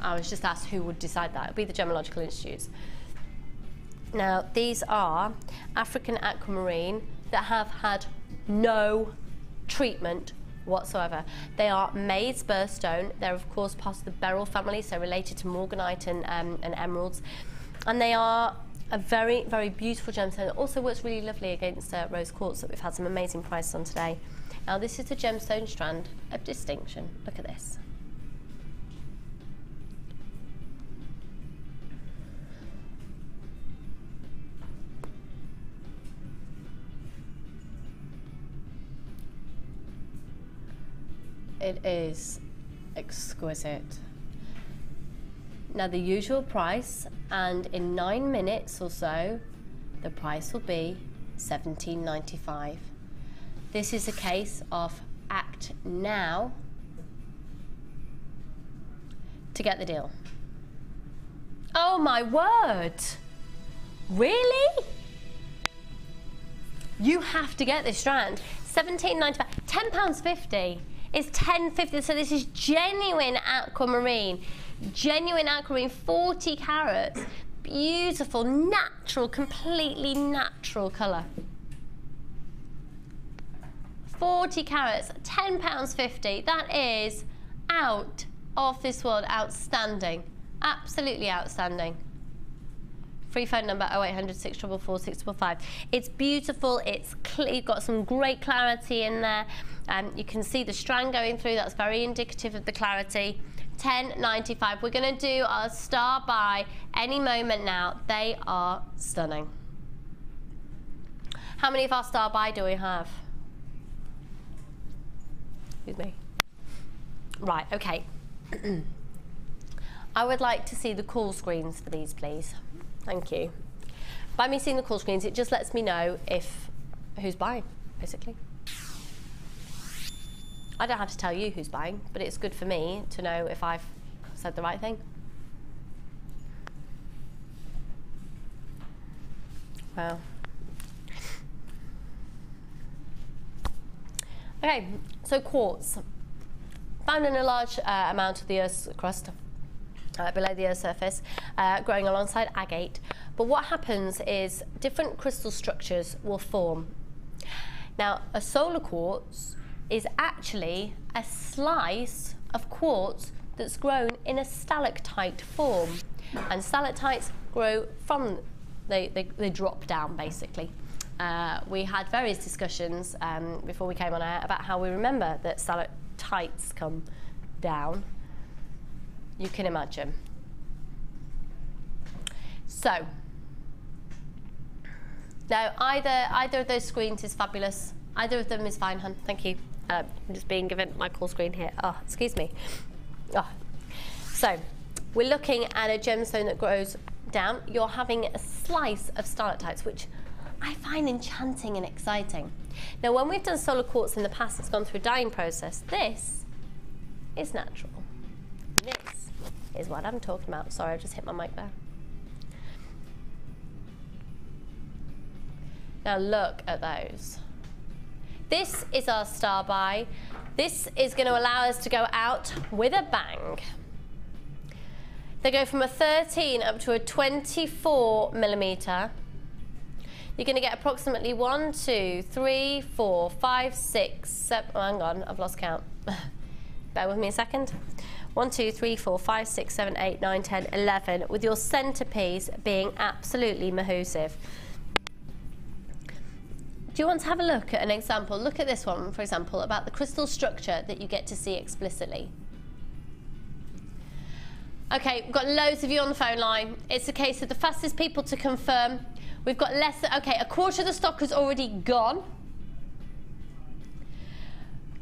I was just asked who would decide that. It'll be the Gemological Institutes. Now, these are African aquamarine that have had no treatment whatsoever. They are Maid's birthstone. They're, of course, part of the beryl family, so related to morganite and emeralds. And they are a very, very beautiful gemstone. It also works really lovely against rose quartz that we've had some amazing prices on today. Now, this is the gemstone strand of distinction. Look at this. It is exquisite. Now the usual price, and in 9 minutes or so, the price will be $17.95. This is a case of act now to get the deal. Oh my word! Really? You have to get this strand. $17.95, £10.50. It's $10.50, so this is genuine aquamarine. Genuine aquamarine, 40 carats. Beautiful, natural, completely natural colour. 40 carats, £10.50. That is out of this world, outstanding. Absolutely outstanding. Free phone number 0800 644 655. It's beautiful, it's clear, got some great clarity in there. You can see the strand going through, that's very indicative of the clarity. 10.95. We're going to do our star buy any moment now. They are stunning. How many of our star buy do we have? Excuse me. Right, okay. I would like to see the call screens for these, please. Thank you. By me seeing the call screens, it just lets me know if who's buying, basically. I don't have to tell you who's buying, but it's good for me to know if I've said the right thing. Wow. Okay, so quartz. Found in a large amount of the Earth's crust, below the Earth's surface, growing alongside agate. But what happens is different crystal structures will form. Now, a solar quartz is actually a slice of quartz that's grown in a stalactite form. And stalactites grow from, they drop down, basically. We had various discussions before we came on air about how we remember that stalactites come down. You can imagine. So, now either of those screens is fabulous. Either of them is fine, hun. Thank you. I'm just being given my call screen here. Oh, excuse me. Oh. So, we're looking at a gemstone that grows down. You're having a slice of stalactites, which I find enchanting and exciting. Now, when we've done solar quartz in the past, it's gone through a dyeing process. This is natural. This is what I'm talking about. Sorry, I just hit my mic there. Now, look at those. This is our star buy. This is going to allow us to go out with a bang. They go from a 13 up to a 24 millimeter. You're going to get approximately 1, 2, 3, 4, 5, 6, 7. Oh, hang on, I've lost count. Bear with me a second. 1, 2, 3, 4, 5, 6, 7, 8, 9, 10, 11, with your centerpiece being absolutely mahoosive. Do you want to have a look at an example? Look at this one, for example, about the crystal structure that you get to see explicitly. Okay, we've got loads of you on the phone line. It's a case of the fastest people to confirm. We've got less than, okay, a quarter of the stock has already gone.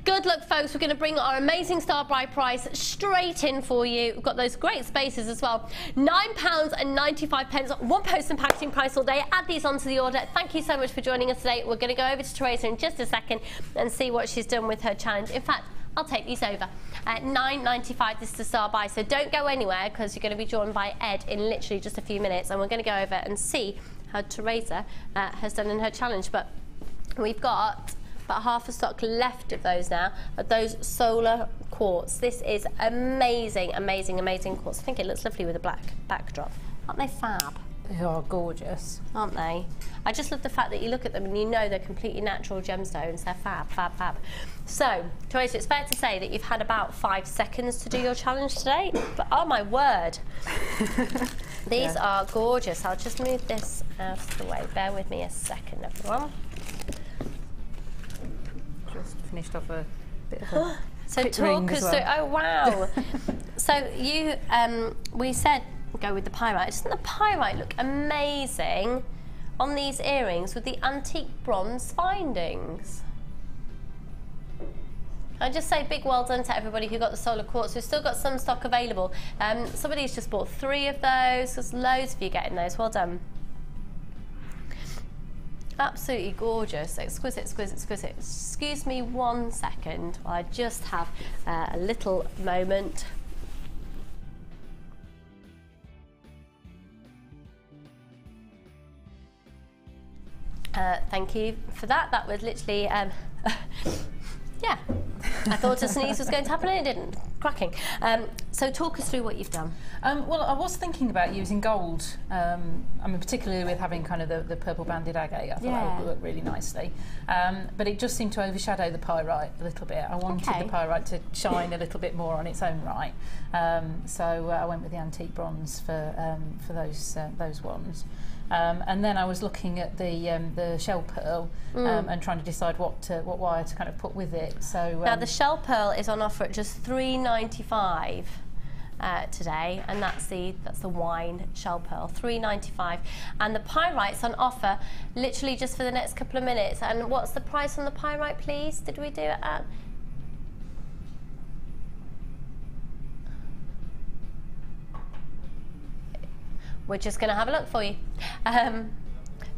Good luck, folks. We're going to bring our amazing star buy price straight in for you. We've got those great spaces as well. £9.95, one post and packaging price all day. Add these onto the order. Thank you so much for joining us today. We're going to go over to Teresa in just a second and see what she's done with her challenge. In fact, I'll take these over. At £9.95, this is the star buy. So don't go anywhere, because you're going to be joined by Ed in literally just a few minutes. And we're going to go over and see how Teresa has done in her challenge. But we've got about half a stock left of those now, of those solar quartz. This is amazing, amazing, amazing quartz. I think it looks lovely with a black backdrop. Aren't they fab? They are gorgeous. Aren't they? I just love the fact that you look at them and you know they're completely natural gemstones. They're fab, fab, fab. So, Teresa, it's fair to say that you've had about 5 seconds to do your challenge today, but oh my word. These are gorgeous. I'll just move this out of the way. Bear with me a second, everyone. Just finished off a bit of a so talk us through. Oh wow! So you, we said go with the pyrite. Doesn't the pyrite look amazing on these earrings with the antique bronze findings? I just say big well done to everybody who got the solar quartz. We've still got some stock available. Somebody's just bought 3 of those. There's loads of you getting those. Well done. Absolutely gorgeous, exquisite, exquisite, exquisite. Excuse me 1 second while I just have a little moment. Thank you for that. That was literally, yeah. I thought a sneeze was going to happen and it didn't. Cracking. So talk us through what you've done. Well, I was thinking about using gold. I mean, particularly with having kind of the purple banded agate. I thought that would work really nicely. But it just seemed to overshadow the pyrite a little bit. I wanted the pyrite to shine a little bit more on its own right. So I went with the antique bronze for those ones. And then I was looking at the shell pearl and trying to decide what wire to kind of put with it. So now the shell pearl is on offer at just £3.95. today, and that's the wine shell pearl, $3.95, and the pyrite's on offer literally just for the next couple of minutes. And what's the price on the pyrite, please? Did we do it at? We're just going to have a look for you,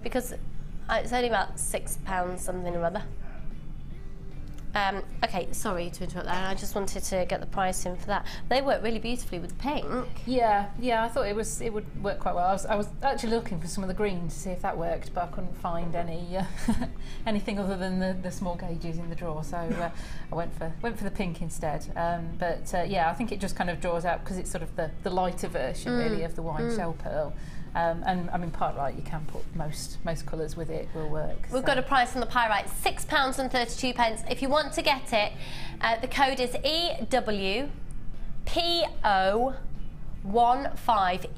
because it's only about £6 something or other. Okay, sorry to interrupt that. I just wanted to get the price in for that. They work really beautifully with pink. Yeah, I thought it would work quite well. I was actually looking for some of the green to see if that worked, but I couldn't find any anything other than the small gauges in the drawer. So I went for the pink instead. Yeah, I think it just kind of draws out because it's sort of the lighter version really of the wine shell pearl. And I mean, pyrite, you can put most colours with it, will work. We've got a price on the pyrite, £6.32. If you want to get it, the code is EWPO15,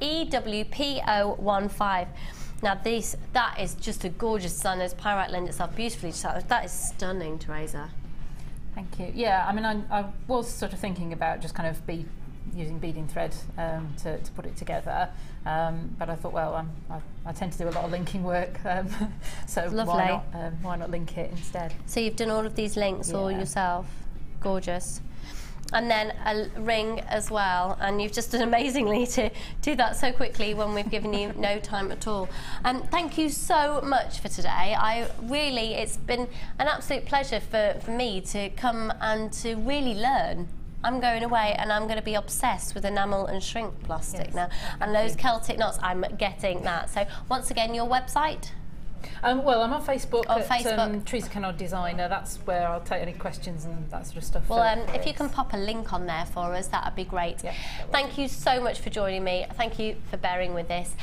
EWPO15. Now that is just a gorgeous design. This pyrite lends itself beautifully to that. That is stunning, Teresa. Thank you. Yeah, I mean, I was sort of thinking about just kind of using beading thread to put it together, but I thought, well, I tend to do a lot of linking work, so why not link it instead? So you've done all of these links all yourself. Gorgeous. And then a ring as well, and you've just done amazingly to do that so quickly when we've given you no time at all. Thank you so much for today. It's been an absolute pleasure for me to come and to really learn. I'm going away and I'm going to be obsessed with enamel and shrink plastic now. And those Celtic knots, I'm getting that. So once again, your website? Well, I'm on Facebook at Teresa Designer. That's where I'll take any questions and that sort of stuff. Well, if you can pop a link on there for us, that would be great. Yeah, thank you so much for joining me. Thank you for bearing with this.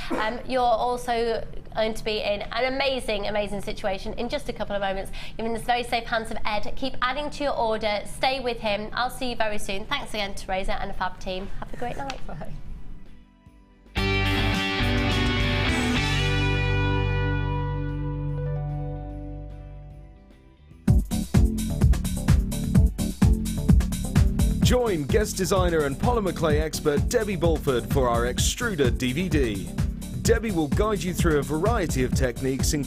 You're also going to be in an amazing situation in just a couple of moments. You're in this very safe hands of Ed. Keep adding to your order. Stay with him. I'll see you very soon. Thanks again, Teresa and the Fab team. Have a great night. Bye. Join guest designer and polymer clay expert Debbie Bulford for our Extruder DVD. Debbie will guide you through a variety of techniques, including